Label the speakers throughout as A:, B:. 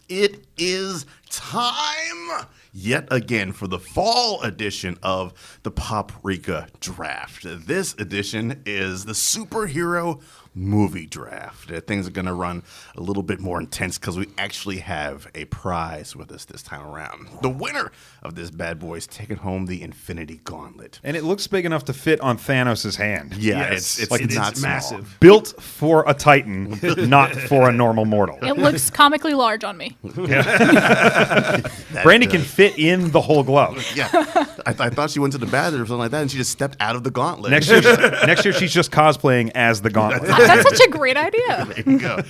A: It is time yet again for the fall edition of the Poprika Draft. This edition is the Superhero movie draft. Things are going to run a little bit more intense because we actually have a prize with us this time around. The winner of this bad boy is taking home the Infinity Gauntlet.
B: And it looks big enough to fit on Thanos' hand.
A: Yeah,
C: Yes.
A: it's not
C: massive.
B: Built for a Titan, not for a normal mortal.
D: It looks comically large on me.
B: Brandy can fit in the whole glove.
A: Yeah, I thought she went to the bathroom or something like that, and she just stepped out of the gauntlet.
B: Next year she's just cosplaying as the gauntlet.
D: That's such a great idea.
A: There you go.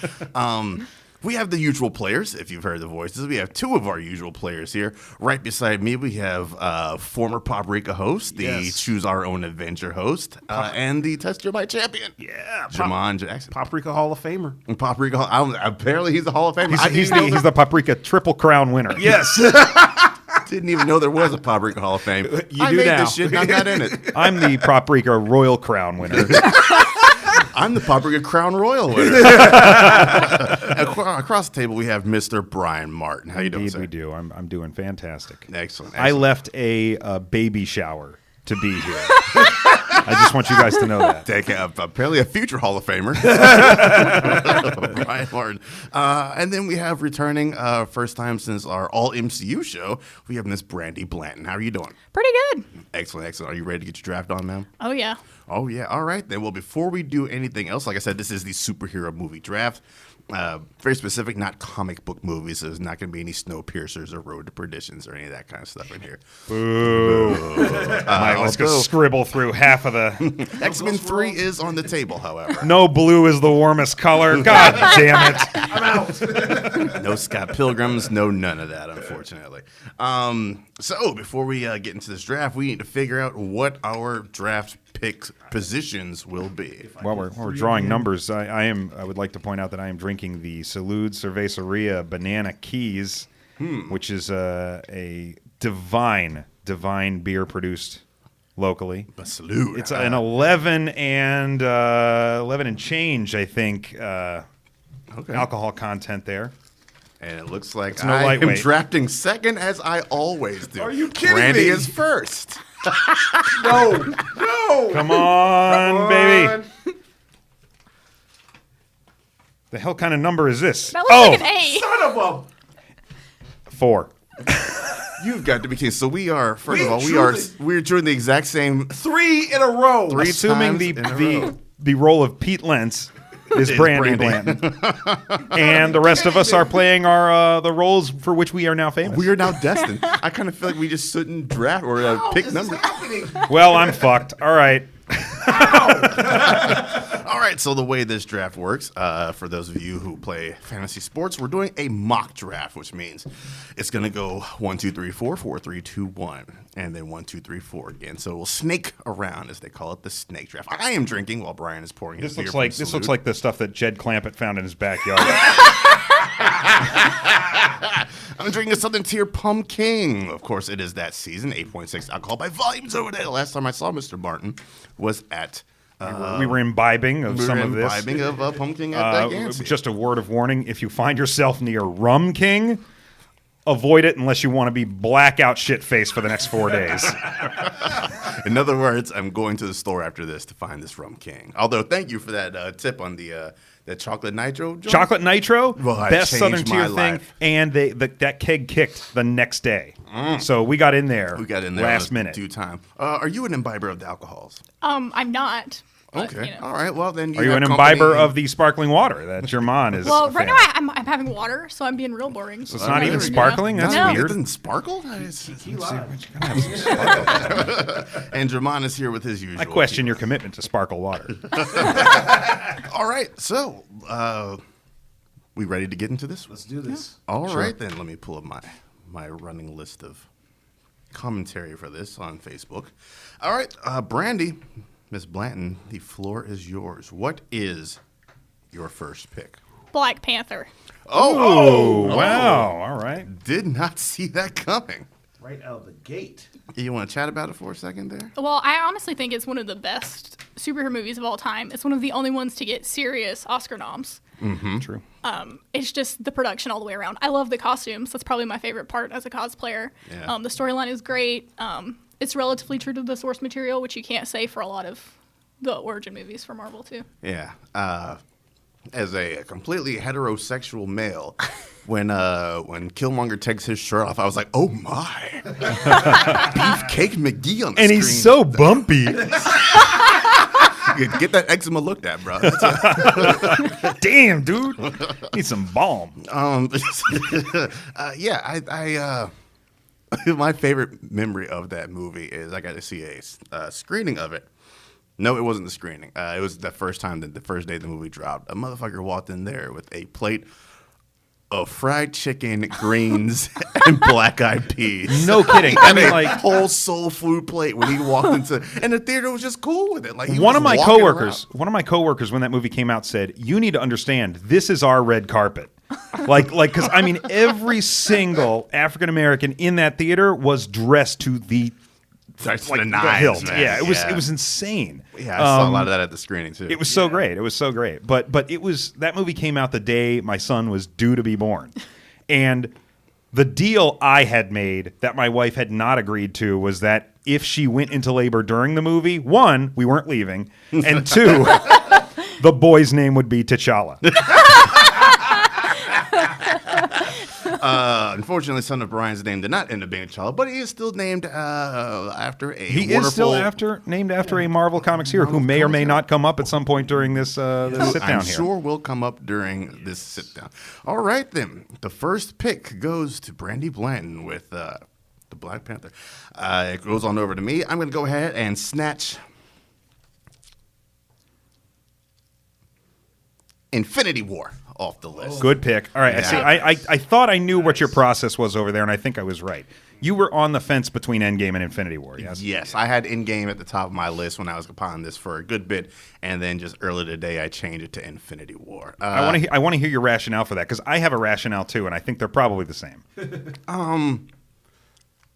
A: We have the usual players, if you've heard the voices. We have two of our usual players here. Right beside me, we have former Poprika host, the Choose Our Own Adventure host, and the Test Your Might champion.
C: Yeah,
A: Jamon Jackson.
C: Poprika Hall of Famer.
A: And Poprika, apparently he's a Hall of Famer.
B: He's the Poprika Triple Crown winner.
C: Yes.
A: Didn't even know there was a Paprika Hall of Fame. I
C: do
A: made
C: now.
A: this shit and I'm not in it.
B: I'm the Paprika Royal Crown winner.
A: I'm the Paprika Crown Royal winner. Across the table, we have Mr. Brian Martin. How you doing,
B: Indeed,
A: sir?
B: we do. I'm doing fantastic.
A: Excellent.
B: I left a baby shower to be here. I just want you guys to know that.
A: Apparently a future Hall of Famer. Brian Martin. And then we have returning, first time since our all MCU show, we have Miss Brandy Blanton. How are you doing?
D: Pretty good.
A: Excellent, excellent. Are you ready to get your draft on, ma'am?
D: Oh, yeah.
A: Oh, yeah. All right, then. Well, before we do anything else, like I said, this is the superhero movie draft. Very specific, not comic book movies. There's not going to be any Snowpiercers or Road to Perditions or any of that kind of stuff in here.
B: Boo. Let's go scribble through half of the...
A: X-Men 3 is on the table, however.
B: No blue is the warmest color. God damn it.
C: I'm out.
A: No Scott Pilgrims, no none of that, unfortunately. So before we get into this draft, we need to figure out what our draft pick positions will be.
B: While we're drawing numbers, I would like to point out that I am drinking the Salud Cerveceria Banana Keys, which is a divine beer produced locally.
A: Salute.
B: It's an 11 and change, I think, alcohol content there.
A: And it looks like
B: no
A: I am
B: lightweight.
A: drafting second, as I always do.
C: Are you kidding
A: Brandy
C: me?
A: is first.
C: No.
B: Come on, baby. The hell kind of number is this?
D: That looks like an A.
C: Son of
B: 4.
A: You've got to be kidding. So we are, first of all,
C: truly-
A: we're doing the exact same.
C: a 3 in a row.
A: Three
B: Assuming
A: times in a row.
B: the role of Pete Lentz is Brandy Blanton. And the rest of us are playing the roles for which we are now famous.
A: We are now destined. I kind of feel like we just shouldn't draft or pick
C: This
A: numbers.
C: is happening.
B: Well, I'm fucked. All right.
A: All right, so the way this draft works, for those of you who play fantasy sports, we're doing a mock draft, which means it's going to go 1, 2, 3, 4, 4, 3, 2, 1, and then 1, 2, 3, 4 again. So we'll snake around, as they call it, the snake draft. I am drinking while Brian is pouring his beer.
B: This looks like the stuff that Jed Clampett found in his backyard.
A: I'm drinking a Southern Tier Pumpkin. Of course, it is that season. 8.6 alcohol by volumes over there. The last time I saw Mr. Martin was at...
B: we were imbibing of some of this.
A: Imbibing of Pumpkin at Yancey.
B: Just a word of warning: if you find yourself near Rum King, avoid it unless you want to be blackout shit faced for the next 4 days.
A: In other words, I'm going to the store after this to find this Rum King. Although, thank you for that tip on the chocolate nitro joint.
B: Chocolate Nitro,
A: Well, it
B: best
A: changed
B: Southern Tier
A: my
B: thing,
A: life.
B: and that keg kicked the next day. So we got in there.
A: We got in there
B: last
A: in
B: minute.
A: due time. Are you an imbiber of the alcohols?
D: I'm not. But,
A: Okay.
D: you know.
A: All right. Well, then
B: Are you
A: have
B: an
A: company.
B: imbiber of the sparkling water that German is?
D: Well,
B: a
D: right
B: fan
D: now
B: of?
D: I'm having water, so I'm being real boring.
B: So it's not even
A: there we go.
B: sparkling. That's
D: No.
A: It
B: weird.
A: doesn't sparkle?
C: He lied.
A: And German is here with his usual.
B: I question your commitment to sparkle water.
A: All right. So, we ready to get into this?
C: Let's do this.
A: All right, then. Let me pull up my running list of commentary for this on Facebook. All right, Brandy, Miss Blanton, the floor is yours. What is your first pick?
D: Black Panther.
B: Oh, wow. All right.
A: Did not see that coming.
C: Right out of the gate.
A: You want to chat about it for a second there?
D: Well, I honestly think it's one of the best superhero movies of all time. It's one of the only ones to get serious Oscar noms.
B: True.
D: It's just the production all the way around. I love the costumes. That's probably my favorite part as a cosplayer.
A: Yeah.
D: The storyline is great. It's relatively true to the source material, which you can't say for a lot of the origin movies for Marvel too.
A: Yeah. As a completely heterosexual male, when Killmonger takes his shirt off, I was like, "Oh my, Beefcake McGee on the
B: And
A: screen."
B: he's so bumpy.
A: Get that eczema looked at, bro.
B: Damn, dude. Need some balm.
A: Yeah, my favorite memory of that movie is I got to see a screening of it. No, it wasn't the screening. It was the first time the first day the movie dropped. A motherfucker walked in there with a plate of fried chicken, greens, and black-eyed peas.
B: No kidding. I mean, like,
A: whole soul food plate when he walked into, and the theater was just cool with it. Like he
B: one
A: was
B: of my
A: walking
B: coworkers,
A: around.
B: when that movie came out, said, "You need to understand, this is our red carpet." Because I mean, every single African American in that theater was dressed to the
A: That's
B: like
A: the
B: the
A: nines,
B: hilt.
A: man.
B: Yeah, it was insane.
A: Yeah, I saw a lot of that at the screening too.
B: It was so great. It was so great. But it was that movie came out the day my son was due to be born. And the deal I had made that my wife had not agreed to was that if she went into labor during the movie, one, we weren't leaving, and two, the boy's name would be T'Challa.
A: Unfortunately, son of Brian's name did not end up being a child, but he is still named after a
B: He
A: wonderful.
B: is still named after a Marvel Comics hero who may or may not come up at some point during this sit down
A: I'm
B: here.
A: sure will come up during this sit down. All right, then. The first pick goes to Brandy Blanton with the Black Panther. It goes on over to me. I'm going to go ahead and snatch Infinity War off the list.
B: Good pick. All right,
A: Yeah.
B: I see. I thought I knew what your process was over there, and I think I was right. You were on the fence between Endgame and Infinity War, yes?
A: Yes, I had Endgame at the top of my list when I was compiling this for a good bit, and then just earlier today I changed it to Infinity War.
B: I want to hear your rationale for that because I have a rationale too, and I think they're probably the same.
A: I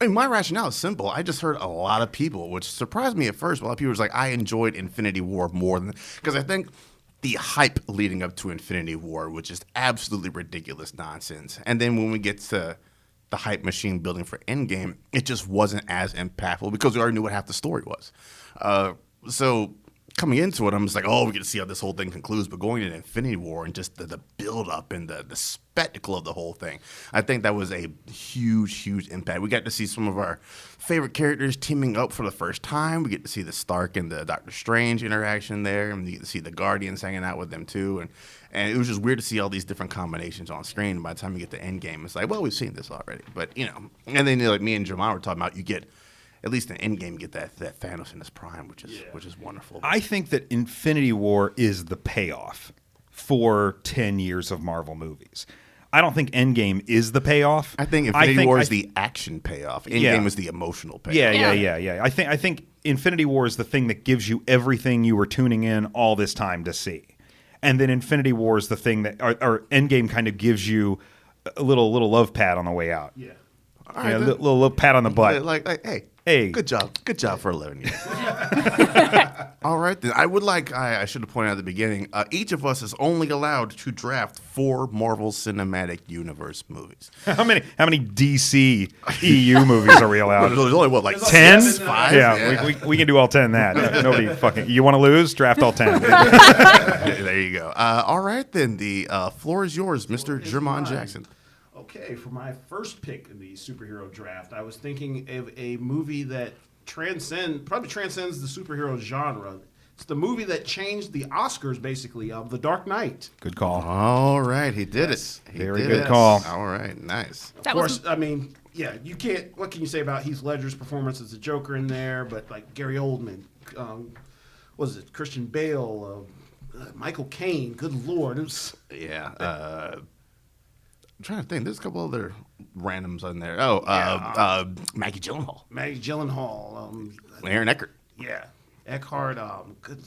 A: mean, my rationale is simple. I just heard a lot of people, which surprised me at first. A lot of people was like, I enjoyed Infinity War more than because I think the hype leading up to Infinity War was just absolutely ridiculous nonsense. And then when we get to the hype machine building for Endgame, it just wasn't as impactful because we already knew what half the story was. So coming into it, I'm just like, oh, we get to see how this whole thing concludes. But going into Infinity War and just the build up and the spectacle of the whole thing, I think that was a huge, huge impact. We got to see some of our favorite characters teaming up for the first time. We get to see the Stark and the Doctor Strange interaction there, and you get to see the Guardians hanging out with them too. And it was just weird to see all these different combinations on screen. And by the time you get to Endgame, it's like, well, we've seen this already. But, you know, and then like me and Jamal were talking about, you get at least in Endgame, get that Thanos in his prime, which is wonderful.
B: I think that Infinity War is the payoff for 10 years of Marvel movies. I don't think Endgame is the payoff.
A: I think Infinity War is the action payoff. Endgame is the emotional payoff.
B: Yeah. I think Infinity War is the thing that gives you everything you were tuning in all this time to see. And then Infinity War is the thing that, or Endgame kind of gives you a little love pat on the way out.
C: Yeah.
A: All right,
B: little pat on the butt.
A: Like, hey, good job for 11 years. All right, then. I should have pointed out at the beginning, each of us is only allowed to draft 4 Marvel Cinematic Universe movies.
B: How many DC EU movies are we allowed?
A: There's only, what, like
B: 10?
A: 5?
B: Yeah, we can do all 10 that. Nobody fucking. You want to lose? Draft all 10.
A: There you go. All right, then. The floor is yours, Mr. Jermon Jackson.
C: Okay, for my first pick in the superhero draft, I was thinking of a movie that probably transcends the superhero genre. It's the movie that changed the Oscars, basically, of The Dark Knight.
B: Good call.
A: All right, he did it.
B: Very good call.
A: All right, nice.
C: Of course, I mean, yeah, you can't. What can you say about Heath Ledger's performance as the Joker in there? But like Gary Oldman, was it Christian Bale, Michael Caine? Good Lord, it was.
A: Yeah. I'm trying to think. There's a couple other randoms on there. Maggie Gyllenhaal.
C: Maggie Gyllenhaal.
A: Aaron Eckhart.
C: Yeah, Eckhart. Good.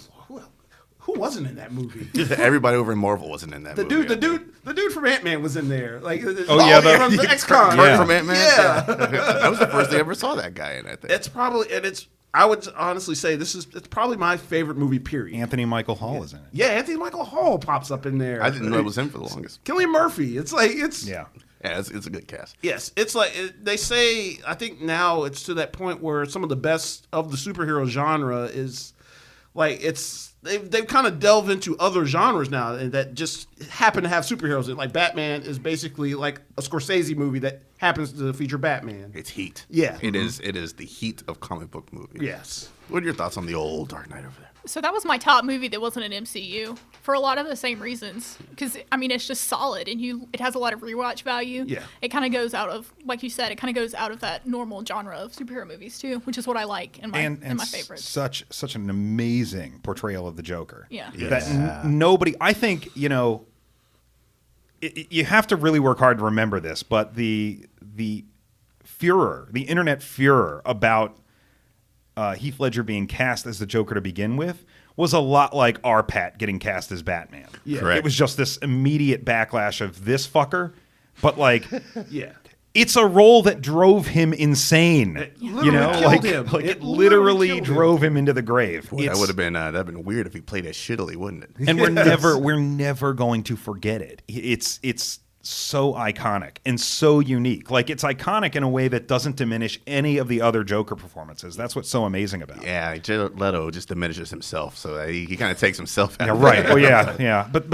C: Who wasn't in that movie?
A: Everybody over in Marvel wasn't in that movie.
C: The dude from Ant-Man was in there. Like,
B: from
C: the ex-con.
A: Kurt from Ant-Man.
B: Yeah.
A: That was the first thing I ever saw that guy in. I think
C: It's probably, and it's I would honestly say it's probably my favorite movie. Period.
B: Anthony Michael Hall is in it.
C: Yeah, Anthony Michael Hall pops up in there.
A: I didn't know it was him for the longest.
C: Cillian Murphy. It's
B: Yeah.
A: Yeah, it's a good cast.
C: Yes, it's like they say. I think now it's to that point where some of the best of the superhero genre is like they've kind of delved into other genres now and that just happen to have superheroes. Like Batman is basically like a Scorsese movie that happens to feature Batman.
A: It's heat.
C: Yeah.
A: It is the heat of comic book movies.
C: Yes.
A: What are your thoughts on the old Dark Knight over there?
D: So that was my top movie that wasn't an MCU for a lot of the same reasons. Because, I mean, it's just solid and it has a lot of rewatch value.
C: Yeah.
D: It kind of goes out of, like you said, it kind of goes out of that normal genre of superhero movies too, which is what I like in my favorites.
B: Such an amazing portrayal of the Joker.
D: Yeah.
B: That nobody, I think, you have to really work hard to remember this, but the furor, the internet furor about Heath Ledger being cast as the Joker to begin with was a lot like our Pat getting cast as Batman.
C: Yeah.
A: Correct.
B: It was just this immediate backlash of this fucker, but like,
C: Yeah.
B: it's a role that drove him insane.
C: literally killed him.
B: It
C: Literally
B: literally
C: killed him.
B: drove him into the grave.
A: Boy, that would have been weird if he played as shittily, wouldn't it?
B: And we're never going to forget it. It's so iconic and so unique. Like, it's iconic in a way that doesn't diminish any of the other Joker performances. That's what's so amazing about it.
A: Yeah, Jared Leto just diminishes himself, so he kind of takes himself out.
B: Yeah, right. Well, yeah. But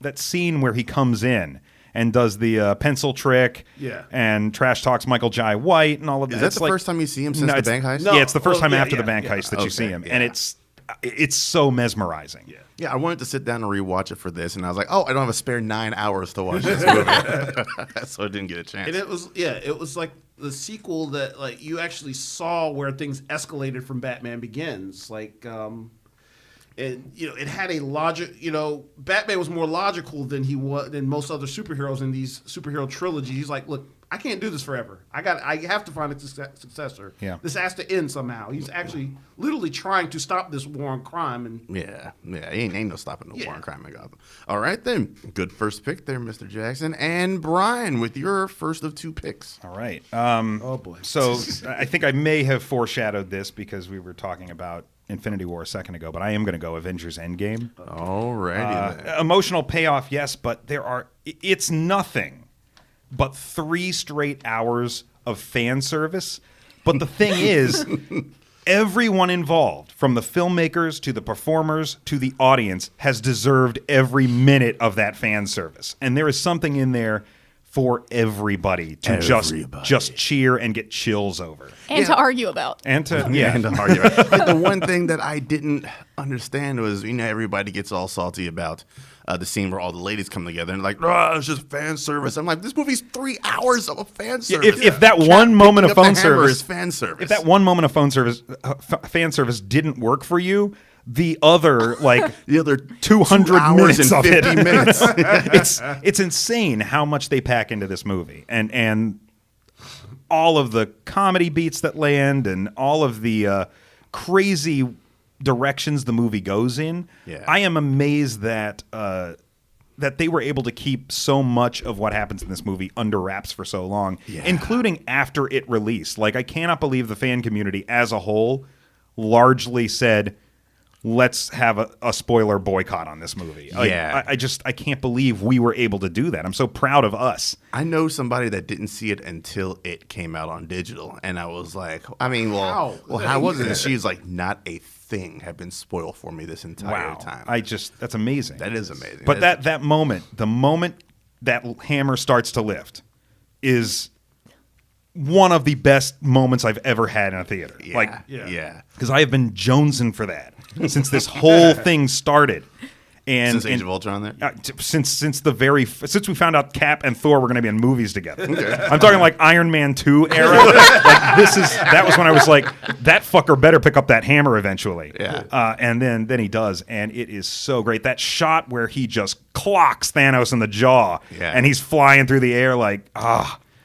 B: that scene where he comes in and does the pencil trick,
C: Yeah.
B: and trash talks Michael Jai White and all of that.
A: Is that
B: It's
A: the
B: like-
A: first time you see him since
B: No,
A: the
B: it's-
A: bank heist?
C: No.
B: Yeah, it's the first time
C: yeah,
B: after
C: yeah,
B: the bank
C: yeah.
B: heist that you see
A: Okay,
B: him,
A: yeah.
B: and it's so mesmerizing.
C: Yeah.
A: Yeah, I wanted to sit down and rewatch it for this, and I was like, oh, I don't have a spare 9 hours to watch this movie. So I didn't get a chance.
C: And it was like the sequel that like you actually saw where things escalated from Batman Begins. Like it had a logic. Batman was more logical than than most other superheroes in these superhero trilogies. He's like, look, I can't do this forever. I have to find a successor.
B: Yeah.
C: This has to end somehow. He's actually literally trying to stop this war on crime. And
A: Yeah, ain't no stopping the war on crime in Gotham. All right, then. Good first pick there, Mr. Jackson. And Brian, with your first of 2 picks.
B: All right.
C: oh boy.
B: So I think I may have foreshadowed this because we were talking about Infinity War a second ago, but I am going to go Avengers Endgame.
A: All righty then.
B: Emotional payoff, yes, but it's nothing but 3 straight hours of fan service. But the thing is, everyone involved, from the filmmakers to the performers to the audience, has deserved every minute of that fan service. And there is something in there for everybody to just cheer and get chills over.
D: And to argue about.
B: And to
A: And to argue about. Like, the one thing that I didn't understand was, everybody gets all salty about the scene where all the ladies come together and like, it's just fan service. I'm like, this movie's 3 hours of a fan service.
B: If that one moment of phone service
A: is fan service,
B: if that one moment of fan service didn't work for you, the other
A: the other
B: 200
A: 2 hours
B: minutes
A: and
B: of it.
A: 50 minutes.
B: it's insane how much they pack into this movie, and all of the comedy beats that land, and all of the crazy directions the movie goes in.
A: Yeah.
B: I am amazed that they were able to keep so much of what happens in this movie under wraps for so long, including after it released. Like, I cannot believe the fan community as a whole largely said, let's have a spoiler boycott on this movie.
A: Yeah.
B: I can't believe we were able to do that. I'm so proud of us.
A: I know somebody that didn't see it until it came out on digital, and I was like, how was it? And she's like, not a thing had been spoiled for me this entire time.
B: That's amazing.
A: That is amazing.
B: But the moment that hammer starts to lift is one of the best moments I've ever had in a theater.
A: Yeah.
B: Because I have been jonesing for that since this whole thing started. And
A: Since Age of Ultron there?
B: Since we found out Cap and Thor were going to be in movies together. I'm talking like Iron Man 2 era. That was when I was like, that fucker better pick up that hammer eventually.
A: Yeah.
B: And then he does, and it is so great. That shot where he just clocks Thanos in the jaw, and he's flying through the air like,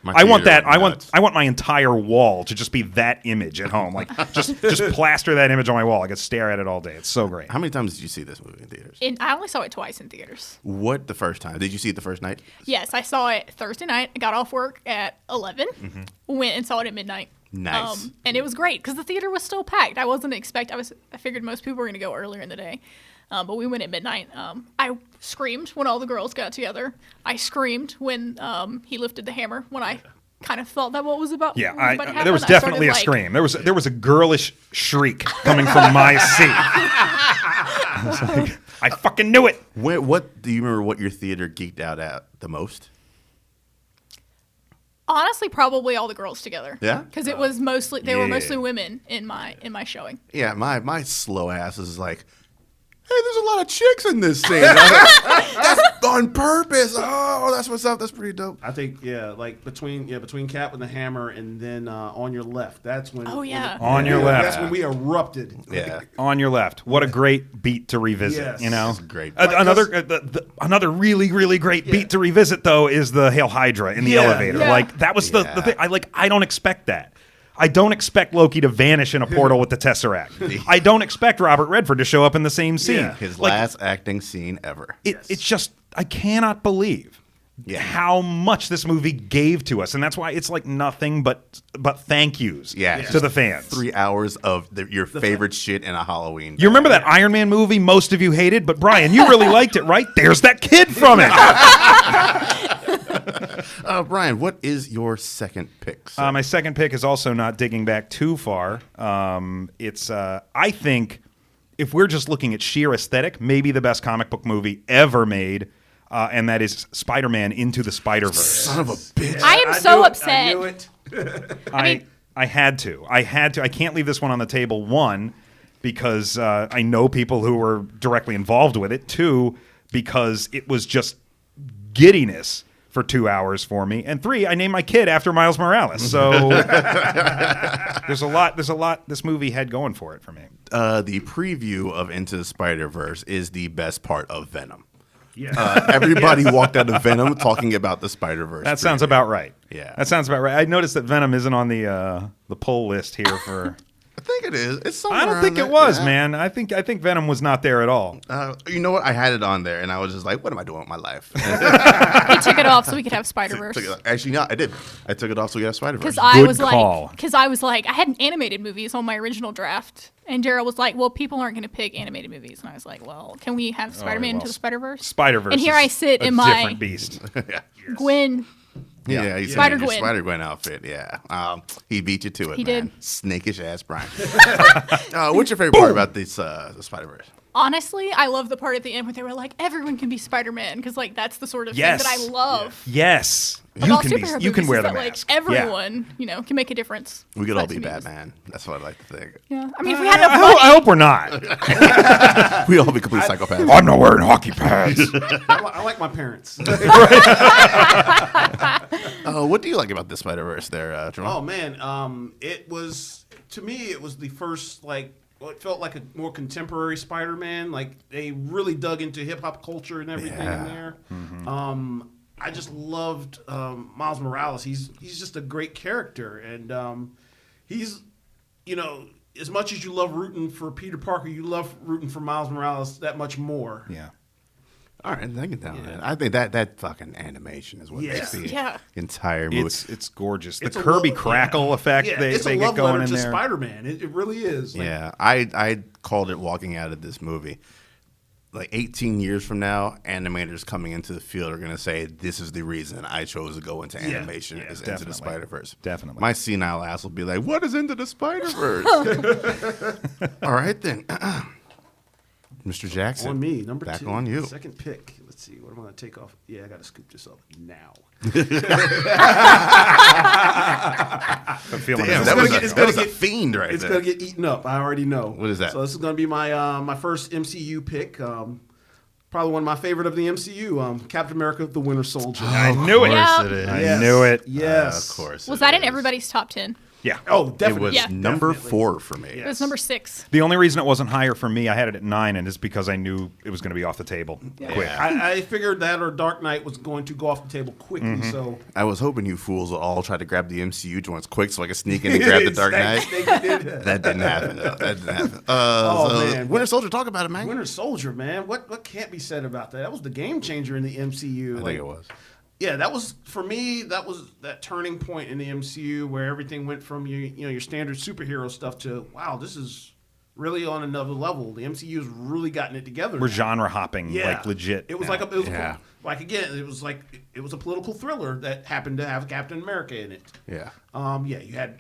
B: I want that. I want my entire wall to just be that image at home. Like, just plaster that image on my wall. I could stare at it all day. It's so great.
A: How many times did you see this movie in theaters?
D: I only saw it twice in theaters.
A: What the first time? Did you see it the first night?
D: Yes, I saw it Thursday night. I got off work at 11. Went and saw it at midnight.
A: Nice.
D: And it was great because the theater was still packed. I wasn't I figured most people were going to go earlier in the day. But we went at midnight. I screamed when all the girls got together. I screamed when he lifted the hammer. When I kind of thought that what was about.
B: Yeah,
D: what was about to happen.
B: there was
D: I
B: definitely a
D: started,
B: scream. There was a girlish shriek coming from my seat. I was like, I fucking knew it.
A: What do you remember? What your theater geeked out at the most?
D: Honestly, probably all the girls together.
A: Yeah?
D: Because it was mostly they were
A: Yeah.
D: mostly women in my showing.
A: Yeah, my slow ass is like, hey, there's a lot of chicks in this scene. That's on purpose. Oh, that's what's up. That's pretty dope.
C: I think like between Cat with the Hammer and then On Your Left. That's when.
D: Oh, yeah.
B: On Your Left.
C: That's when we erupted.
A: Yeah.
B: On Your Left. What a great beat to revisit.
C: Yes.
B: You know,
A: It's great.
B: Another really really great beat to revisit though is the Hail Hydra in the
C: Yeah.
B: elevator.
D: Yeah.
B: Like that was the thing. I don't expect that. I don't expect Loki to vanish in a portal with the Tesseract. I don't expect Robert Redford to show up in the same scene.
C: Yeah.
A: His
B: Like,
A: last acting scene ever.
B: It's just I cannot believe how much this movie gave to us, and that's why it's like nothing but thank yous to the fans.
A: 3 hours of your favorite shit in a Halloween.
B: You remember that Iron Man movie most of you hated, but Brian, you really liked it, right? There's that kid from it.
A: Brian, what is your second pick?
B: My second pick is also not digging back too far. It's I think if we're just looking at sheer aesthetic, maybe the best comic book movie ever made. And that is Spider-Man Into the Spider-Verse.
A: Son of a bitch.
D: I am so upset.
C: I knew it.
B: I had to. I can't leave this one on the table. One, because I know people who were directly involved with it. Two, because it was just giddiness for 2 hours for me. And three, I named my kid after Miles Morales. So there's a lot this movie had going for it for me.
A: The preview of Into the Spider-Verse is the best part of Venom.
C: Yeah.
A: Everybody walked out of Venom talking about the Spider-Verse.
B: That sounds about right.
A: Yeah.
B: That sounds about right. I noticed that Venom isn't on the poll list here for.
A: I think it is. It's somewhere
B: I don't think
A: around
B: it
A: there.
B: was,
A: Yeah.
B: man. I think Venom was not there at all.
A: You know what? I had it on there, and I was just like, "What am I doing with my life?"
D: He took it off so we could have Spider-Verse.
A: Actually, no, I did. I took it off so we got Spider-Verse.
D: Because I
B: Good
D: was
B: call.
D: like, I had animated movies on my original draft, and Daryl was like, well, people aren't going to pick animated movies, and I was like, well, can we have Spider-Man Into the Spider-Verse?
B: Spider-Verse.
D: And here
B: is
D: I sit
B: a
D: in my
B: different beast.
D: Gwen.
A: Yeah, he's
D: Spider-Gwen.
A: Spider-Gwen outfit. Yeah, he beat you to it.
D: He
A: man.
D: did.
A: Snakish ass Brian. What's your favorite part about this the Spider-Verse?
D: Honestly, I love the part at the end where they were like, everyone can be Spider-Man, because like that's the sort of
B: Yes.
D: thing that I love.
B: Yes,
D: About
B: you
D: superhero
B: can
D: movies
B: wear
D: is
B: the
D: that,
B: mask.
D: Like everyone, can make a difference.
A: We could all
D: That
A: be
D: to me was-
A: Batman. That's what I like to think.
D: Yeah, I mean, if we had enough
B: I
D: money,
B: hope we're not.
A: We all be complete psychopaths.
B: I'm not wearing hockey pads.
C: I like my parents.
A: What do you like about the Spider-Verse there, Jerome?
C: Oh man, it was the first it felt like a more contemporary Spider-Man. Like they really dug into hip hop culture and everything in there. I just loved Miles Morales. He's just a great character, and he's as much as you love rooting for Peter Parker, you love rooting for Miles Morales that much more.
B: Yeah.
A: All right, I can tell that. I think that fucking animation is what makes the
D: Yeah.
A: entire movie.
B: It's gorgeous. The
C: It's a
B: Kirby
C: love-
B: crackle effect they
C: it's a
B: get
C: love
B: going
C: letter
B: in
C: to
B: there.
C: Spider-Man. It really is. Like,
A: Yeah, I called it walking out of this movie. Like 18 years from now, animators coming into the field are going to say, this is the reason I chose to go into animation is Into the
B: definitely.
A: Spider-Verse.
B: Definitely.
A: My senile ass will be like, what is Into the Spider-Verse? All right, then. Mr. Jackson.
C: On me, number
A: back
C: 2.
A: on you.
C: Second pick. Let's see. What am I going to take off? Yeah, I got to scoop this up now.
B: I'm feeling
A: Damn,
B: it.
A: that was
C: it's gonna
A: a
C: get-
A: fiend right
C: It's
A: there.
C: going to get eaten up. I already know.
A: What is that?
C: So this is going to be my first MCU pick. Probably one of my favorite of the MCU. Captain America: The Winter Soldier.
B: I knew it.
D: Yeah.
A: It is.
B: I knew it.
C: Yes.
A: Of course.
D: was
A: it
D: that in
A: is.
D: everybody's top 10?
B: Yeah.
C: Oh,
A: It
C: definitely.
A: was
D: Yeah.
A: number
C: Definitely.
A: 4 for me.
D: It was number 6.
B: The only reason it wasn't higher for me, I had it at 9, and it's because I knew it was going to be off the table quick.
C: I figured that or Dark Knight was going to go off the table quickly.
A: Mm-hmm.
C: So
A: I was hoping you fools would all try to grab the MCU joints quick so I could sneak in and grab the Dark Knight. That didn't happen. Though. That didn't happen.
C: Man.
A: Winter Soldier, talk about it, man.
C: Winter Soldier, man. What can't be said about that? That was the game changer in the MCU.
A: I think it was.
C: Yeah, that was for me. That was that turning point in the MCU where everything went from your standard superhero stuff to wow, this is really on another level. The MCU's really gotten it together.
B: We're
C: now.
B: genre hopping,
C: Yeah.
B: like legit.
C: It was
B: now.
C: like it was a political thriller that happened to have Captain America in it.
A: Yeah.
C: You got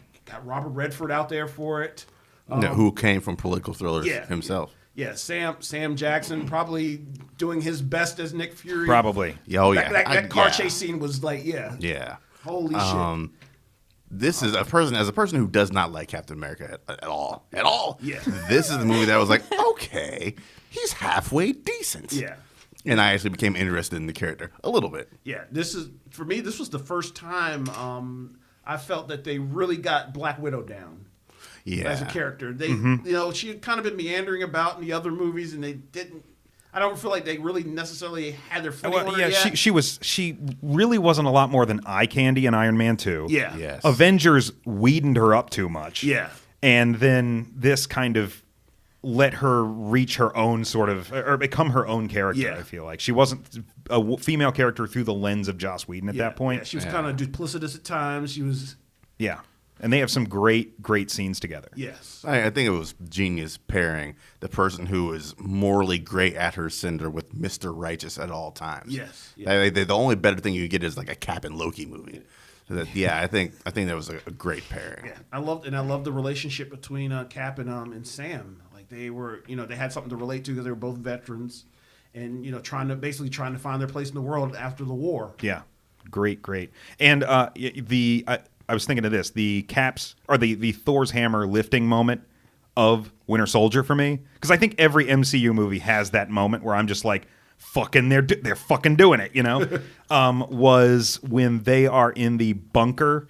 C: Robert Redford out there for it.
A: Who came from political thrillers himself.
C: Yeah, Sam Jackson probably doing his best as Nick Fury.
B: Probably.
A: Yeah, oh, yeah.
C: That car chase scene was like,
A: Yeah.
C: holy shit.
A: This is a person who does not like Captain America at all. At all.
C: Yeah.
A: This is the movie that was like, okay, he's halfway decent.
C: Yeah.
A: And I actually became interested in the character a little bit.
C: Yeah, this was the first time I felt that they really got Black Widow down.
A: Yeah.
C: As a character. They she had kind of been meandering about in the other movies and they didn't I don't feel like they really necessarily had their footing on her yet.
B: She really wasn't a lot more than eye candy in Iron Man 2.
C: Yeah.
A: Yes.
B: Avengers weedened her up too much.
C: Yeah.
B: And then this kind of let her reach her own sort of, or become her own character,
C: Yeah.
B: I feel like. She wasn't a female character through the lens of Joss Whedon at that point.
C: Yeah, she was kind of duplicitous at times. She was
B: Yeah. And they have some great scenes together.
C: yes.
A: I think it was genius pairing the person who is morally great at her cinder with Mr. Righteous at all times.
C: Yes. Yeah.
A: The only better thing you get is like a Cap and Loki movie. So that, I think that was a great pairing.
C: Yeah, I loved the relationship between Cap and Sam. Like they were, they had something to relate to because they were both veterans, and trying to find their place in the world after the war.
B: Yeah. Great. And I was thinking of this, the Caps, or the Thor's hammer lifting moment of Winter Soldier for me. Because I think every MCU movie has that moment where I'm just like, fucking, they're fucking doing it, was when they are in the bunker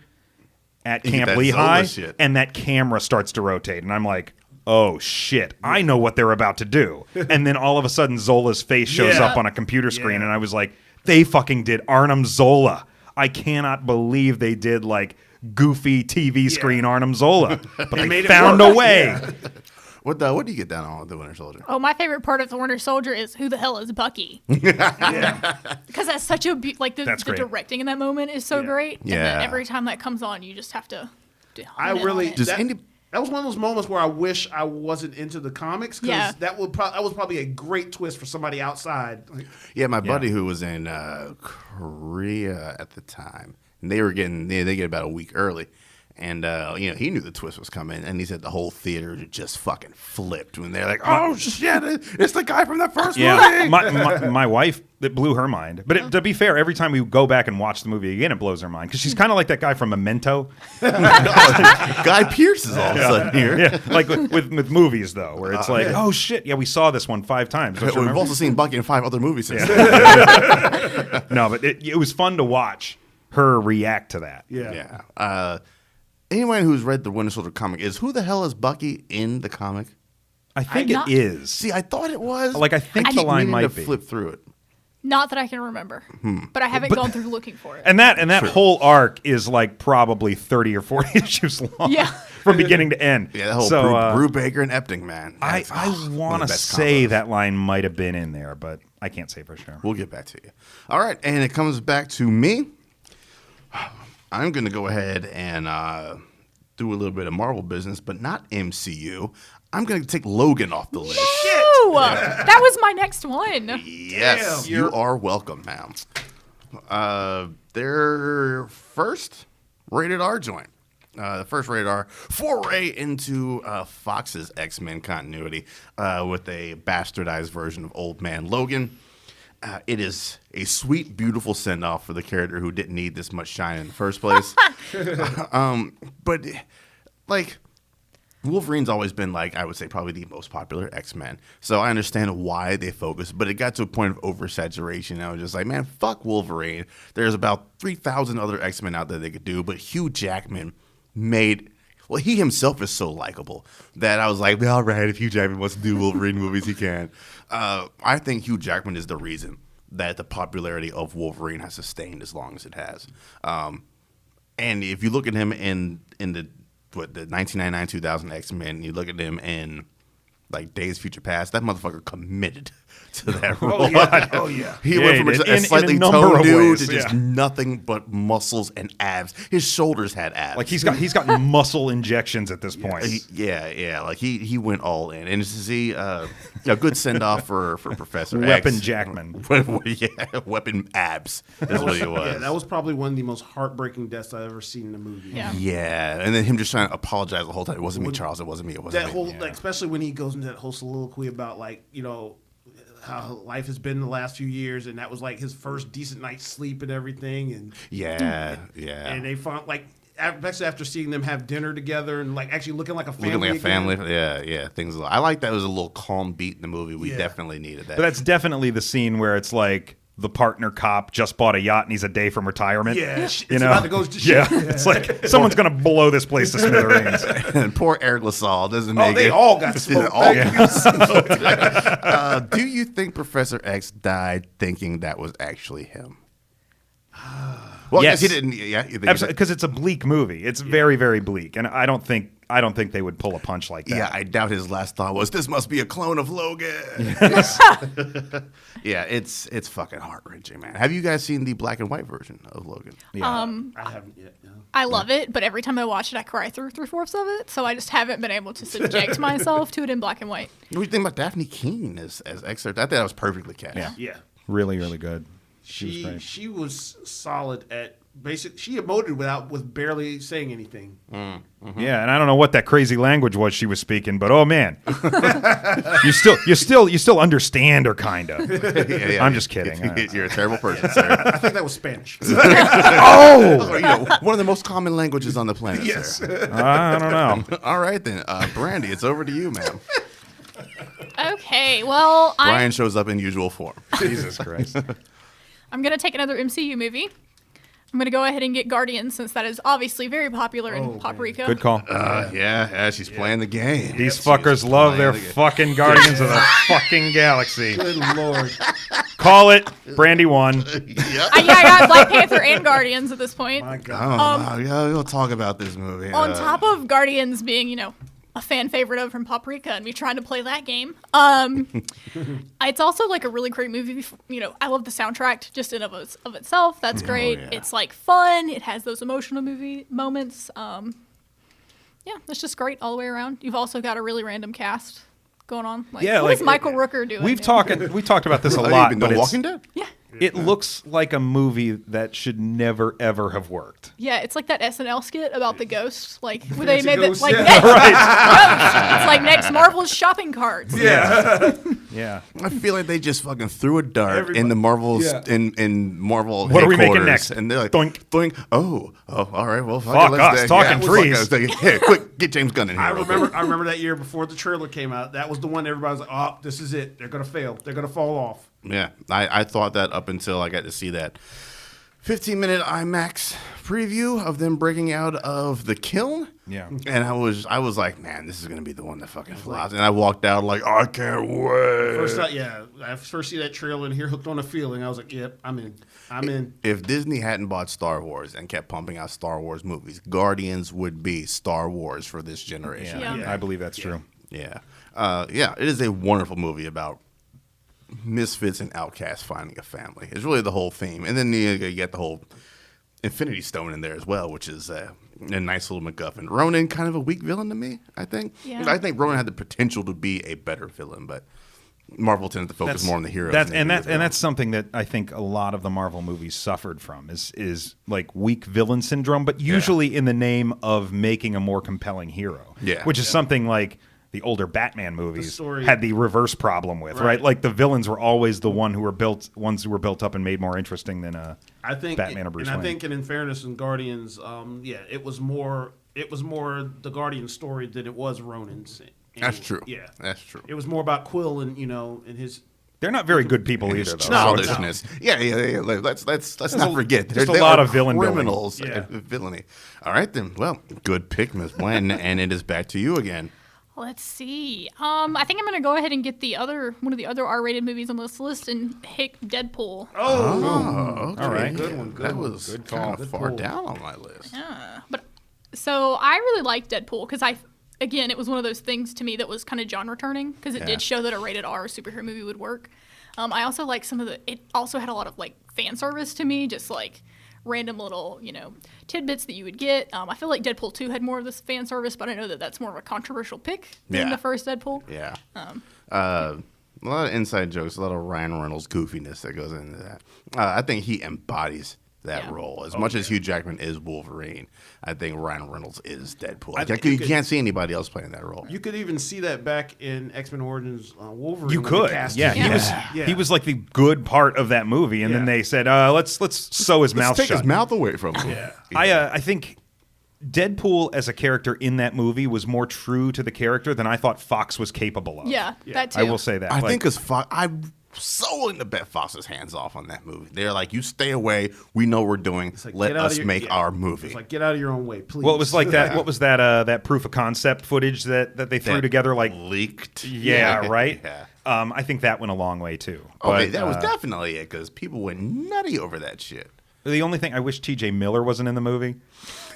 B: at Camp
A: that
B: Lehigh,
A: Zola shit.
B: and that camera starts to rotate, and I'm like, oh shit, I know what they're about to do. And then all of a sudden Zola's face shows
C: Yeah.
B: up on a computer screen,
C: Yeah.
B: and I was like, they fucking did Arnim Zola. I cannot believe they did like goofy TV screen Arnim Zola, but they
C: made it
B: found
C: work.
B: a way.
C: Yeah.
A: What do you get down on with the Winter Soldier?
D: Oh, my favorite part of the Winter Soldier is who the hell is Bucky?
C: Yeah.
D: Because that's such a
B: That's
D: the
B: great.
D: directing in that moment is so
C: Yeah.
D: great. And
A: Yeah.
D: then every time that comes on, you just have to.
C: I really
A: Does
C: that,
A: any-
C: that was one of those moments where I wish I wasn't into the comics because
D: Yeah.
C: that was probably a great twist for somebody outside. Like,
A: Yeah, my buddy who was in Korea at the time, and they get about a week early. And, he knew the twist was coming, and he said the whole theater just fucking flipped when they're like, oh, shit, it's the guy from the first
B: Yeah,
A: movie.
B: my wife, it blew her mind. But to be fair, every time we go back and watch the movie again, it blows her mind. Because she's kind of like that guy from Memento.
A: Guy Pearce is all of a sudden here.
B: Yeah, like with movies, though, where it's like, oh, shit, yeah, we saw this one 5 times. Don't you
A: We've
B: remember?
A: also seen Bucky in 5 other movies since then.
B: No, but it was fun to watch her react to that.
A: Yeah. Anyone who's read the Winter Soldier comic is who the hell is Bucky in the comic?
B: I think
D: not-
B: it is.
A: See, I thought it was.
B: Like, I think the
A: keep
B: line
A: meaning
B: might
A: to
B: be.
A: flip through it.
D: Not that I can remember, but I haven't gone through looking for it.
B: And that whole arc is like probably 30 or 40 issues long.
D: Yeah.
B: From beginning to end.
A: Yeah, that whole
B: so,
A: Brew Baker and Epting, man.
B: I
A: That's, one
B: want
A: of
B: to
A: the best
B: say
A: combos.
B: that line might have been in there, but I can't say for sure.
A: We'll get back to you. All right, and it comes back to me. I'm going to go ahead and do a little bit of Marvel business, but not MCU. I'm going to take Logan off the list.
D: Ooh, that was my next one.
A: Yes,
C: Damn.
A: you are welcome, ma'am. Their first rated R joint. The first rated R foray into Fox's X-Men continuity with a bastardized version of Old Man Logan. It is a sweet, beautiful send-off for the character who didn't need this much shine in the first place. But, like, Wolverine's always been, like, I would say probably the most popular X-Men. So I understand why they focused, but it got to a point of oversaturation. I was just like, man, fuck Wolverine. There's about 3,000 other X-Men out there they could do, but Hugh Jackman he himself is so likable that I was like, all right, if Hugh Jackman wants to do Wolverine movies, he can. I think Hugh Jackman is the reason that the popularity of Wolverine has sustained as long as it has. And if you look at him in the 1999-2000 X-Men, you look at him in like Days of Future Past, that motherfucker committed to that role.
C: Oh yeah.
A: He
B: Yeah,
A: went
B: he
A: from
B: did.
A: just
B: In
A: a
B: a
A: slightly
B: number
A: toned
B: of
A: dude
B: ways,
A: to just
B: yeah.
A: nothing but muscles and abs. His shoulders had abs.
B: Like he's got muscle injections at this point.
A: Yeah. Like he went all in, and to see a good send off for Professor
B: Weapon
A: X.
B: Jackman.
A: Yeah, weapon abs is what he was.
C: Yeah, that was probably one of the most heartbreaking deaths I've ever seen in a movie.
D: Yeah.
A: Yeah, and then him just trying to apologize the whole time. It wasn't me, Charles. It wasn't me. It wasn't
C: That
A: me.
C: whole,
B: Yeah.
C: like, especially when he goes into that whole soliloquy about, like, you know, how life has been the last few years, and that was like his first decent night's sleep and everything, and
A: Yeah.
C: and they found like especially after seeing them have dinner together and like actually looking like a family.
A: Looking like a family.
C: again.
A: Yeah. Things. I like that. It was a little calm beat in the movie. We
C: Yeah.
A: definitely needed that.
B: But that's definitely the scene where it's like the partner cop just bought a yacht and he's a day from retirement.
C: Yeah, it's
B: you know,
C: about to go to
B: yeah,
C: shit.
B: it's like someone's gonna blow this place to smithereens.
A: And poor Eric LaSalle doesn't make
C: they
A: it.
C: all got smoked.
A: All got smoked. Do you think Professor X died thinking that was actually him? Well,
B: Yes.
A: he didn't. Yeah, you think
B: Absolutely, because it's a bleak movie. It's very, very bleak, and I don't think they would pull a punch like that.
A: Yeah, I doubt his last thought was, "This must be a clone of Logan." Yeah, it's fucking heart wrenching, man. Have you guys seen the black and white version of Logan?
C: I haven't yet. No.
D: I love it, but every time I watch it, I cry through 3/4 of it. So I just haven't been able to subject myself to it in black and white.
A: What do you think about Daphne Keene as X? I thought that was perfectly cast.
B: Yeah.
C: Yeah.
B: Really, really good.
C: She was solid at basic. She emoted with barely saying anything.
B: Yeah, and I don't know what that crazy language was she was speaking, but oh man, you still understand her, kinda.
A: Yeah.
B: I'm just kidding.
A: You're a terrible person, sir.
C: I think that was Spanish.
A: Oh, one of the most common languages on the planet,
C: Yes.
A: sir.
B: I don't know.
A: All right then, Brandy, it's over to you, ma'am.
D: Okay, well,
A: Brian shows up in usual form.
B: Jesus Christ.
D: I'm going to take another MCU movie. I'm going to go ahead and get Guardians, since that is obviously very popular in Poprika.
B: Good call.
A: Yeah, she's playing the game.
B: These fuckers love their
A: playing the game.
B: fucking Guardians of the fucking Galaxy.
C: Good Lord.
B: Call it. Brandy won.
A: Yep.
D: I got Black Panther and Guardians at this point.
C: My God.
A: Oh, yeah, we'll talk about this movie.
D: On top of Guardians being, a fan favorite of from Poprika and me trying to play that game, it's also like a really great movie. I love the soundtrack just in of itself. That's great.
A: yeah.
D: It's like fun. It has those emotional movie moments. Yeah, it's just great all the way around. You've also got a really random cast going on. Like,
B: Yeah,
D: what
B: like,
D: is Michael Rooker doing?
B: We talked about this a
A: Oh, you've
B: lot,
A: been
B: but
A: doing
B: it's,
A: Walking Dead?
D: Yeah.
B: it looks like a movie that should never ever have worked.
D: Yeah, it's like that SNL skit about the ghost, like where
C: Fancy
D: they made it
C: ghost,
D: like
C: yeah.
D: next ghost. It's like next Marvel's shopping carts.
C: Yeah.
B: Yeah.
A: I feel like they just fucking threw a dart
C: Everybody-
A: in the Marvel's
C: Yeah.
A: in Marvel
B: What are we
A: headquarters,
B: making next?
A: and they're like,
B: Doink.
A: doink. Oh, all right. Well,
B: Fuck
A: let's
B: us,
A: do-
B: talking
A: yeah,
B: trees.
A: fuck us. Hey, quick, get James Gunn in here.
C: I
A: real quick.
C: remember that year before the trailer came out. That was the one everybody was like, "Oh, this is it. They're gonna fail. They're gonna fall off."
A: Yeah, I thought that up until I got to see that 15-minute IMAX preview of them breaking out of the kiln.
B: Yeah.
A: And I was like, man, this is gonna be the one that fucking flops. And I walked out like, I can't wait.
C: I first see that trailer and hear "Hooked on a Feeling." I was like, "Yep, I'm in. I'm in."
A: If Disney hadn't bought Star Wars and kept pumping out Star Wars movies, Guardians would be Star Wars for this generation.
B: Yeah.
D: Yeah.
B: I believe that's true.
A: Yeah. It is a wonderful movie about misfits and outcasts finding a family. It's really the whole theme. And then you get the whole Infinity Stone in there as well, which is a nice little MacGuffin. Ronan, kind of a weak villain to me, I think.
D: Yeah.
A: I think Ronan had the potential to be a better villain, but Marvel tends to focus more on the heroes.
B: That's something that I think a lot of the Marvel movies suffered from is like weak villain syndrome, but usually in the name of making a more compelling hero.
A: Yeah.
B: Which is something like the older Batman movies
C: story-
B: had the reverse problem with, right? Like the villains were always the ones who were built up and made more interesting than
C: I think
B: Batman or Bruce
C: and
B: Wayne.
C: I think, in fairness, in Guardians, it was more the Guardian story than it was Ronan's.
A: That's true.
C: Yeah,
A: That's true.
C: It was more about Quill and and his.
B: They're not very good people either, though.
A: Childishness. Yeah. Let's not forget.
B: just
A: They
B: a lot
A: are
B: of villain building.
A: criminals.
C: Yeah.
A: Villainy. All right then. Well, good pick, Ms. Gwen, and it is back to you again.
D: Let's see. I think I'm gonna go ahead and get one of the other R-rated movies on this list and pick Deadpool.
A: Oh, okay.
B: All right.
C: Good one, good
A: that
C: one.
A: was
B: Good
A: kind
B: call.
A: of
C: Good
A: far
C: pull.
A: down on my list.
D: But so I really like Deadpool because again, it was one of those things to me that was kind of genre turning because it
A: Yeah.
D: did show that a rated R superhero movie would work. I also like it also had a lot of like fan service to me, just like random little, tidbits that you would get. I feel like Deadpool 2 had more of this fan service, but I know that that's more of a controversial pick than
A: Yeah.
D: the first Deadpool.
A: Yeah. A lot of inside jokes, a lot of Ryan Reynolds goofiness that goes into that. I think he embodies that
D: Yeah.
A: role. As much as Hugh Jackman is Wolverine, I think Ryan Reynolds is Deadpool.
C: I think
A: You
C: you could-
A: can't see anybody else playing that role.
C: You could even see that back in X-Men Origins Wolverine.
B: You
C: when they
B: could,
C: cast
B: yeah.
C: him.
B: He was like the good part of that movie, and then
C: Yeah.
B: they said, "Let's sew his
A: Let's
B: mouth
A: take
B: shut."
A: his mouth away from him.
C: Yeah.
B: I think Deadpool as a character in that movie was more true to the character than I thought Fox was capable of.
D: Yeah, that too.
B: I will say that.
A: I
B: Like,
A: think because I'm so willing to bet Fox's hands off on that movie. They're like, you stay away. We know what we're doing.
C: It's like,
A: Let
C: get out
A: us
C: of your-
A: make
C: yeah.
A: our movie.
C: It's like, get out of your own way, please.
B: Well, it was like that. What was that? That proof of concept footage that they threw
A: That
B: together, like
A: leaked.
B: yeah, right.
A: Yeah.
B: I think that went a long way too.
A: Okay,
B: But,
A: that was definitely it because people went nutty over that shit.
B: the only thing I wish T.J. Miller wasn't in the movie.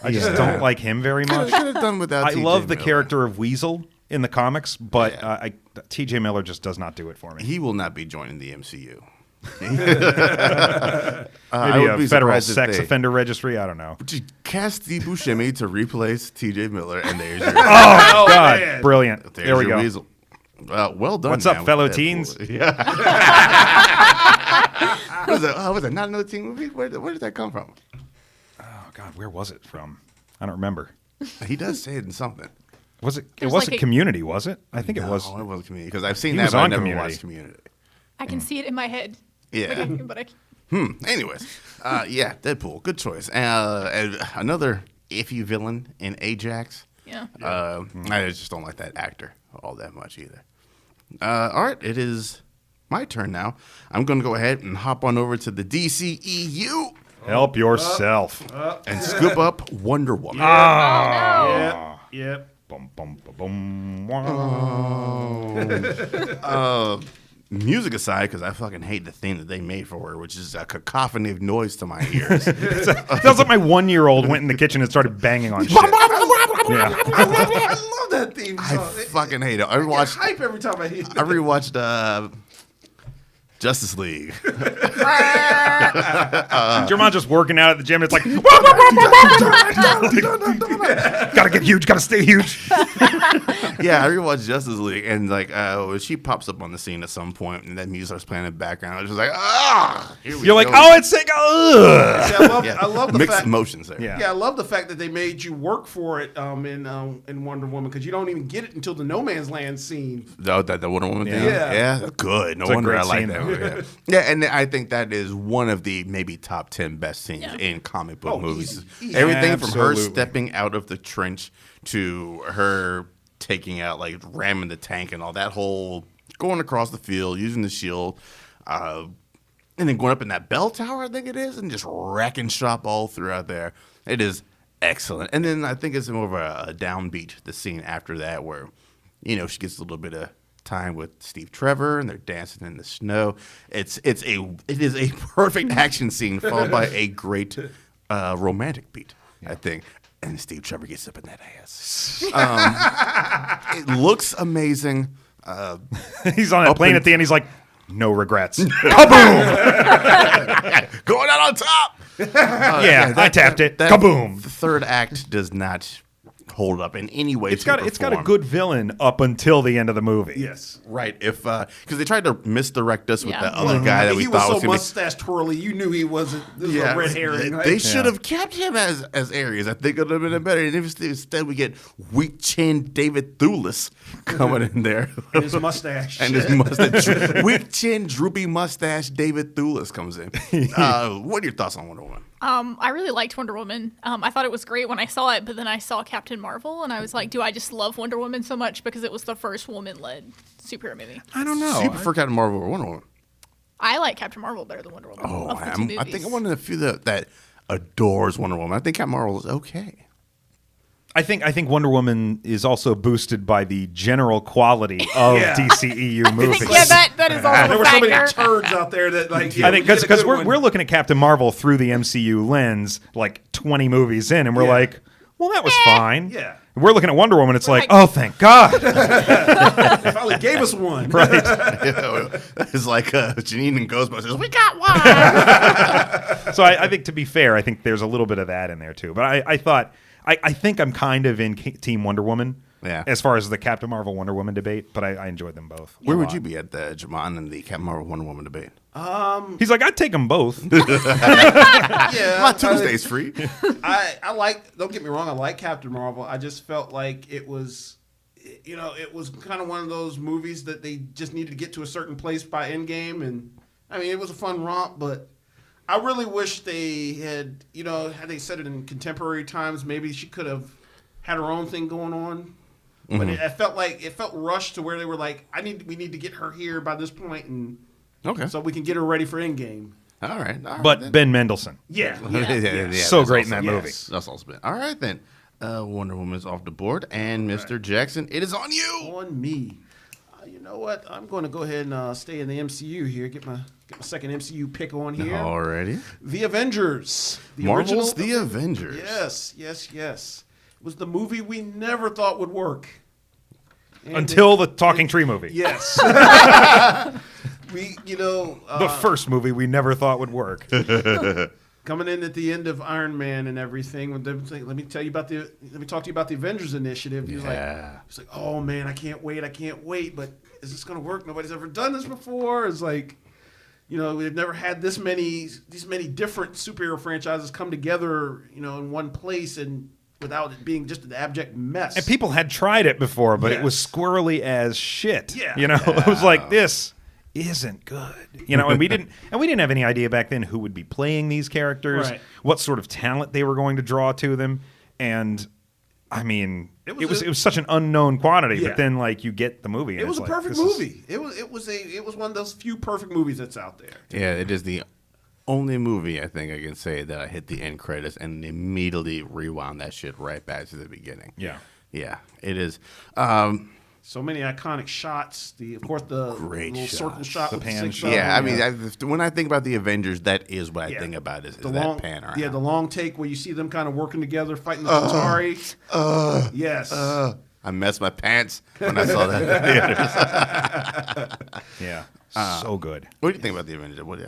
B: I just don't like him very much.
A: Could have done without.
B: I
A: TJ
B: love the
A: Miller.
B: character of Weasel in the comics, but T.J. Miller just does not do it for me.
A: He will not be joining the MCU.
B: Maybe
A: I would
B: a
A: be
B: federal
A: surprised if
B: sex
A: they-
B: offender registry. I don't know.
A: Just cast Steve Buscemi to replace T.J. Miller, and there's your
B: Oh God,
C: man.
B: brilliant!
A: there's
B: There we
A: your
B: go.
A: Weasel. Well done.
B: What's up,
A: man, with
B: fellow
A: Deadpool.
B: teens?
A: Yeah. was that another teen movie? Where did that come from?
B: Oh God, where was it from? I don't remember.
A: He does say it in something.
B: Was it? It
D: There's
B: wasn't
D: like a-
B: Community, was it? I think it was.
A: No, it wasn't Community because I've seen
B: He
A: that,
B: was
A: but I
B: on
A: never
B: Community.
A: watched Community.
D: I can see it in my head.
A: Yeah.
D: But I
A: Anyways, yeah, Deadpool, good choice. And another iffy villain in Ajax.
D: yeah.
A: I just don't like that actor all that much either. All right, it is my turn now. I'm going to go ahead and hop on over to the DCEU
B: Help yourself.
A: and scoop up Wonder Woman.
C: Yep. Yep.
B: Bum, bum, bum, bum.
A: Music aside, because I fucking hate the theme that they made for her, which is a cacophony of noise to my ears.
B: Sounds like my 1-year-old went in the kitchen and started banging on shit. Yeah.
C: I love that theme
A: I
C: song.
A: fucking hate it. I
C: I get
A: rewatched
C: hype every time I hear
A: I rewatched Justice League.
B: Your mom just working out at the gym. It's like, gotta get huge, gotta stay huge.
A: Yeah, I rewatched Justice League, and like she pops up on the scene at some point, and that music starts playing in the background. I was just like, here we
B: You're like,
A: go.
B: oh, it's sick. Ugh.
C: Yeah, I love the
A: mixed
C: fact.
A: emotions there.
B: Yeah.
C: Yeah, I love the fact that they made you work for it in Wonder Woman because you don't even get it until the No Man's Land scene.
A: The Wonder Woman thing.
C: Yeah.
A: Yeah, good. No
B: It's a
A: wonder
B: great
A: I like
B: scene,
A: that.
B: though.
A: Movie. Yeah, and I think that is one of the maybe top 10 best scenes
D: Yeah.
A: in comic book
C: Oh,
A: movies.
C: easy.
A: Everything from her
B: Absolutely.
A: stepping out of the trench to her taking out, like ramming the tank and all that whole going across the field using the shield, and then going up in that bell tower, I think it is, and just wrecking shop all throughout there. It is excellent. And then I think it's more of a downbeat, the scene after that, where she gets a little bit of time with Steve Trevor and they're dancing in the snow. It is a perfect action scene followed by a great romantic beat, I think. And Steve Trevor gets up in that ass. It looks amazing.
B: He's on that
A: Up
B: plane
A: in-
B: at the end. He's like, no regrets.
A: Going out on top.
B: Yeah, I tapped it.
A: That
B: Kaboom.
A: The third act does not hold up in any way.
B: It's got a good villain up until the end of the movie.
C: Yes.
A: right. If because they tried to misdirect us with
D: Yeah.
A: the other guy that we
C: he
A: thought
C: was
A: was
C: so
A: going to
C: mustache twirly, you knew he wasn't. This was a red herring. Right?
A: They should have kept him as Ares. I think it would have been better. And instead, we get weak chin David Thewlis coming in there.
C: And his mustache.
A: And his mustache. Weak chin, droopy mustache David Thewlis comes in. What are your thoughts on Wonder Woman?
D: I really liked Wonder Woman. I thought it was great when I saw it, but then I saw Captain Marvel, and I was like, do I just love Wonder Woman so much because it was the first woman-led superhero movie?
B: I don't know.
A: So you prefer Captain Marvel or Wonder Woman?
D: I like Captain Marvel better than Wonder Woman.
A: Oh,
D: of the two
A: I
D: movies.
A: think I'm one of the few that adores Wonder Woman. I think Captain Marvel is okay.
B: I think Wonder Woman is also boosted by the general quality of
C: Yeah.
B: DCEU movies.
D: yeah, that is also
C: There
D: a
C: were so many
D: factor.
C: turds out there that like. Yeah,
B: I think
C: we get a
B: because
C: good
B: we're
C: one.
B: looking at Captain Marvel through the MCU lens, like 20 movies in, and we're
C: Yeah.
B: like, well, that was fine.
C: Yeah.
B: We're looking at Wonder Woman. It's like,
D: Right.
B: oh, thank God.
C: They finally gave us one.
B: Right.
A: It's like Janine and Ghostbusters. We got one.
B: So I think, to be fair, I think there's a little bit of that in there too. But I think I'm kind of in Team Wonder Woman.
A: Yeah.
B: As far as the Captain Marvel Wonder Woman debate, but I enjoyed them both.
A: Where would you be at the Jamon and the Captain Marvel Wonder Woman debate?
B: He's like, I'd take them both.
C: Yeah.
A: My Tuesday's free.
C: I like, don't get me wrong, I like Captain Marvel. I just felt like it was, it was kind of one of those movies that they just needed to get to a certain place by Endgame. And, I mean, it was a fun romp, but I really wish they had, had they said it in contemporary times, maybe she could have had her own thing going on. But it felt rushed to where they were like, we need to get her here by this point, and
A: Okay.
C: so we can get her ready for Endgame.
A: All right.
B: But
A: then.
B: Ben Mendelsohn.
C: Yeah.
B: So
A: that's
B: great in
A: also-
B: that movie.
C: yes.
A: That's also been. All right, then. Wonder Woman is off the board. And Mr. Jackson, it is on you.
C: On me. You know what? I'm going to go ahead and stay in the MCU here. Get my second MCU pick on here.
A: Alrighty.
C: The Avengers. The
A: Marvel's
C: original-
A: The Avengers.
C: Yes. It was the movie we never thought would work. And
B: Until the Talking Tree movie.
C: Yes.
B: The first movie we never thought would work.
C: Coming in at the end of Iron Man and everything, when they say, let me talk to you about the Avengers Initiative. He's like, oh man, I can't wait. But is this going to work? Nobody's ever done this before. It's like, we've never had these many different superhero franchises come together, in one place and without it being just an abject mess.
B: And people had tried it before, but it was
C: Yes.
B: squirrely as shit.
C: Yeah.
B: It was like, this isn't good. And we didn't have any idea back then who would be playing these characters,
C: Right.
B: what sort of talent they were going to draw to them. And I mean, it was such an unknown quantity,
C: Yeah.
B: but then you get the movie and
C: It was
B: it's
C: a
B: like,
C: perfect
B: this is-
C: movie. It was one of those few perfect movies that's out there.
A: Yeah, it is the only movie I think I can say that I hit the end credits and immediately rewound that shit right back to the beginning.
B: Yeah.
A: Yeah, it is.
C: So many iconic shots. Of course, the
A: Great
C: little
A: shots.
C: circle shot,
B: The
C: with
B: pan
C: six
B: shot.
C: of
A: Yeah, I
C: them.
A: mean, when I think about the Avengers, that is what I
C: Yeah.
A: think about is
C: the
A: that
C: long
A: pan around.
C: Yeah, the long take where you see them kind of working together, fighting the Atari. Yes.
A: I messed my pants when I saw that. in theaters.
B: Yeah. So good.
A: What do you think about the Avengers? What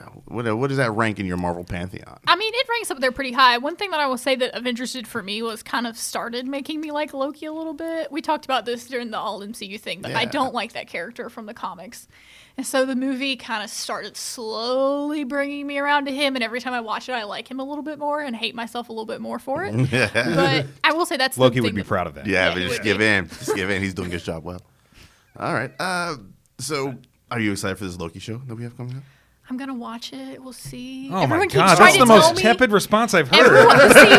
A: does that rank in your Marvel pantheon?
D: I mean, it ranks up there pretty high. One thing that I will say that Avengers did for me was kind of started making me like Loki a little bit. We talked about this during the all MCU thing, but I
A: Yeah.
D: don't like that character from the comics. And so the movie kind of started slowly bringing me around to him, and every time I watch it, I like him a little bit more and hate myself a little bit more for it. But I will say that's the
B: Loki
D: thing
B: would be
D: that-
B: proud of that.
A: Yeah,
D: Yeah,
A: but
D: he
A: just
D: would
A: give
D: be.
A: in. Just give in. He's doing his job well. All right. So, are you excited for this Loki show that we have coming up?
D: I'm gonna watch it. We'll see.
B: Oh
D: Everyone
B: my
D: keeps
B: God,
D: trying
B: that's
D: to
B: the
D: tell
B: most
D: me.
B: tepid response I've heard.
D: Everyone, see,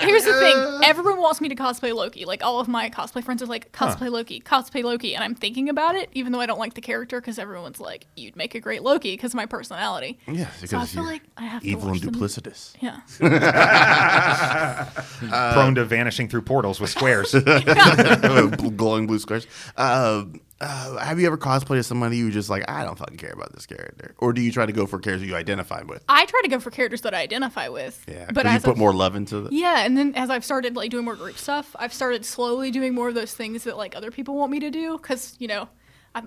D: here's the thing. Everyone wants me to cosplay Loki. Like, all of my cosplay friends are like, cosplay Loki. And I'm thinking about it, even though I don't like the character, because everyone's like, you'd make a great Loki because of my personality.
A: Yeah,
D: So I
A: because
D: feel
A: you're
D: like I have to
A: evil
D: watch
A: and
D: the movie.
A: duplicitous.
D: Yeah.
B: Prone to vanishing through portals with squares.
A: Glowing blue squares. Have you ever cosplayed as somebody you just like, I don't fucking care about this character? Or do you try to go for characters you identify with?
D: I try to go for characters that I identify with.
A: Yeah,
D: But
A: you
D: as
A: put
D: I've-
A: more love into it.
D: Yeah, and then as I've started like doing more group stuff, I've started slowly doing more of those things that like other people want me to do. Because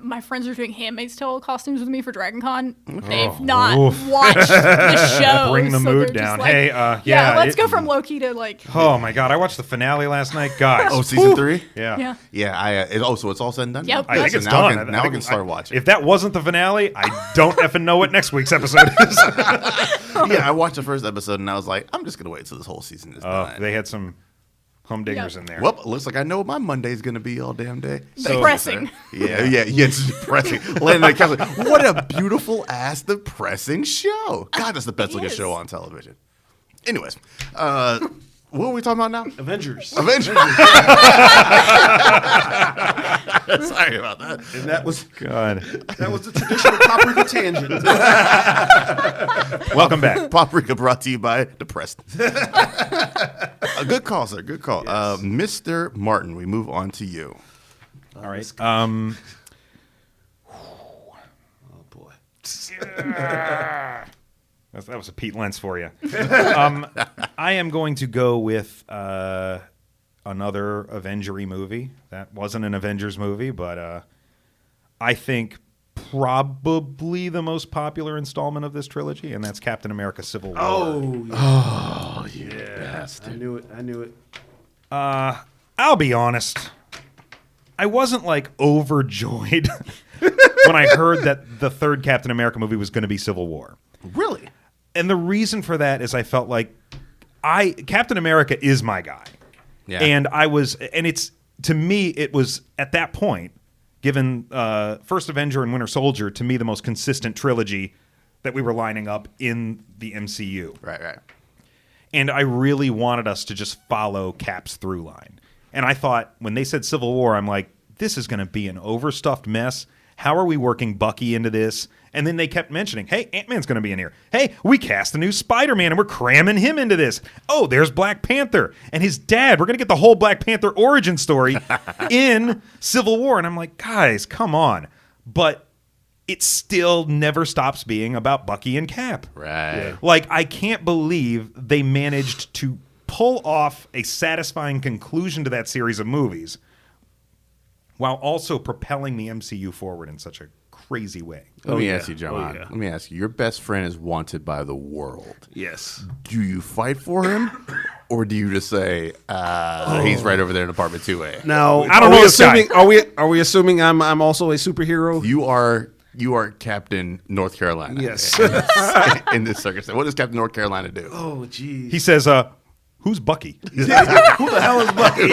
D: my friends are doing Handmaid's Tale costumes with me for Dragon Con. They've not
B: Oof.
D: watched the show.
B: Bring the
D: so
B: mood
D: they're just
B: down.
D: like,
B: Hey,
D: yeah,
B: yeah,
D: let's
B: it-
D: go from Loki to like.
B: Oh my God, I watched the finale last night, guys.
A: Oh, season 3?
B: Yeah.
D: Yeah.
A: Yeah, so it's all said and done?
D: Yep.
B: I think
A: So
B: it's
A: now
B: done.
A: I can start watching.
B: If that wasn't the finale, I don't effing know what next week's episode is.
A: Yeah, I watched the first episode and I was like, I'm just going to wait till this whole season is done.
B: They had some humdingers
D: Yeah.
B: in there.
A: Well, it looks like I know what my Monday's going to be all damn day. Thank you,
D: Depressing.
A: sir. Yeah, it's depressing. Landon on the couch like, what a beautiful ass depressing show. God, that's the best looking
D: is.
A: show on television. Anyways, what are we talking about now?
C: Avengers.
A: Avengers. Sorry about that.
C: And that was
B: God.
C: the traditional Poprika tangent.
B: Welcome back.
A: Poprika brought to you by Depressed. A good call, sir. Good call. Mr. Martin, we move on to you.
B: All right.
C: Oh boy.
B: That was a Pete Lentz for you. I am going to go with another Avenger-y movie. That wasn't an Avengers movie, but I think probably the most popular installment of this trilogy, and that's Captain America: Civil War.
C: Oh,
A: you
C: yeah.
A: bastard.
C: I knew it.
B: I'll be honest. I wasn't like overjoyed when I heard that the third Captain America movie was going to be Civil War.
A: Really?
B: And the reason for that is I felt like Captain America is my guy.
A: Yeah.
B: And it's, to me, it was at that point, given First Avenger and Winter Soldier, to me, the most consistent trilogy that we were lining up in the MCU.
A: Right.
B: And I really wanted us to just follow Cap's through line. And I thought, when they said Civil War, I'm like, this is going to be an overstuffed mess. How are we working Bucky into this? And then they kept mentioning, hey, Ant-Man's going to be in here. Hey, we cast a new Spider-Man and we're cramming him into this. Oh, there's Black Panther and his dad. We're going to get the whole Black Panther origin story in Civil War. And I'm like, guys, come on. But it still never stops being about Bucky and Cap.
A: Right. Yeah.
B: Like, I can't believe they managed to pull off a satisfying conclusion to that series of movies while also propelling the MCU forward in such a crazy way.
A: Let me ask you, John.
C: yeah.
A: Let me ask you. Your best friend is wanted by the world.
C: Yes.
A: Do you fight for him, or do you just say he's right over there in apartment 2A?
C: Now,
B: I don't know this guy.
C: Are we assuming I'm also a superhero?
A: You are Captain North Carolina.
C: Yes.
A: In this circumstance, what does Captain North Carolina do?
C: Oh, geez.
B: He says, who's Bucky?
C: Who the hell is Bucky?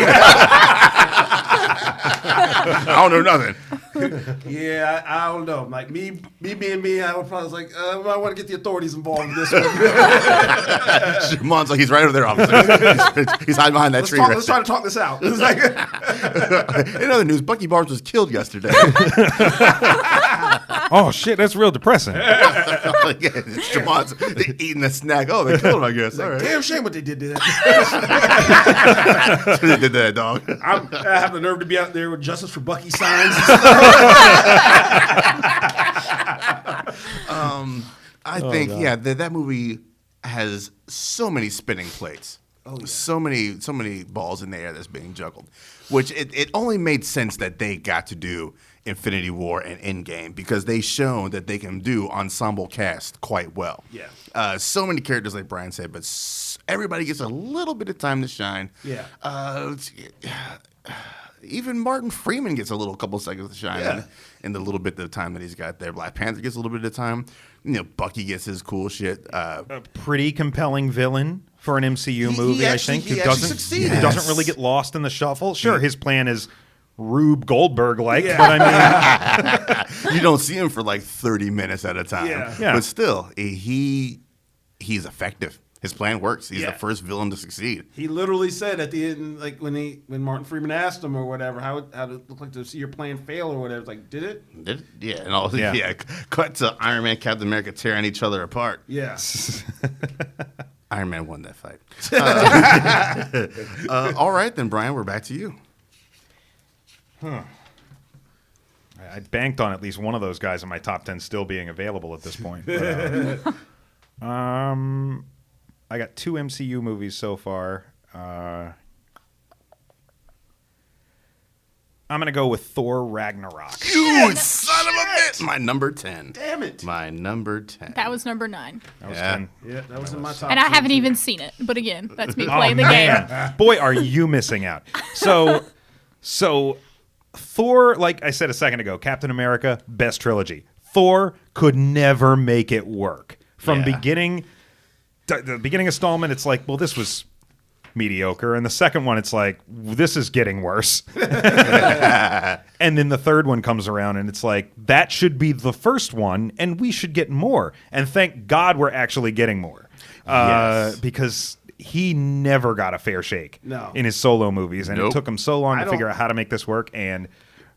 A: I don't know nothing.
C: Yeah, I don't know. Like me being me, I would probably like, I want to get the authorities involved in this one.
A: Shamon's like, he's right over there, officer. He's hiding behind that tree.
C: Let's try to talk this out. It's like,
A: In other news, Bucky Barnes was killed yesterday.
B: Oh, shit, that's real depressing.
A: Shamon's eating a snack. Oh, they killed him, I guess. All right.
C: damn shame what they did to that.
A: They did that, dog.
C: I have the nerve to be out there with justice for Bucky signs.
A: I think, that movie has so many spinning plates. Oh, yeah. So many balls in the air that's being juggled, which it only made sense that they got to do Infinity War and Endgame because they shown that they can do ensemble cast quite well.
C: Yeah.
A: So many characters, like Brian said, but everybody gets a little bit of time to shine.
C: Yeah.
A: Even Martin Freeman gets a couple seconds to shine in the little bit of time that he's got there. Black Panther gets a little bit of time. Bucky gets his cool shit.
B: A pretty compelling villain for an MCU movie, I think, who doesn't really get lost in the shuffle. Sure, his plan is Rube Goldberg-like, but I mean...
A: You don't see him for like 30 minutes at a time.
B: Yeah.
A: But still, he's effective. His plan works. He's the first villain to succeed.
C: He literally said at the end, like when Martin Freeman asked him or whatever, how did it look like to see your plan fail or whatever? It's like, did it?
A: Yeah. And all, yeah. Cut to Iron Man, Captain America tearing each other apart.
C: Yeah.
A: Iron Man won that fight. All right, then, Brian, we're back to you.
B: I banked on at least one of those guys in my top 10 still being available at this point. But, I got 2 MCU movies so far. I'm going to go with Thor Ragnarok.
A: You son of a bitch! My number 10.
C: Damn it.
A: My number 10.
D: That was number 9.
B: That was 10.
C: Yeah, that was in my top.
D: And I
C: 10
D: haven't
C: too.
D: even seen it. But again, that's me
B: Oh,
D: playing the game.
B: man. Boy, are you missing out. So Thor, like I said a second ago, Captain America, best trilogy. Thor could never make it work. From the beginning installment, it's like, well, this was mediocre. And the second one, it's like, this is getting worse. And then the third one comes around, and it's like, that should be the first one, and we should get more. And thank God we're actually getting more. Because he never got a fair shake in his solo movies. And it took him so long to figure out how to make this work. And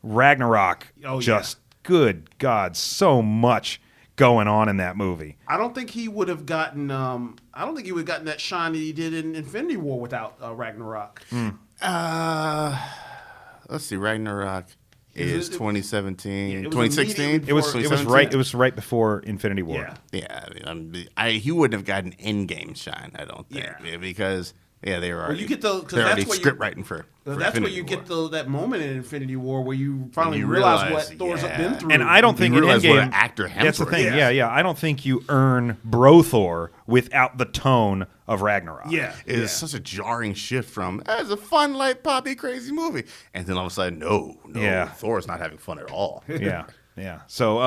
B: Ragnarok, good God, so much going on in that movie.
C: I don't think he would have gotten. I don't think he would have gotten that shine that he did in Infinity War without Ragnarok.
A: Let's see. Ragnarok is 2017,
C: it was
A: 2016.
B: It was right before Infinity War.
C: Yeah.
A: Yeah, he wouldn't have gotten Endgame shine, I don't think, because Yeah, they were already.
C: you get those.
A: They're already
C: That's where
A: script writing for.
C: that's
A: Infinity
C: where you
A: War.
C: get that moment in Infinity War where you finally
A: you
C: realize
A: realize,
C: what Thor's
A: yeah.
C: been through.
B: And I don't think in
A: realize what an
B: Endgame,
A: actor
B: that's the
A: Hemsworth
B: thing.
A: is.
B: Yeah. I don't think you earn Bro Thor without the tone of Ragnarok.
C: Yeah,
A: It is such a jarring shift from it's a fun, light, poppy, crazy movie, and then all of a sudden, no,
B: Yeah.
A: Thor's not having fun at all.
B: Yeah. So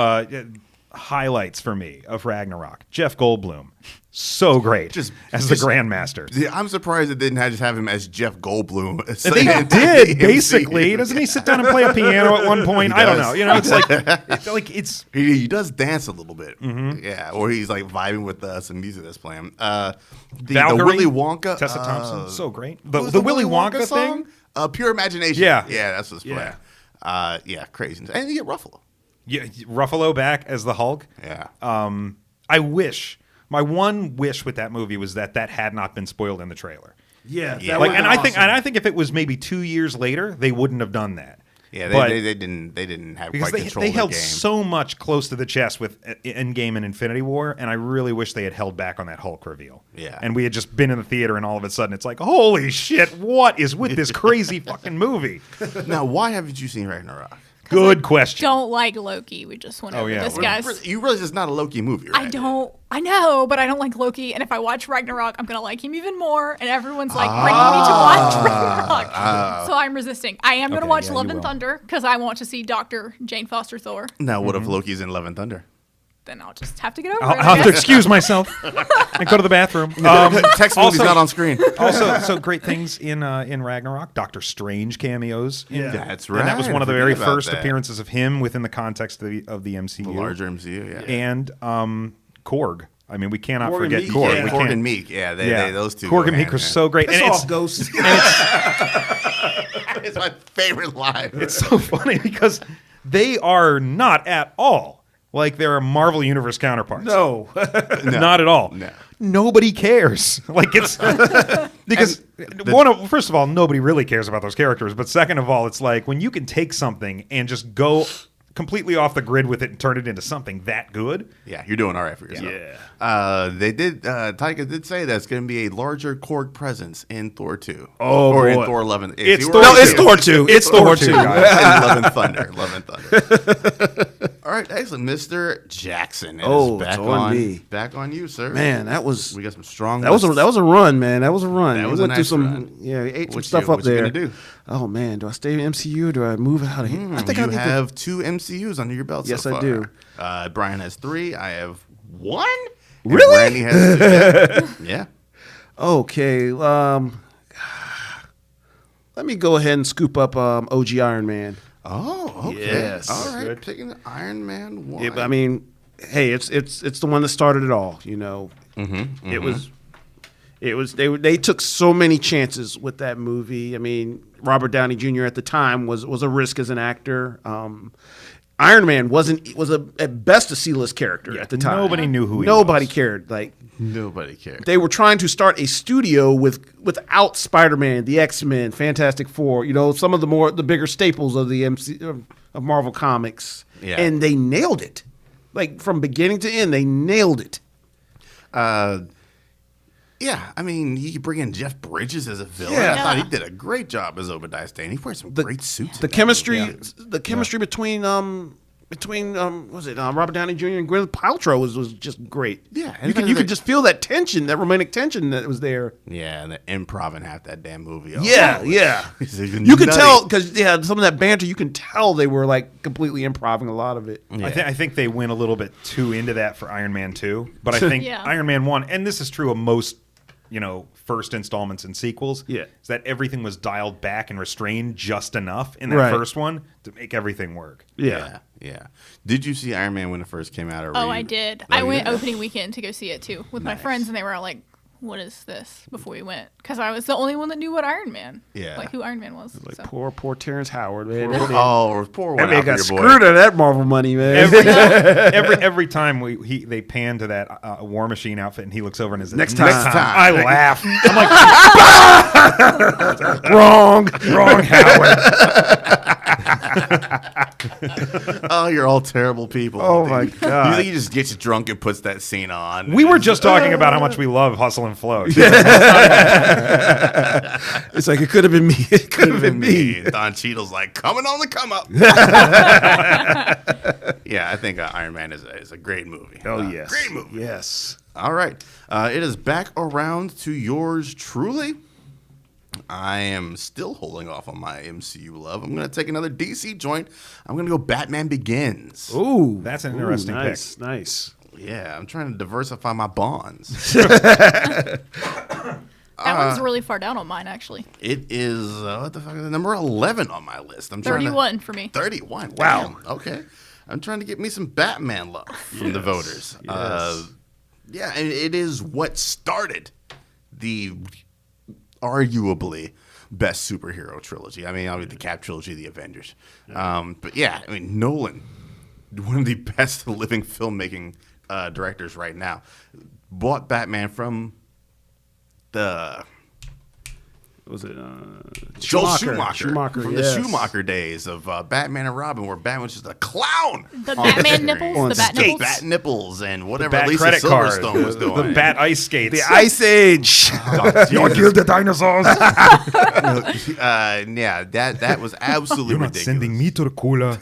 B: highlights for me of Ragnarok: Jeff Goldblum, so great
A: Just-
B: as
A: just-
B: the Grandmaster.
A: Yeah, I'm surprised it didn't just have him as Jeff Goldblum.
B: They did basically. Doesn't he sit down and play a piano at one point?
A: He
B: I don't
A: does.
B: know. You know, it's like it's
A: He does dance a little bit,
B: Mm-hmm.
A: yeah, or he's like vibing with some music that's playing. The
B: Valkyrie,
A: Willy Wonka,
B: Tessa Thompson, so great.
A: what
B: The
A: was
B: Willy Wonka
A: song?
B: thing.
A: Pure Imagination.
B: Yeah.
A: that's what's playing. Yeah, crazy, and you get Ruffalo.
B: Yeah, Ruffalo back as the Hulk.
A: Yeah,
B: I wish my one wish with that movie was that had not been spoiled in the trailer.
C: yeah.
A: Yeah.
C: That
B: Like,
C: would've
B: and
C: been
B: I
C: awesome.
B: think if it was maybe 2 years later, they wouldn't have done that.
A: yeah,
B: But-
A: they didn't have
B: because
A: quite control
B: they
A: of the
B: held
A: game.
B: so much close to the chest with Endgame and Infinity War, and I really wish they had held back on that Hulk reveal.
A: Yeah.
B: And we had just been in the theater, and all of a sudden it's like, holy shit, what is with this crazy fucking movie?
A: Now, why haven't you seen Ragnarok?
B: Good question.
D: Don't like Loki. We just went
B: Oh,
D: over
B: yeah.
D: this,
B: Well,
D: guys.
A: You realize it's not a Loki movie, right?
D: I don't. I know, but I don't like Loki. And if I watch Ragnarok, I'm gonna like him even more. And everyone's like bringing me to watch Ragnarok, so I'm resisting. I am gonna
B: Okay,
D: watch
B: yeah,
D: Love
B: you
D: and
B: will.
D: Thunder because I want to see Dr. Jane Foster Thor.
A: Now, what
B: Mm-hmm.
A: if Loki's in Love and Thunder?
D: Then I'll just have to get over
B: I'll
D: it. I
B: have to
D: guess.
B: excuse myself and go to the bathroom.
A: Text movie's not on screen.
B: Also, so great things in Ragnarok. Doctor Strange cameos.
C: Yeah.
A: That's right.
B: And that was one of the
A: I
B: very
A: forget about
B: first
A: that.
B: appearances of him within the context of the MCU.
A: The larger MCU, yeah.
B: And Korg. I mean, we cannot
C: Korg and
B: forget
C: Meek,
B: Korg.
C: yeah.
B: We
A: Korg
B: can't-
A: and Meek, yeah, those two.
B: Korg
A: go
B: and Meek
A: hand
B: were
A: in hand.
B: so great.
C: Piss
B: And
C: off, Ghost.
A: It's my favorite line.
B: it's so funny because they are not at all like their Marvel Universe counterparts.
C: No.
B: Not at all.
A: No.
B: Nobody cares. Like it's because first of all, nobody really cares about those characters. But second of all, it's like when you can take something and just go completely off the grid with it and turn it into something that good.
A: Yeah, you're doing all right for yourself.
B: Yeah.
A: They did. Taika did say that's going to be a larger Korg presence in Thor 2.
C: Oh,
A: or in
C: boy.
A: Thor 11.
B: It's
A: you
B: Thor
A: were-
C: No, it's Thor 2. It's Thor 2.
A: guys. In Love and Thunder. Love and Thunder. All right, excellent, Mr. Jackson. It is
E: Oh,
A: back
E: it's on me.
A: Back on you, sir.
E: Man, that was
A: we got some strong.
E: that was a
A: lists.
E: run, man. That was a run.
A: That
E: We
A: was a
E: went through
A: nice
E: some,
A: run.
E: yeah, we ate some
A: What
E: stuff
A: you-
E: up
A: what you
E: there.
A: gonna do?
E: Oh man, do I stay in MCU? Do I move out of here? I think
A: you
E: I need to.
A: have 2 MCUs under your belt.
E: Yes,
A: so
E: I
A: far.
E: do.
A: Brian has 3. I have 1. And
E: Really?
A: Randy has 2. Yeah.
E: Okay, let me go ahead and scoop up OG Iron Man.
A: Oh, okay.
E: Yes.
A: All right.
B: Good.
A: Taking the Iron Man 1.
E: Yeah, but I mean, hey, it's the one that started it all. You know, it was they took so many chances with that movie. I mean, Robert Downey Jr. at the time was a risk as an actor. Iron Man was at best a C-list character at the time.
B: Nobody knew who he
E: Nobody
B: was.
E: cared. Like
A: Nobody cares.
E: they were trying to start a studio without Spider-Man, the X-Men, Fantastic Four. You know, some of the bigger staples of the of Marvel Comics.
A: Yeah.
E: And they nailed it. Like from beginning to end, they nailed it.
A: Yeah, I mean, you could bring in Jeff Bridges as a villain.
E: Yeah.
A: I thought he did a great job as Obadiah Stane. He wears some great suits.
E: The
A: in that
E: chemistry,
A: movie.
E: the chemistry between was it Robert Downey Jr. and Gwyneth Paltrow was just great.
A: Yeah, and
E: you
A: the fact
E: could
A: that-
E: just feel that tension, that romantic tension that was there.
A: Yeah, and the improv in half that damn movie. Oh,
E: Yeah,
A: it was-
E: yeah.
A: it's
E: You could
A: nutty.
E: tell because some of that banter. You can tell they were like completely improving a lot of it.
A: Yeah.
B: I think they went a little bit too into that for Iron Man 2, but I think
D: Yeah.
B: Iron Man 1, and this is true of most, first installments and sequels,
E: Yeah.
B: is that everything was dialed back and restrained just enough in that
E: Right.
B: first one to make everything work.
A: Yeah, yeah. Did you see Iron Man when it first came out? Or
D: Oh,
A: were
D: I
A: you-
D: did.
A: Oh,
D: I
A: you
D: went
A: did?
D: opening weekend to go see it too with my
A: Nice.
D: friends, and they were all like, "What is this?" Before we went, because I was the only one that knew what Iron Man,
A: Yeah.
D: like who Iron Man was.
E: Like
D: so.
E: poor Terrence Howard, man.
A: Oh, poor one.
E: That man
A: out for
E: got
A: your boy.
E: screwed out of that Marvel money, man.
B: Every time they pan to that War Machine outfit and he looks over and is
E: Next time.
B: I laugh. I'm like,
E: Wrong.
B: wrong, Howard.
A: Oh, you're all terrible people.
B: Oh, my
A: You
B: God.
A: think he just gets drunk and puts that scene on?
B: We were just talking about how much we love Hustle and Flow.
E: It's like it could have been me. It could have been me.
A: Don Cheadle's like coming on the come up. Yeah, I think Iron Man is a great movie.
B: Oh, yes.
A: Great movie.
E: Yes.
A: All right. It is back around to yours truly. I am still holding off on my MCU love. I'm going to take another DC joint. I'm going to go Batman Begins.
E: Ooh,
B: That's an interesting
E: nice,
B: pick.
E: Nice.
A: Yeah, I'm trying to diversify my bonds.
D: That one's really far down on mine, actually.
A: It is, what the fuck is it? Number 11 on my list. I'm trying
D: 31 for me.
A: 31.
B: Wow.
A: Damn. Okay. I'm trying to get me some Batman love from the voters. Yeah, and it is what started the arguably best superhero trilogy. I mean, obviously the Cap trilogy, the Avengers. But yeah, I mean, Nolan, one of the best living filmmaking directors right now, bought Batman from the...
E: Was it
A: Joel Schumacher from the
E: yes.
A: Schumacher days of Batman and Robin, where Batman was just a clown.
D: The
A: on
D: Batman
A: screen.
D: nipples? The Bat nipples?
A: Bat nipples and whatever
B: Bat
A: Lisa
B: credit card.
A: Silverstone was doing.
B: The Bat ice skates.
E: The Ice Age.
B: You killed the dinosaurs.
A: Yeah, that was absolutely
B: You're not
A: ridiculous.
B: sending me to the cooler.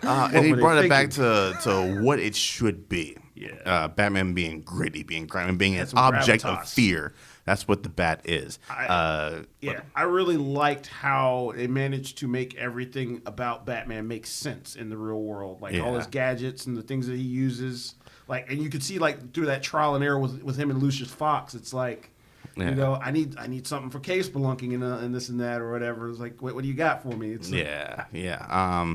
A: And he
E: were they
A: brought it back
E: thinking?
A: to what it should be.
E: Yeah.
A: Batman being gritty, being grimy, being an
E: some
A: object
E: gravitas.
A: of fear. That's what the Bat is.
C: I really liked how they managed to make everything about Batman make sense in the real world. Like all
A: Yeah.
C: his gadgets and the things that he uses. Like, and you could see like through that trial and error with him and Lucius Fox. It's like,
A: Yeah.
C: you know, I need something for case spelunking and this and that or whatever. It's like, what do you got for me? It's like,
A: Yeah.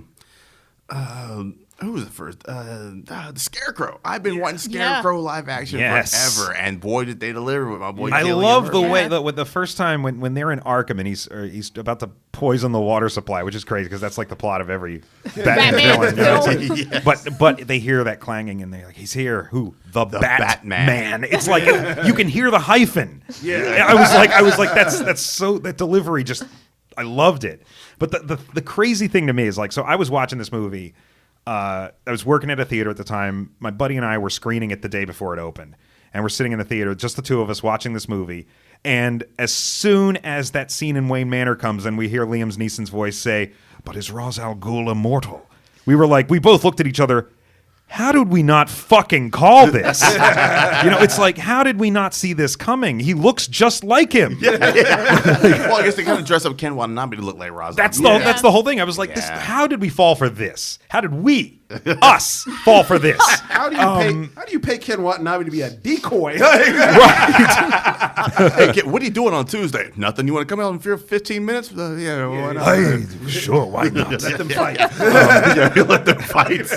A: Who was the first? The Scarecrow. I've been wanting Scarecrow live action
B: Yes.
A: forever, and boy, did they deliver with my boy.
B: I
A: Cillian
B: love the
A: Murphy.
B: way that with the first time when they're in Arkham and he's about to poison the water supply, which is crazy because that's like the plot of every Batman villain.
D: film.
A: Yes.
B: But they hear that clanging and they're like, he's here. Who? The
A: Batman.
B: Man. It's like you can hear the hyphen. Yeah. I was like that's so that delivery just I loved it. But the crazy thing to me is like so I was watching this movie. I was working at a theater at the time. My buddy and I were screening it the day before it opened. And we're sitting in the theater, just the two of us watching this movie. And as soon as that scene in Wayne Manor comes and we hear Liam Neeson's voice say, "But is Ra's al Ghul immortal?" We both looked at each other. How did we not fucking call this? It's like, how did we not see this coming? He looks just like him.
A: Well, I guess they kind of dress up Ken Watanabe to look like Ra's.
B: That's
A: al Ghul.
B: the whole thing. I was like, this.
A: Yeah.
B: How did we fall for this? How did we, us, fall for this?
C: how do you pay Ken Watanabe to be a decoy?
A: Hey, kid, what are you doing on Tuesday? Nothing. You want to come out in for 15 minutes? Yeah, why not?
B: Hey, sure, why not?
C: Let them fight.
A: Yeah, we let them fight.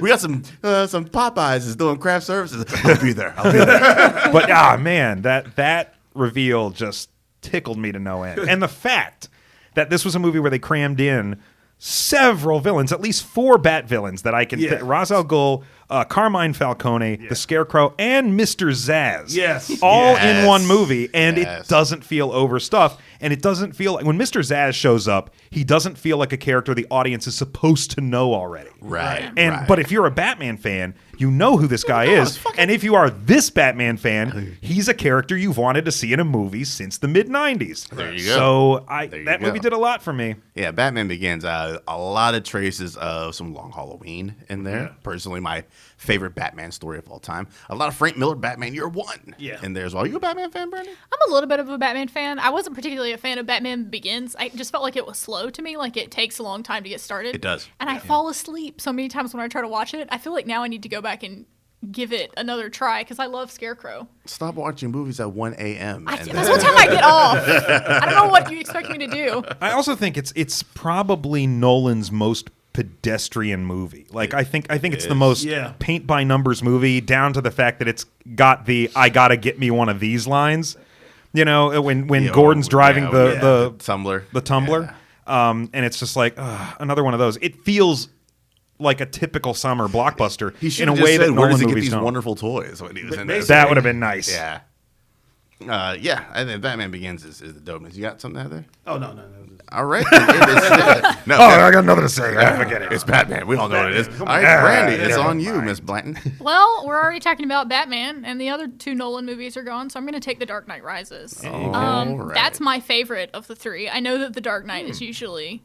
A: We got some Popeyes is doing craft services. I'll be there.
B: But man, that reveal just tickled me to no end. And the fact that this was a movie where they crammed in several villains, at least 4 Bat villains that I can
E: Yeah.
B: Ra's al Ghul, Carmine Falcone, the Scarecrow, and Mr. Zaz.
E: Yes.
B: All in
A: Yes.
B: one movie, and
A: Yes.
B: it doesn't feel overstuffed. And it doesn't feel like when Mr. Zaz shows up, he doesn't feel like a character the audience is supposed to know already.
A: Right.
B: But if you're a Batman fan, you know who this guy is. And if you are this Batman fan, he's a character you've wanted to see in a movie since the mid-90s.
A: There you go.
B: So
A: There you
B: that
A: go.
B: movie did a lot for me.
A: Yeah, Batman Begins. A lot of traces of some Long Halloween in there. Personally, my favorite Batman story of all time. A lot of Frank Miller Batman Year One in there as well. Are you a Batman fan, Brandon?
D: I'm a little bit of a Batman fan. I wasn't particularly a fan of Batman Begins. I just felt like it was slow to me. Like it takes a long time to get started.
A: It does.
D: And I fall asleep so many times when I try to watch it. I feel like now I need to go back and give it another try because I love Scarecrow.
A: Stop watching movies at 1 a.m.
D: That's what time I get off. I don't know what you expect me to do.
B: I also think it's probably Nolan's most pedestrian movie. Like I think it's the most paint by numbers movie, down to the fact that it's got the "I gotta get me one of these" lines. You know, when Gordon's driving the
A: Tumbler.
B: the tumbler, and it's just like another one of those. It feels like a typical summer blockbuster
A: He
B: in
A: should
B: a
A: have
B: way
A: just
B: that
A: said, "Where
B: Nolan
A: does he get
B: movies
A: these
B: don't.
A: wonderful toys?" When he was in there.
B: That would have been nice.
A: Yeah. Yeah, I think Batman Begins is the dopeness. You got something out there?
C: Oh no.
A: All right. Then it is, no,
B: I got nothing to say. Forget it.
A: it's Batman. We all know what it is. All right,
B: on.
A: Brandy, it's
B: Never
A: on you,
B: mind.
A: Miss Blanton.
D: Well, we're already talking about Batman, and the other two Nolan movies are gone, so I'm going to take The Dark Knight Rises.
A: All right.
D: That's my favorite of the three. I know that The Dark Knight is usually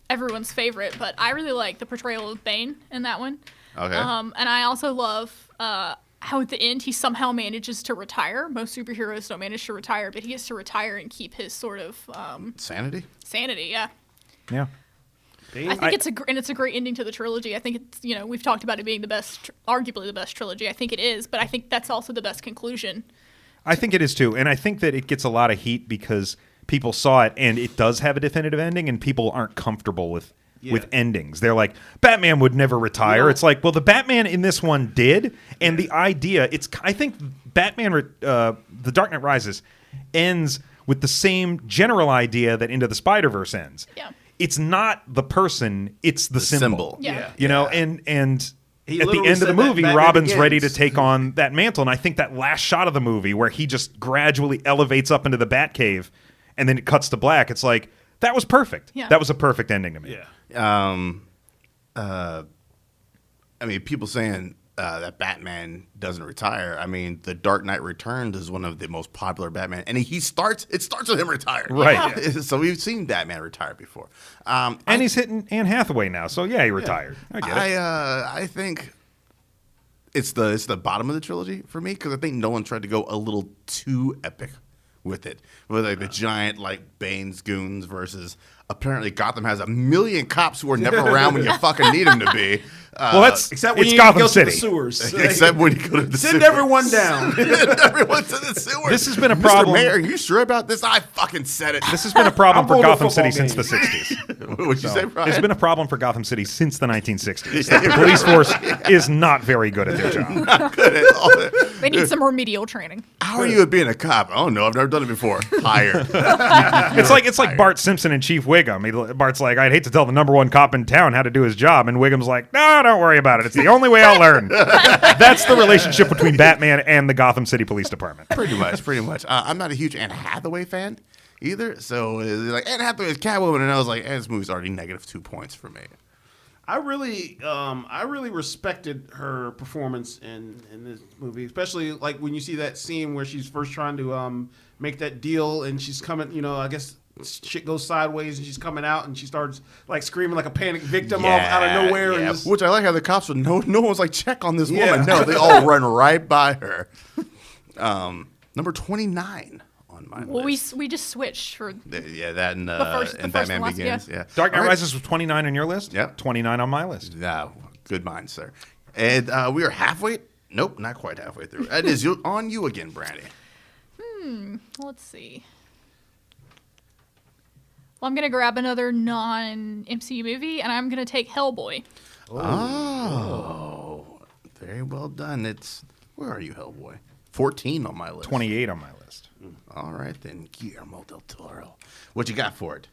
D: everyone's favorite, but I really like the portrayal of Bane in that one.
A: Okay.
D: And I also love how at the end he somehow manages to retire. Most superheroes don't manage to retire, but he gets to retire and keep his sort of
A: Sanity?
D: sanity. Yeah.
B: Yeah.
D: I think it's a great ending to the trilogy. I think it's, we've talked about it being the best, arguably the best trilogy. I think it is, but I think that's also the best conclusion.
B: I think it is too, and I think that it gets a lot of heat because people saw it, and it does have a definitive ending, and people aren't comfortable with endings. They're like, Batman would never retire. It's like, well, the Batman in this one did, and the idea, I think Batman, The Dark Knight Rises, ends with the same general idea that Into the Spider-Verse ends.
D: Yeah.
B: It's not the person, it's the symbol.
D: Yeah.
B: You know, and
C: He
B: at the
C: literally
B: end of the
C: said that
B: movie,
C: Batman
B: Robin's
C: Begins.
B: ready to take on that mantle. And I think that last shot of the movie where he just gradually elevates up into the Batcave and then it cuts to black, it's like, that was perfect.
D: Yeah.
B: That was a perfect ending to me.
C: Yeah.
A: I mean, people saying that Batman doesn't retire. I mean, The Dark Knight Returns is one of the most popular Batman, and it starts with him retiring.
B: Right.
A: So we've seen Batman retire before.
B: And he's hitting Anne Hathaway now, so yeah, he retired. I get it.
A: I think it's the bottom of the trilogy for me because I think Nolan tried to go a little too epic with it, with like the giant like Bane's goons versus apparently Gotham has 1 million cops who are never around when you fucking need them to be.
B: Well, that's
C: Except when
B: it's
C: you
B: Gotham
C: go
B: City.
C: to the sewers.
A: Except when you go to the
C: Send
A: sewers.
C: everyone down.
A: Everyone to the sewers.
B: This has been a
A: Mr.
B: problem.
A: Mayor, are you sure about this? I fucking said it.
B: This has been a problem
C: I'm
B: for
C: going to
B: Gotham
C: football
B: City since the
C: games.
B: 60s.
A: What'd you say, Brian?
B: It's been a problem for Gotham City since the 1960s. The police force is not very good at their job.
A: Good at all that.
D: They need some remedial training.
A: How are you at being a cop? Oh no, I've never done it before. Hired.
B: It's like Bart Simpson and Chief Wiggum. Bart's like, I'd hate to tell the #1 cop in town how to do his job, and Wiggum's like, no, don't worry about it. It's the only way I'll learn. That's the relationship between Batman and the Gotham City Police Department.
A: Pretty much. I'm not a huge Anne Hathaway fan either. So like Anne Hathaway is Catwoman, and I was like, this movie's already -2 points for me.
C: I really respected her performance in this movie, especially like when you see that scene where she's first trying to make that deal, and she's coming. I guess shit goes sideways, and she's coming out, and she starts like screaming like a panic victim out of nowhere. And just,
A: Which I like how the cops would no one's like check on this
C: Yeah.
A: woman. No, they all run right by her. Number 29 on my
D: Well,
A: list.
D: we just switched for
A: Yeah, that and,
D: first
A: and
D: and
A: Batman
D: last,
A: Begins.
D: yeah.
A: Yeah.
B: Dark Knight
A: All right.
B: Rises was 29 on your list?
A: Yep.
B: 29 on my list.
A: No, good mind, sir. And we are halfway. Nope, not quite halfway through. It is on you again, Brandy.
D: let's see. Well, I'm gonna grab another non-MCU movie, and I'm gonna take Hellboy.
A: Oh, very well done. Where are you, Hellboy? 14 on my list.
B: 28 on my list.
A: All right then, Guillermo del Toro. What you got for it?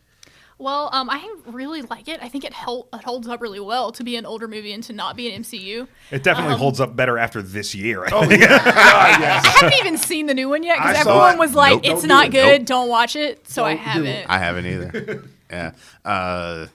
D: Well, I really like it. I think it holds up really well to be an older movie and to not be an MCU.
B: It definitely holds up better after this year. I
C: oh
B: think.
C: yeah, God, yes.
D: I haven't even seen the new one yet because
C: I saw
D: everyone
C: it.
D: was like,
A: Nope.
D: "It's
C: Don't
D: not
C: do it.
D: good.
A: Nope.
D: Don't watch it." So I
C: Don't do
D: haven't.
C: it.
A: I haven't either. Yeah.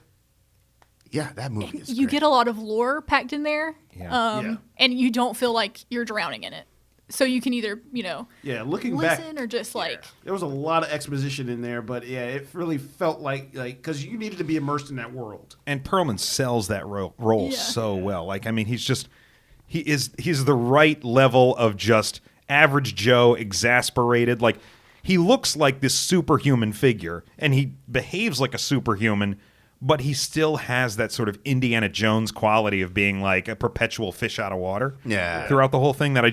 A: Yeah, that movie is
D: You
A: great.
D: get a lot of lore packed in there,
C: Yeah.
D: and you don't feel like you're drowning in it. So you can either,
C: Yeah, looking back,
D: listen or just like,
C: there was a lot of exposition in there, but yeah, it really felt like because you needed to be immersed in that world.
B: And Perlman sells that role
D: Yeah.
B: so well. Like, I mean, he's the right level of just average Joe, exasperated. Like, he looks like this superhuman figure, and he behaves like a superhuman, but he still has that sort of Indiana Jones quality of being like a perpetual fish out of water.
A: Yeah.
B: Throughout the whole thing that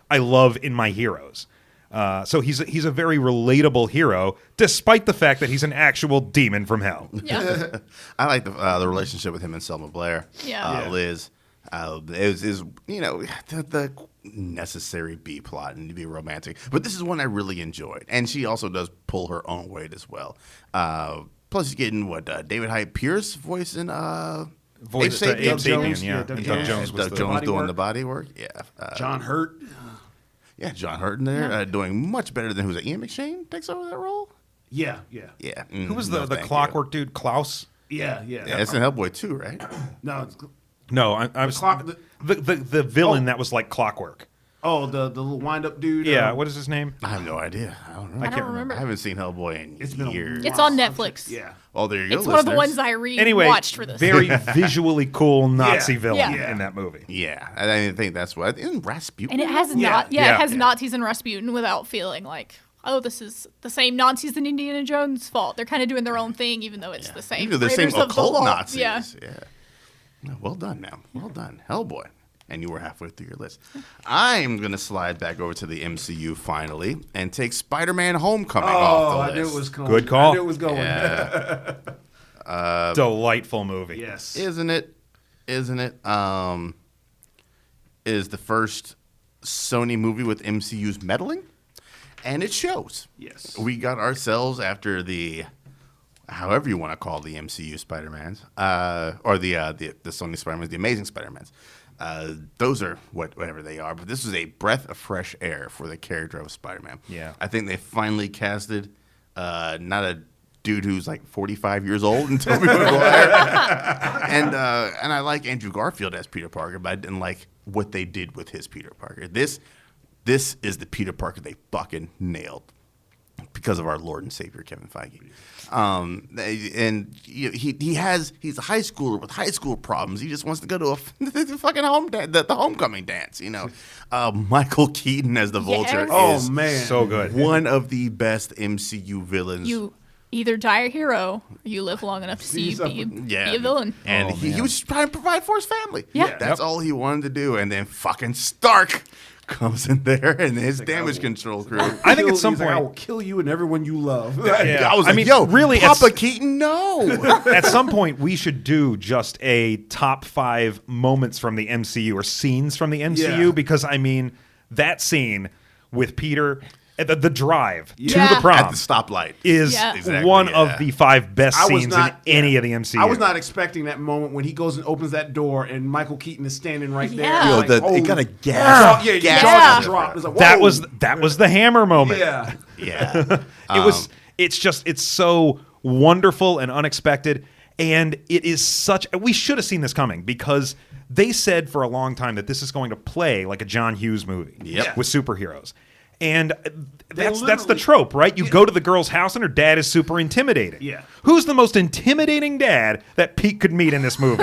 B: I love in my heroes. So he's a very relatable hero, despite the fact that he's an actual demon from hell.
D: yeah,
A: I like the relationship with him and Selma Blair.
D: Yeah. Yeah.
A: Liz. It was the necessary B plot and to be romantic, but this is one I really enjoyed, and she also does pull her own weight as well. Plus, you're getting David Hyde Pierce voicing
B: Voiced
A: Abe
B: Abe
A: Sapien.
B: Sapien, yeah.
C: Doug
B: And
C: Jones.
B: Doug Jones was
A: Doug
B: the
A: Jones
C: body
A: doing
C: work.
A: the body work. Yeah.
C: John Hurt.
A: Yeah, John Hurt in there, doing much better than who's it? Ian McShane takes over that role.
C: Yeah.
A: Yeah.
B: Who was
A: no,
B: the
A: thank
B: Clockwork dude? Klaus?
C: Yeah.
A: Yeah, it's in Hellboy too, right?
C: No, it's,
B: No, I was
C: clock-
B: the villain that was like Clockwork.
C: the little wind-up dude.
B: Yeah, what is his name?
A: I have no idea. I don't know.
D: I don't remember.
A: I haven't seen Hellboy in
C: It's been a
A: years.
D: It's on Netflix.
C: Yeah.
A: Oh, there you go.
D: It's one of the
A: listeners.
D: ones I
B: Anyway,
D: watched for this.
B: very visually cool Nazi
C: Yeah.
B: villain
D: Yeah.
B: in that movie.
A: Yeah, I think that's what. Isn't Rasputin?
D: And it has
C: Yeah.
D: it
B: Yeah.
D: has Nazis and Rasputin without feeling like, oh, this is the same Nazis and Indiana Jones' fault. They're kind of doing their own thing, even though it's the same.
A: Even though they're same
D: Raiders of the
A: occult
D: Lost.
A: Nazis.
D: Yeah.
A: No, well done, man. Well done, Hellboy. And you were halfway through your list. I'm gonna slide back over to the MCU finally and take Spider-Man: Homecoming off the
C: Oh,
A: list.
C: I knew it was coming.
B: Good call.
C: I knew it was going.
A: Yeah.
B: Delightful movie.
C: Yes.
A: Isn't it? Is the first Sony movie with MCU's meddling, and it shows.
C: Yes.
A: We got ourselves after the, however you want to call the MCU Spider-Mans, or the Sony Spider-Mans, the Amazing Spider-Mans. Those are whatever they are, but this was a breath of fresh air for the character of Spider-Man.
B: Yeah.
A: I think they finally casted not a dude who's like 45 years old in Tobey Maguire. and I like Andrew Garfield as Peter Parker, but I didn't like what they did with his Peter Parker. This is the Peter Parker they fucking nailed because of our Lord and Savior Kevin Feige. And he's a high schooler with high school problems. He just wants to go to the fucking the homecoming dance. Michael Keaton as the Vulture.
C: Oh,
A: is
C: man.
B: So good.
A: one of the best MCU villains.
D: You either die a hero, or you live long enough to see you be a villain.
A: And
B: Oh,
A: he
B: man.
A: was trying to provide for his family.
D: Yeah.
A: That's all he wanted to do. And then fucking Stark comes in there and his damage control crew.
B: I think at some
C: He's like, I will
B: point,
C: kill you and everyone you love.
B: Yeah.
A: I was
B: I
A: like,
B: mean,
A: yo,
B: really,
A: Papa
B: it's-
A: Keaton, no.
B: at some point, we should do just a top 5 moments from the MCU or scenes from the MCU
C: Yeah.
B: because I mean that scene with Peter, the drive to
D: Yeah.
B: the
A: At
B: prom
A: the stoplight.
B: is
D: Yeah.
A: Exactly,
B: one
A: yeah.
B: of the 5 best scenes in any of the MCU.
C: I was not expecting that moment when he goes and opens that door and Michael Keaton is standing right there.
D: Yeah.
A: Yo,
C: Like,
A: it got a
C: Jaw-
A: gas.
C: yeah,
A: gas
C: jaw
D: Yeah.
C: just dropped. It's like,
B: that
C: whoa.
B: was the hammer moment.
C: Yeah.
A: Yeah.
B: It's so wonderful and unexpected, and it is such. We should have seen this coming because they said for a long time that this is going to play like a John Hughes movie
A: Yep.
B: with superheroes. And that's the
C: literally-
B: trope, right? You go to the girl's house and her dad is super intimidating.
C: Yeah.
B: Who's the most intimidating dad that Pete could meet in this movie?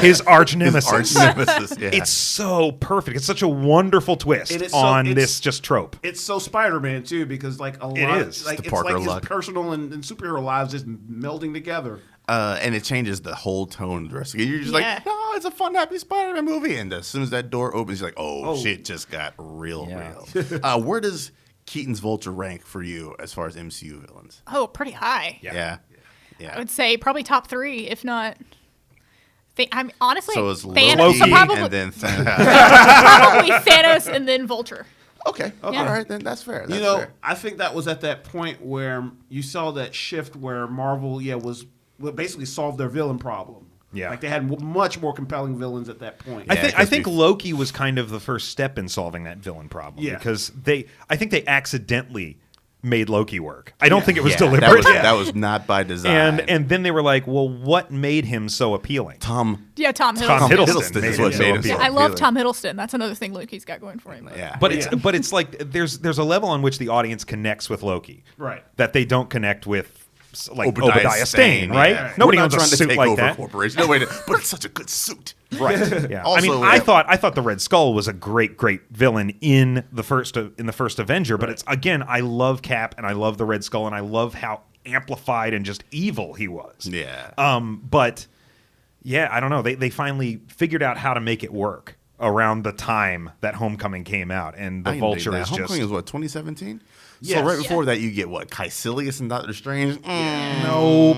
B: His arch nemesis.
A: His arch nemesis. Yeah.
B: It's so perfect. It's such a wonderful twist
C: It is so-
B: on
C: it's-
B: this just trope.
C: It's so Spider-Man too, because like a lot,
B: is.
C: like
A: It's the
C: it's
A: Parker
C: like his
A: luck.
C: personal and superhero lives just melding together.
A: And it changes the whole tone of the rest of it. You're just
D: Yeah.
A: like, no, it's a fun, happy Spider-Man movie. And as soon as that door opens, you're like, oh. shit just got real. Where does Keaton's Vulture rank for you as far as MCU villains?
D: Oh, pretty high.
A: Yeah.
D: I would say probably top 3, if not. I'm honestly
A: So it's
D: Thanos.
A: Loki
D: So probably,
A: and then
D: probably Thanos and then Vulture.
A: Okay.
D: Yeah.
A: All right, then that's fair. That's
C: You know,
A: fair.
C: I think that was at that point where you saw that shift where Marvel, basically solved their villain problem.
B: Yeah.
C: Like they had much more compelling villains at that point.
B: I
A: Yeah,
B: think
A: 'cause
B: I think
A: we-
B: Loki was kind of the first step in solving that villain problem
C: Yeah.
B: because I think they accidentally made Loki work. I don't think it was
A: Yeah,
B: deliberate.
A: That was not by design.
B: and then they were like, well, what made him so appealing?
A: Tom
D: Yeah, Tom Hiddleston.
B: Tom Hiddleston
A: Hiddleston
B: made
A: is
B: him
A: what
B: so
A: made him
B: appealing.
D: I love
A: appealing.
D: Tom Hiddleston. That's another thing Loki's got going for him.
A: Yeah.
B: But
A: yeah.
B: it's like there's a level on which the audience connects with Loki,
C: Right.
B: That they don't connect with like
A: Obadiah
B: Obadiah Stane, right?
A: yeah.
B: Nobody
A: We're
B: owns
A: not
B: a
A: trying to
B: suit
A: take
B: like
A: over
B: that.
A: corporation. No way to, but it's such a good suit.
B: Right. Yeah.
A: Also,
B: I mean, I thought the Red Skull was a great villain in the first Avenger, but it's again, I love Cap and I love the Red Skull and I love how amplified and just evil he was.
A: Yeah.
B: But yeah, I don't know. They finally figured out how to make it work around the time that Homecoming came out, and the
A: I can dig
B: Vulture
A: that.
B: is
A: Homecoming
B: just
A: is what, 2017?
C: Yes.
A: So right before that, you get what, Caecilius and Doctor Strange?
B: nope.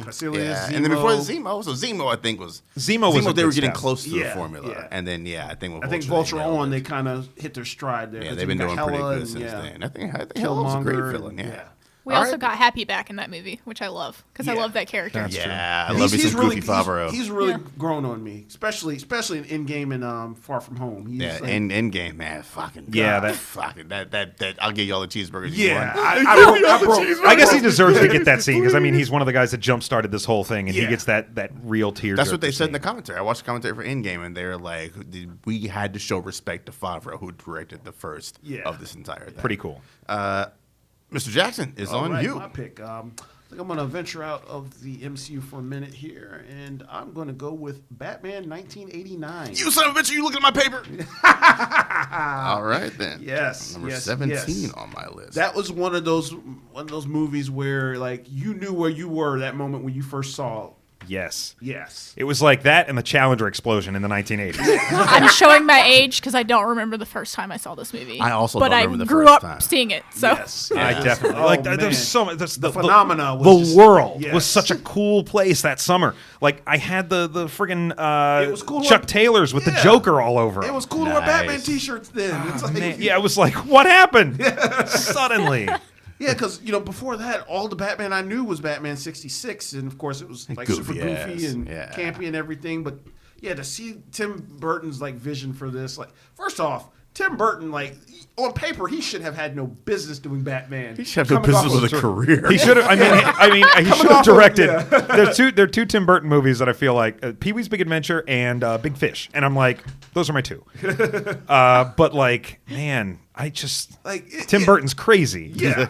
C: Caecilius,
A: Yeah.
C: Zemo.
A: And then before Zemo, so Zemo, I think was
B: Zemo was a
A: they were
B: good
A: getting
B: step.
A: close to the
C: Yeah,
A: formula,
C: yeah.
A: and then I think with
C: I think
A: Vulture
C: Vulture
A: nailed
C: on,
A: it.
C: they kind of hit their stride there.
A: Yeah,
C: 'cause
A: they've
C: you
A: been
C: got
A: doing pretty
C: Hela
A: good
C: and,
A: since
C: yeah.
A: then. I think Hela was a great
C: Killmonger
A: villain.
C: and-
A: Yeah.
D: We
A: All
D: also
A: right.
D: got Happy back in that movie, which I love because I
C: Yeah.
D: love that character.
B: That's true.
A: Yeah, I love me some Goofy Favreau.
C: He's really
D: Yeah.
C: grown on me, especially in Endgame and Far From Home. He's
A: Yeah,
C: like,
A: end game, man. Fucking
B: Yeah,
A: God,
B: that-
A: fucking that. I'll get you all the cheeseburgers. You
C: yeah,
A: want.
C: I broke.
B: I guess he deserves to get that scene because I mean he's one of the guys that jump started this whole thing, and he
C: Yeah.
B: gets that real tear.
A: That's what they said in the commentary. I watched the commentary for Endgame, and they were like, "We had to show respect to Favreau, who directed the first
C: Yeah.
A: of this entire thing."
B: Pretty cool.
A: Mr. Jackson is
C: All
A: on
C: right,
A: you.
C: my pick. I think I'm going to venture out of the MCU for a minute here, and I'm going to go with Batman 1989.
A: You son of a bitch! Are you looking at my paper? All right then.
C: Yes,
A: Number
C: yes,
A: 17
C: yes.
A: on my list.
C: That was one of those movies where like you knew where you were that moment when you first saw.
B: Yes.
C: Yes.
B: It was like that and the Challenger explosion in the 1980s.
D: I'm showing my age because I don't remember the first time I saw this movie.
A: I also
D: but
A: don't
D: I
A: remember the
D: grew
A: first
D: up
A: time.
D: seeing it. So
C: Yes.
B: I
C: yes.
B: definitely
C: Oh,
B: like.
C: man.
B: There's so much. The
C: phenomena was
B: The
C: just-
B: world
C: yes.
B: was such a cool place that summer. Like I had the friggin'
C: It was cool to
B: Chuck
C: wear-
B: Taylors with the
C: Yeah.
B: Joker all over.
C: It
B: 'em.
C: was cool to wear Batman
A: Nice.
C: T-shirts then. It's like,
B: Man, yeah, it was like, what happened? Suddenly.
C: Yeah, because before that, all the Batman I knew was Batman '66, and of course it was like super
A: Goofy
C: goofy
A: ass,
C: and
A: yeah.
C: campy and everything. But yeah, to see Tim Burton's like vision for this, like first off, Tim Burton, like on paper, he should have had no business doing Batman.
A: He should have no
C: Coming off
A: business with a
C: of-
A: career.
B: He should have. I mean, he should have
C: off of-
B: directed.
C: yeah.
B: There are two Tim Burton movies that I feel like Pee Wee's Big Adventure and Big Fish, and I'm like, those are my two. But like, man, I just
C: Like
B: Tim Burton's crazy.
C: Yeah,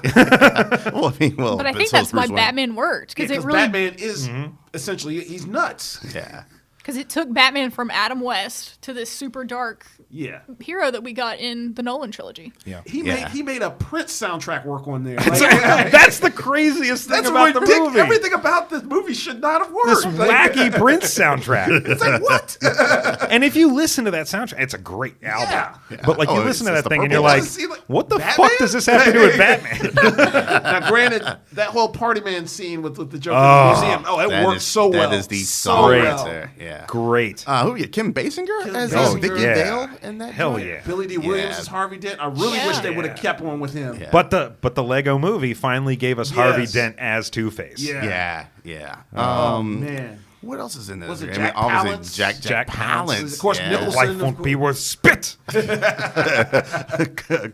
A: well,
D: but I think
A: so is
D: that's why
A: Bruce Wayne.
D: Batman worked because
C: because
D: it really
C: Batman is essentially he's nuts.
A: Yeah.
D: because it took Batman from Adam West to this super dark
C: Yeah.
D: hero that we got in the Nolan trilogy.
B: Yeah.
C: He made a Prince soundtrack work on there.
B: That's the craziest thing
C: That's
B: about the
C: ridiculous.
B: movie.
C: Everything about this movie should not have worked.
B: This
C: Like,
B: wacky Prince soundtrack.
C: It's like what?
B: And if you listen to that soundtrack, it's a great album.
C: Yeah.
B: But like you
A: Oh,
B: listen to
A: it's
B: that
A: the
B: thing and
A: purple
B: you're like,
C: one. See, like,
B: what the
C: Batman?
B: fuck does this have to do with Batman?
C: Now, granted, that whole Party Man scene with the Joker
B: Oh,
C: in the museum, it
A: That
C: worked
A: is-
C: so well.
A: That is the
C: so
A: song
B: Great.
A: right
C: well.
A: there. Yeah.
B: Great.
A: Who you? Kim Basinger as
C: Basinger.
A: Vicky
B: Yeah.
A: Vale in that.
B: Hell
A: joint?
B: yeah.
C: Billy D. Williams
A: Yeah.
C: as Harvey Dent. I really wish they would have kept on with him.
A: Yeah.
B: But the Lego movie finally gave us Harvey
C: Yes.
B: Dent as Two-Face.
C: Yeah.
A: Yeah.
C: Oh man.
A: What else is in this?
C: Was it
A: I mean,
C: Jack
A: obviously
C: Palance?
A: Jack
B: Jack
A: Palance.
C: Of course,
A: yeah.
C: Nicholson.
B: Life won't be worth spit.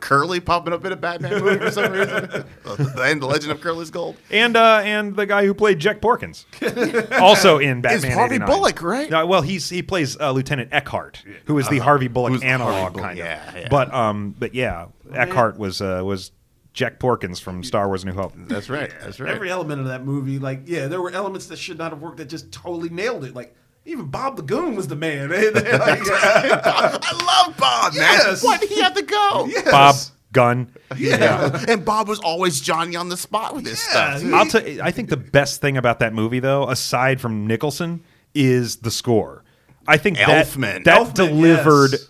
A: Curly popping up in a Batman movie for some reason. And the Legend of Curly's Gold.
B: And the guy who played Jack Porkins, also in Batman.
A: It's Harvey
B: 89.
A: Bullock, right?
B: No, well, he plays Lieutenant Eckhart, who is the Harvey Bullock
A: Who's
B: analog,
A: Harvey Bullock,
B: kind of.
A: yeah.
B: But yeah, Eckhart was Jack Porkins from Star Wars: A New Hope.
A: That's right. That's right.
C: Every element of that movie, like, there were elements that should not have worked that just totally nailed it. Like, even Bob the Goon was the man. Like,
A: I love Bob, man.
C: Yes.
A: Why did he have to go?
C: yes.
B: Bob Gunn.
A: Yeah. And Bob was always Johnny on the spot with this
C: Yeah.
A: stuff.
B: I think the best thing about that movie, though, aside from Nicholson, is the score. I think
A: Elfman.
B: that
C: Elfman,
B: delivered.
C: yes.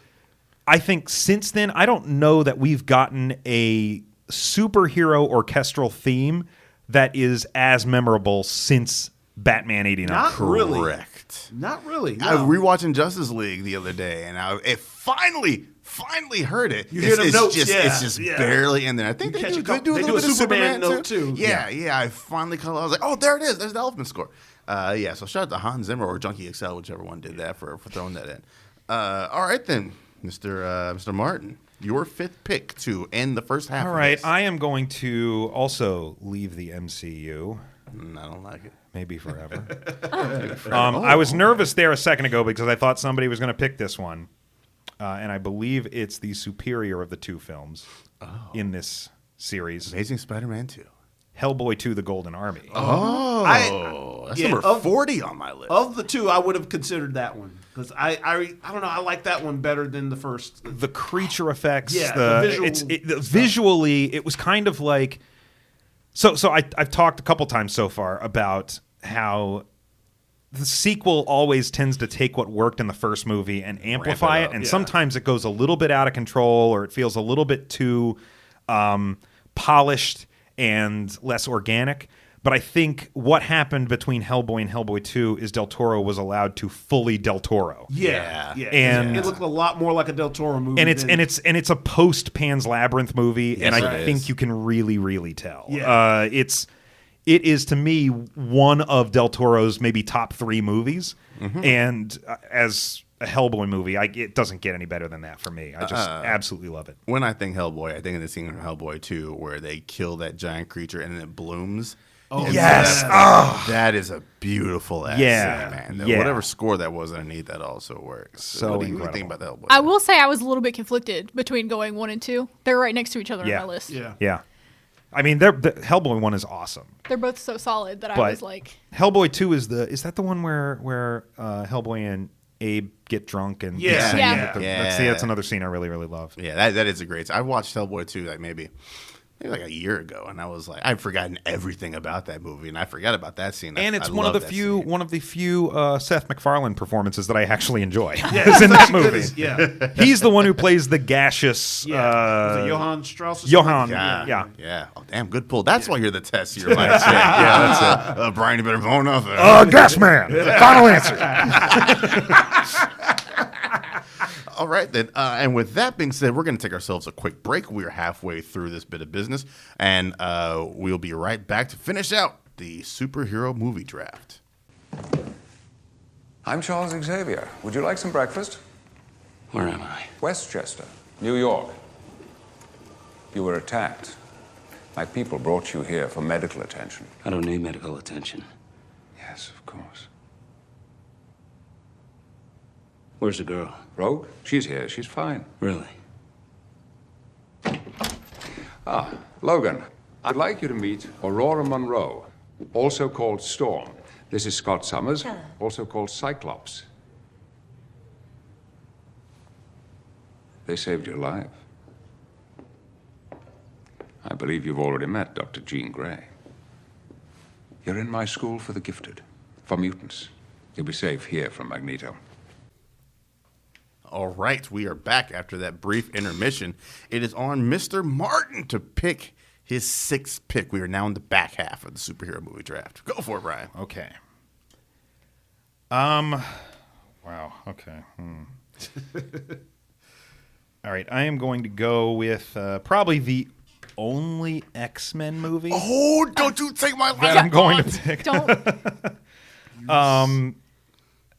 B: I think since then, I don't know that we've gotten a superhero orchestral theme that is as memorable since Batman '89.
C: Not really.
A: Correct.
C: Not really.
A: I was
C: No.
A: rewatching Justice League the other day, and it finally heard it.
C: You hear the
A: it's
C: notes,
A: just,
C: yeah,
A: it's just
C: yeah.
A: barely in there. I think
C: You
A: they
C: catch
A: do,
C: a couple-
A: they do a
C: they
A: little
C: do a
A: bit of
C: Superman
A: Superman
C: note, too.
A: Yeah. I finally caught it. I was like, oh, there it is. There's the Elfman score. So shout out to Hans Zimmer or Junkie XL, whichever one did that for throwing that in. All right then, Mr. Martin, your fifth pick to end the first half.
B: All
A: of
B: right,
A: this.
B: I am going to also leave the MCU.
A: I don't like it.
B: Maybe forever. I was nervous there a second ago because I thought somebody was going to pick this one. And I believe it's the superior of the two films in this series.
A: Amazing Spider-Man 2.
B: Hellboy 2, The Golden Army.
A: Oh, that's
C: yeah,
A: number
C: of-
A: 40 on my list.
C: Of the two, I would have considered that one because I don't know. I like that one better than the first.
B: The creature effects,
C: Yeah,
B: the visually, it was kind of like. So I've talked a couple times so far about how the sequel always tends to take what worked in the first movie and amplify it,
A: up,
B: and
C: yeah.
B: sometimes it goes a little bit out of control or it feels a little bit too polished and less organic. But I think what happened between Hellboy and Hellboy 2 is Del Toro was allowed to fully Del Toro.
C: Yeah.
B: And-
C: it looked a lot more like a Del Toro movie.
B: And it's a post Pan's Labyrinth movie, and I
A: it
B: think
A: is.
B: you can really tell.
C: Yeah.
B: It is to me one of Del Toro's maybe top 3 movies, and as a Hellboy movie, it doesn't get any better than that for me. I just absolutely love it.
A: When I think Hellboy, I think of the scene from Hellboy 2 where they kill that giant creature and then it blooms.
C: Oh,
B: Yes.
A: That is a beautiful ass
B: Yeah.
A: scene, man.
B: Yeah.
A: Whatever score that was underneath that also works.
B: So
A: what do you
B: incredible.
A: think about the Hellboy?
D: I will say I was a little bit conflicted between going 1 and 2. They're right next to each other
B: Yeah.
D: on my list.
B: Yeah. I mean, the Hellboy one is awesome.
D: They're both so solid that I
B: But
D: was like,
B: Hellboy 2 is that the one where Hellboy and Abe get drunk and
C: Yeah.
B: sing
D: Yeah.
B: at the-
A: Yeah.
B: that's another scene I really love.
A: Yeah, that is a great. I watched Hellboy 2 like maybe like a year ago, and I was like, I've forgotten everything about that movie, and I forgot about that scene.
B: And it's
A: I
B: one of
A: love
B: the
A: that
B: few
A: scene.
B: Seth MacFarlane performances that I actually enjoy. Is in that movie.
C: Yeah.
B: He's the one who plays the gaseous.
C: Was it Johann Strauss? Or
B: Johann.
A: Yeah,
B: Yeah.
A: Oh, damn, good pull. That's why you're the test. You're like, yeah, that's it. Brian, you better phone up.
B: Gas Man. Final answer.
A: All right, then. And with that being said, we're going to take ourselves a quick break. We're halfway through this bit of business, and we'll be right back to finish out the superhero movie draft.
F: I'm Charles Xavier. Would you like some breakfast?
G: Where am I?
F: Westchester, New York. You were attacked. My people brought you here for medical attention.
G: I don't need medical attention.
F: Yes, of course.
G: Where's the girl?
F: Rogue? She's here. She's fine.
G: Really?
F: Logan, I'd like you to meet Aurora Monroe, also called Storm. This is Scott Summers, also called Cyclops. They saved your life. I believe you've already met Dr. Jean Grey. You're in my school for the gifted, for mutants. You'll be safe here from Magneto.
A: All right, we are back after that brief intermission. It is on Mr. Martin to pick his 6th pick. We are now in the back half of the superhero movie draft. Go for it, Brian.
B: Okay. Wow. Okay. All right. I am going to go with probably the only X-Men movie
A: Oh, don't you take my
B: that I'm going to pick.
D: don't.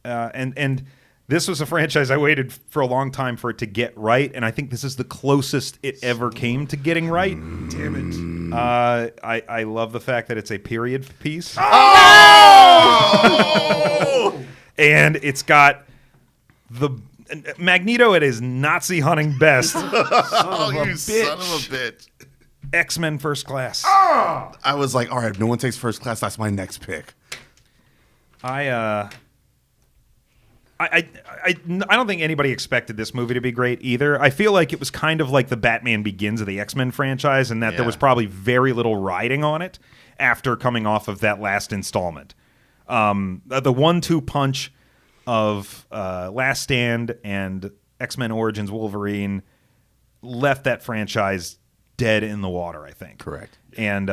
B: And this was a franchise I waited for a long time for it to get right, and I think this is the closest it ever came to getting right.
C: Damn it.
B: I love the fact that it's a period piece. And it's got the Magneto at his Nazi hunting best.
A: Oh, you son of a bitch.
B: X-Men First Class.
A: I was like, all right, if no one takes first class, that's my next pick.
B: I don't think anybody expected this movie to be great either. I feel like it was kind of like the Batman Begins of the X-Men franchise, and that there was probably very little riding on it after coming off of that last installment. The 1-2 punch of Last Stand and X-Men Origins Wolverine left that franchise dead in the water, I think.
A: Correct.
B: And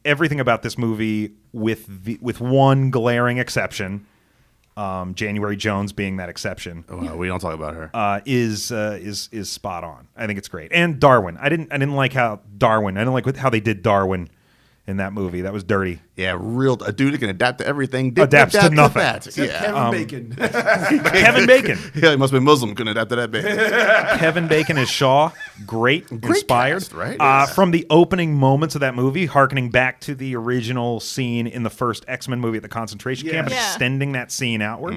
B: everything about this movie, with one glaring exception, January Jones being that exception,
A: We don't talk about her.
B: is spot on. I think it's great. And Darwin, I didn't like how how they did Darwin in that movie. That was dirty.
A: Yeah, a dude who can adapt to everything.
B: Adapts to nothing.
A: That.
C: Except
A: Yeah.
C: Kevin Bacon.
B: Kevin Bacon.
A: Yeah, he must be Muslim. Couldn't adapt to that big.
B: Kevin Bacon as Shaw, great inspired.
A: cast, right?
B: From the opening moments of that movie, harkening back to the original scene in the first X-Men movie at the concentration camp, and
D: Yeah.
B: extending that scene outward.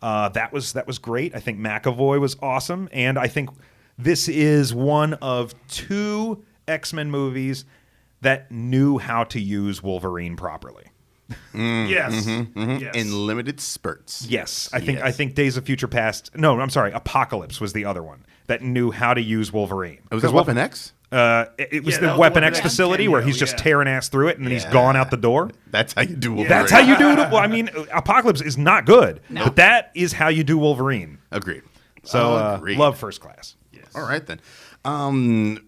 B: That was great. I think McAvoy was awesome, and I think this is one of 2 X-Men movies that knew how to use Wolverine properly.
C: Yes. Yes.
A: In limited spurts.
B: Yes, I think Days of Future Past. No, I'm sorry. Apocalypse was the other one that knew how to use Wolverine.
A: Was that Weapon X?
B: It was
C: Yeah,
B: the
C: that was
B: Weapon
C: Weapon
B: X
C: X
B: facility where
C: cameo,
B: he's just
C: yeah.
B: tearing ass through it and then he's gone out the door.
A: That's how you do Wolverine.
B: That's how you do it. Well, I mean, Apocalypse is not good, but that is how you do Wolverine.
A: Agreed.
B: So
A: Agreed.
B: love First Class.
A: All right, then.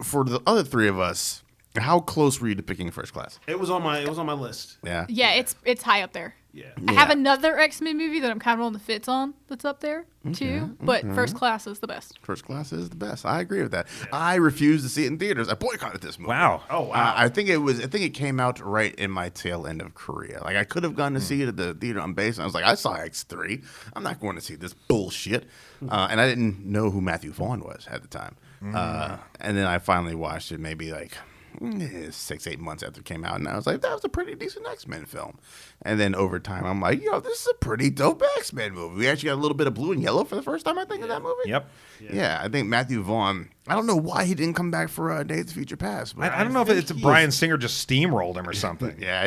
A: For the other 3 of us, How close were you to picking First Class?
C: It was on my list.
A: Yeah.
D: Yeah, it's high up there.
C: Yeah.
D: I have another X-Men movie that I'm kind of on the fence on that's up there too, but First Class is the best.
A: First Class is the best. I agree with that. I refuse to see it in theaters. I boycotted this movie.
B: Wow.
C: Oh wow.
A: I think it came out right in my tail end of career. Like I could have gone to see it at the theater on base, and I was like, I saw X3. I'm not going to see this bullshit. And I didn't know who Matthew Vaughn was at the time. And then I finally watched it maybe like 6-8 months after it came out, and I was like, that was a pretty decent X-Men film. And then over time, I'm like, this is a pretty dope X-Men movie. We actually got a little bit of blue and yellow for the first time, I think, in that movie.
B: Yep.
A: Yeah, I think Matthew Vaughn. I don't know why he didn't come back for Days of Future Past. But
B: I don't know if it's Brian Singer just steamrolled him or something.
A: Yeah,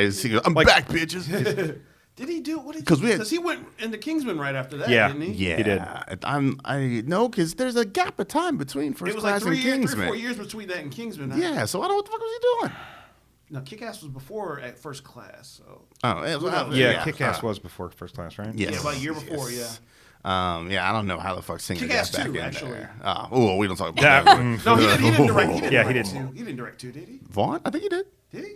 A: I'm back, bitches.
C: Did he do what?
A: Because
C: Because he went into Kingsman right after that,
B: Yeah.
C: didn't he?
A: Yeah,
B: He did.
A: I know because there's a gap of time between
C: It
A: First
C: was like
A: Class
C: 3
A: and
C: years, 3 or
A: Kingsman.
C: 4 years between that and Kingsman.
A: Yeah, so I don't know what the fuck was he doing.
C: No, Kick-Ass was before at First Class. So
A: Oh,
B: Yeah, Kick-Ass was before First Class, right?
A: Yes.
C: yeah, about a year before.
A: Yes. Yeah, I don't know how the fuck Singer
C: Kick-Ass
A: got back
C: 2,
A: in
C: actually.
A: there. Oh, we don't talk about
B: That-
A: that.
C: No, he didn't direct. He didn't
B: Yeah, he
C: direct
B: didn't.
C: two. He didn't direct two, did he?
A: Vaughn? I think he did.
C: Did he?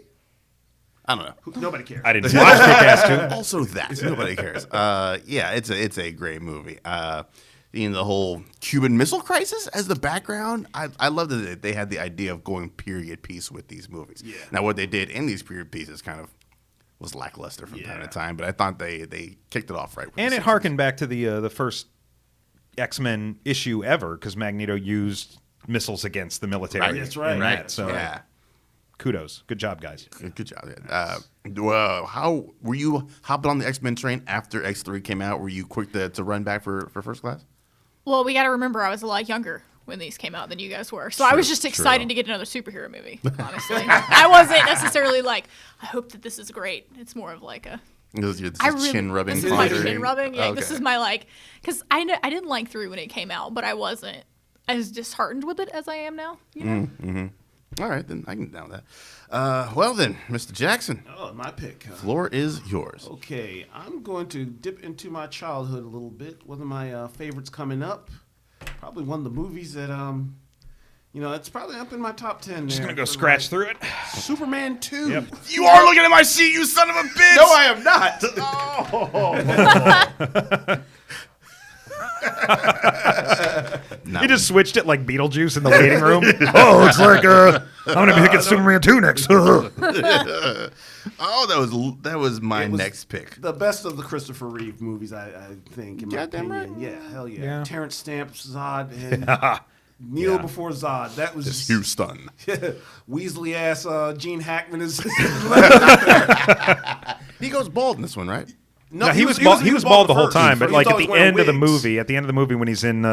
A: I don't know.
C: Nobody cares.
B: I didn't watch Kick-Ass 2.
A: Also, that nobody cares. Yeah, it's a great movie. The whole Cuban Missile Crisis as the background. I love that they had the idea of going period piece with these movies.
C: Yeah.
A: Now, what they did in these period pieces kind of was lackluster from time to time, but I thought they kicked it off right. With
B: And
A: the
B: it
A: 60s.
B: harkened back to the first X-Men issue ever because Magneto used missiles against the military.
A: Right.
C: That's right.
B: in
A: Right.
B: that, so
A: yeah.
B: kudos. Good job, guys.
A: Good job. Well, how were you hopping on the X-Men train after X3 came out? Were you quick to run back for First Class?
D: Well, we got to remember I was a lot younger when these came out than you guys were, so I was just excited to get another superhero movie. Honestly, I wasn't necessarily like, I hope that this is great. It's more of like a
A: This is
D: I really
A: chin rubbing.
D: This is my
A: pondering?
D: chin rubbing. Yeah, this
A: Okay.
D: is my like, because I didn't like 3 when it came out, but I wasn't as disheartened with it as I am now. You know?
A: All right, then I can get down with that. Well then, Mr. Jackson,
C: Oh, my pick.
A: floor is yours.
C: Okay, I'm going to dip into my childhood a little bit. One of my favorites coming up, probably one of the movies that it's probably up in my top 10.
B: Just
C: there
B: gonna go
C: for,
B: scratch through it.
C: Superman 2.
B: Yep.
A: You are looking at my seat, you son of a bitch!
C: No, I am not.
B: He just switched it like Beetlejuice in the waiting room. Oh, it's like I'm gonna be picking Superman 2 next.
A: Oh, that was my
C: It was
A: next pick.
C: The best of the Christopher Reeve movies, I think, in my
A: Goddamn
C: opinion.
A: right.
C: Yeah, hell yeah.
B: Yeah.
C: Terrence Stamp's Zod and Kneel
A: Yeah.
C: before Zod. That was
A: It's Houston.
C: Weasley ass Gene Hackman is.
A: He goes bald in this one, right?
C: No,
B: No, he was bald the whole
C: first.
B: time, but
C: He
B: like
C: was
B: at the
C: always wearing
B: end of the
C: wigs.
B: movie, when he's in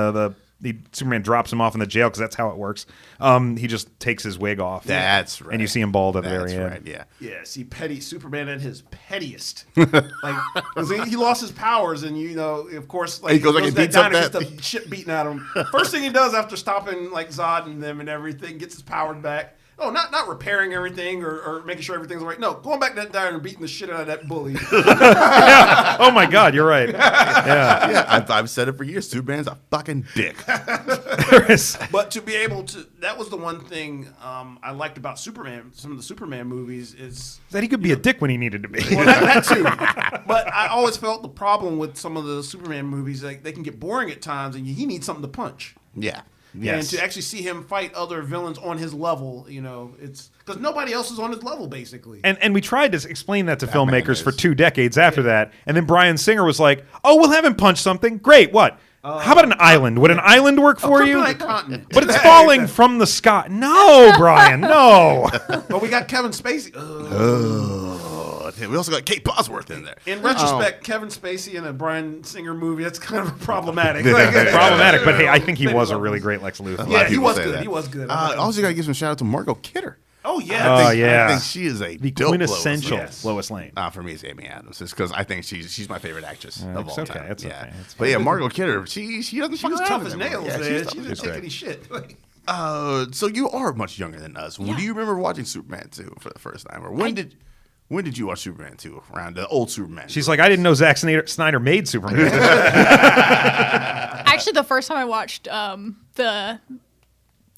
B: Superman drops him off in the jail because that's how it works. He just takes his wig off.
A: That's right.
B: And you see him bald at the
A: That's
B: very
A: right.
B: end.
A: Yeah.
C: Yeah, see, Superman at his pettiest. Like, 'cause he lost his powers, and of course, like
A: He goes like
C: to
A: and
C: that
A: beats up
C: diner, gets
A: that-
C: the shit beaten out of him. First thing he does after stopping like Zod and them and everything, gets his powers back. Oh, not repairing everything or making sure everything's all right. No, going back to that diner and beating the shit out of that bully.
B: Oh my God, you're right. Yeah.
A: Yeah, I've said it for years. Superman's a fucking dick.
C: But to be able to, that was the one thing I liked about Superman. Some of the Superman movies is
B: That he could be a dick when he needed to be.
C: well, that too. But I always felt the problem with some of the Superman movies, like they can get boring at times, and he needs something to punch.
A: Yeah.
C: And
A: Yes.
C: to actually see him fight other villains on his level, it's because nobody else is on his level, basically.
B: And we tried to explain that to
A: Batman
B: filmmakers
A: is.
B: for 2 decades after that. And then Brian Singer was like, oh, we'll have him punch something. Great. What? How about an island? Would an island work for you?
C: Kryptonite continent.
B: But it's falling from the sky. No, Brian, no.
C: But we got Kevin Spacey.
A: We also got Kate Bosworth in there.
C: In retrospect, Kevin Spacey in a Brian Singer movie, that's kind of problematic. Like,
B: Problematic, but hey, I think he
C: Maybe
B: was a
C: levels.
B: really great Lex Luthor.
A: A lot
C: Yeah,
A: of
C: he
A: people
C: was
A: say
C: good.
A: that.
C: He was good.
A: Also, got to give some shout out to Margot Kidder.
C: Oh,
A: I
C: yeah.
A: think,
B: yeah.
A: I think she is a
B: The
A: dope
B: quintessential
A: Lois.
B: Lois Lane.
A: For me, it's Amy Adams. It's because I think she's my favorite actress of
B: it's
A: all
B: okay,
A: time.
B: it's
A: yeah.
B: okay, it's
A: But yeah, Margot Kidder, she doesn't
C: She was
A: fuck
C: tough
A: around
C: as
A: in that
C: nails,
A: movie. Yeah,
C: man.
A: she's
C: She
A: tough.
C: didn't
B: She's
C: take
B: great.
C: any shit. Like,
A: So you are much younger than us.
D: Yeah.
A: Do you remember watching Superman 2 for the first time? Or when did you watch Superman 2? Around the old Superman?
B: She's like, I didn't know Zack Snyder made Superman.
D: Actually, the first time I watched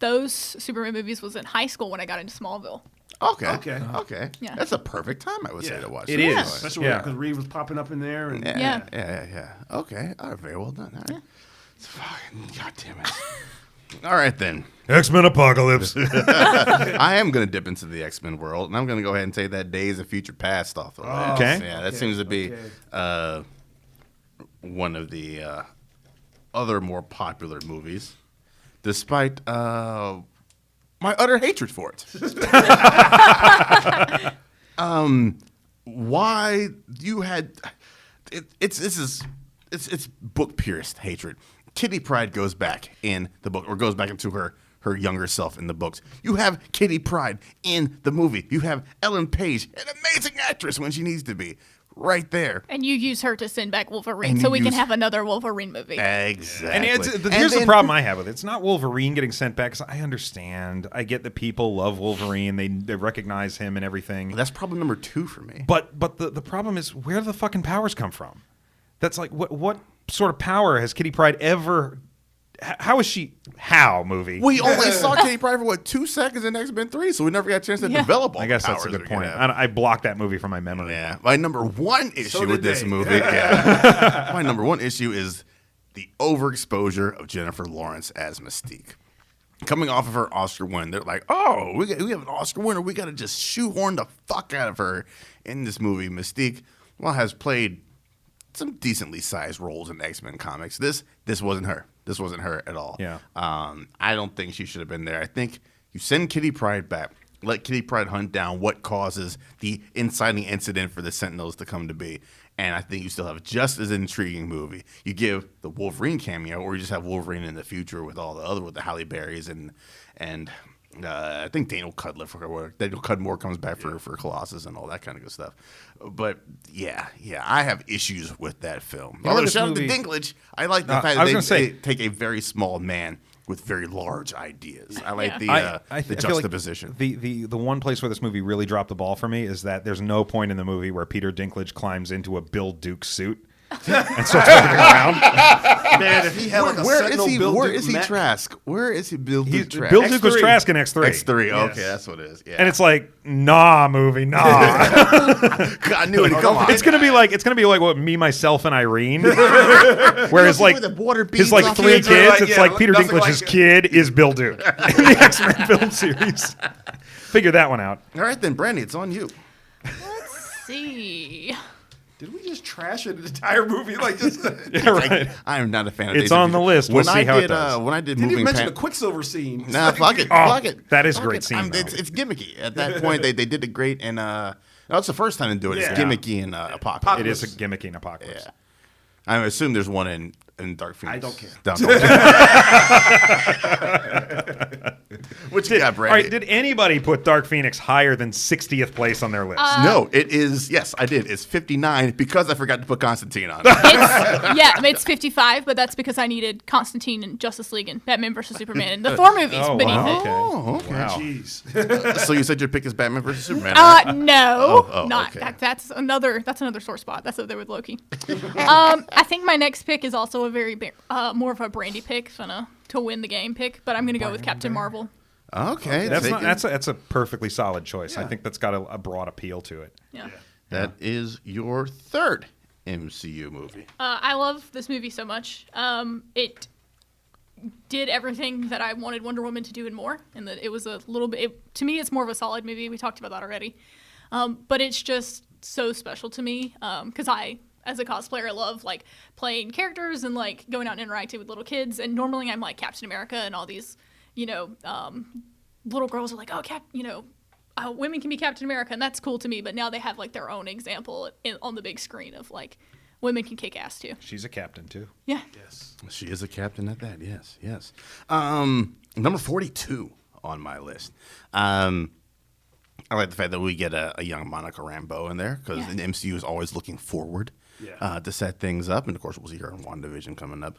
D: those Superman movies was in high school when I got into Smallville.
A: Okay.
D: Yeah.
A: That's a perfect time, I would say, to watch
B: It
A: this.
B: is.
C: Especially
B: Yeah.
C: because Reed was popping up in there. And
D: Yeah.
A: Okay. All right, very well done. All right. It's fucking, God damn it. All right, then.
B: X-Men Apocalypse.
A: I am going to dip into the X-Men world, and I'm going to go ahead and take that Days of Future Past off the list.
B: Okay.
A: Yeah, that seems to be one of the other more popular movies, despite my utter hatred for it. Why you had it's book pierced hatred. Kitty Pryde goes back in the book, or goes back into her younger self in the books. You have Kitty Pryde in the movie. You have Ellen Page, an amazing actress when she needs to be, right there.
D: And you use her to send back Wolverine,
A: And
D: so
A: you
D: we can
A: use-
D: have another Wolverine movie.
A: Exactly.
B: And here's the problem I have with it. It's not Wolverine getting sent back. 'Cause I understand. I get that people love Wolverine. They recognize him and everything.
A: That's problem number 2 for me.
B: But the problem is, where do the fucking powers come from? That's like, what sort of power has Kitty Pryde ever... How is she... How, movie?
A: We only saw Kitty Pryde for 2 seconds in X-Men 3, so we never got a chance to develop all
B: I guess
A: the
B: that's a
A: powers
B: good
A: we
B: point.
A: could have.
B: I blocked that movie from my memory.
A: Yeah. My number 1 issue
C: did
A: with this
C: they.
A: movie. Yeah. My number 1 issue is the overexposure of Jennifer Lawrence as Mystique. Coming off of her Oscar win, they're like, "Oh, we have an Oscar winner. We got to just shoehorn the fuck out of her in this movie." Mystique, well, has played some decently sized roles in X-Men comics. This wasn't her. This wasn't her at all.
B: Yeah.
A: I don't think she should have been there. I think you send Kitty Pryde back. Let Kitty Pryde hunt down what causes the inciting incident for the Sentinels to come to be. And I think you still have just as intriguing movie. You give the Wolverine cameo, or you just have Wolverine in the future with with the Halle Berrys and I think Daniel Cudmore comes back for Colossus and all that kind of good stuff. But yeah, I have issues with that film.
B: know,
A: Although
B: this
A: shout out
B: movie-
A: to Dinklage, I like the fact
B: I
A: that
B: was
A: they
B: gonna say-
A: take a very small man with very large ideas. I like the
B: I feel like
A: juxtaposition.
B: the one place where this movie really dropped the ball for me is that there's no point in the movie where Peter Dinklage climbs into a Bill Duke suit and starts walking around.
C: man, if he had like a
A: Where is
C: Sentinel
A: he?
C: Bill
A: Where
C: Duke
A: is he?
C: Mac-
A: Trask? Where is he? Bill Duke Trask.
B: Bill Duke was
C: X3.
B: Trask in X3.
A: X3.
C: Yes.
A: Okay, that's what it is. Yeah.
B: And it's like, nah, movie, nah.
A: I knew it. Come on.
B: It's gonna be like what Me, Myself, and Irene. Whereas like
A: the water
B: his like
A: beads
B: 3
A: off
B: kids,
A: the-
C: like,
B: it's
C: yeah,
B: like Peter
C: nothing
B: Dinklage's
C: like-
B: kid is Bill Duke in the X-Men film series. Figure that one out.
A: All right, then, Brandy, it's on you.
D: Let's see.
C: Did we just trash an entire movie like this?
B: Yeah, right.
A: I am not a fan of
B: It's
A: Days of
B: on the
A: Future.
B: list. We'll
A: When
B: see
A: I
B: how it
A: did,
B: does.
A: when I did
C: Didn't even
A: moving
C: mention
A: pan-
C: the Quicksilver scene.
A: Nah, fuck it.
B: Oh,
A: Fuck it.
B: that is a
A: Fuck
B: great
A: it.
B: scene, though.
A: It's gimmicky. At that point, they did it great, and that's the first time to do it. It's
C: Yeah.
A: gimmicky in Apocalypse.
B: It is a gimmicky in Apocalypse.
A: Yeah. I assume there's one in Dark Phoenix.
C: I don't care.
A: Don't care. What you got,
B: All
A: Brandy?
B: right, did anybody put Dark Phoenix higher than 60th place on their list?
A: No, it is. Yes, I did. It's 59 because I forgot to put Constantine on.
D: It's 55, but that's because I needed Constantine and Justice League and Batman vs Superman and the Thor movies
B: Oh,
D: beneath
B: wow.
D: it.
B: Okay.
A: Oh, okay.
B: Wow.
C: Jeez.
A: So you said your pick is Batman versus Superman. right?
D: No,
A: Oh,
D: not
A: okay.
D: that's another sore spot. That's up there with Loki. I think my next pick is also a very more of a Brandy pick, to win the game pick, but I'm gonna go with Captain Marvel.
A: Okay,
B: That's a perfectly solid choice. I think that's got a broad appeal to it.
D: Yeah.
A: that is your third MCU movie.
D: I love this movie so much. It did everything that I wanted Wonder Woman to do and more, and that it was a little bit. To me, it's more of a solid movie. We talked about that already, but it's just so special to me because I, as a cosplayer, love like playing characters and like going out and interacting with little kids. And normally, I'm like Captain America and all these, little girls are like, oh, women can be Captain America, and that's cool to me. But now they have like their own example on the big screen of like women can kick ass too.
B: She's a captain too.
D: Yeah.
A: She is a captain at that. Yes. Number 42 on my list. I like the fact that we get a young Monica Rambeau in there because the MCU is always looking forward to set things up, and of course we'll see her in WandaVision coming up.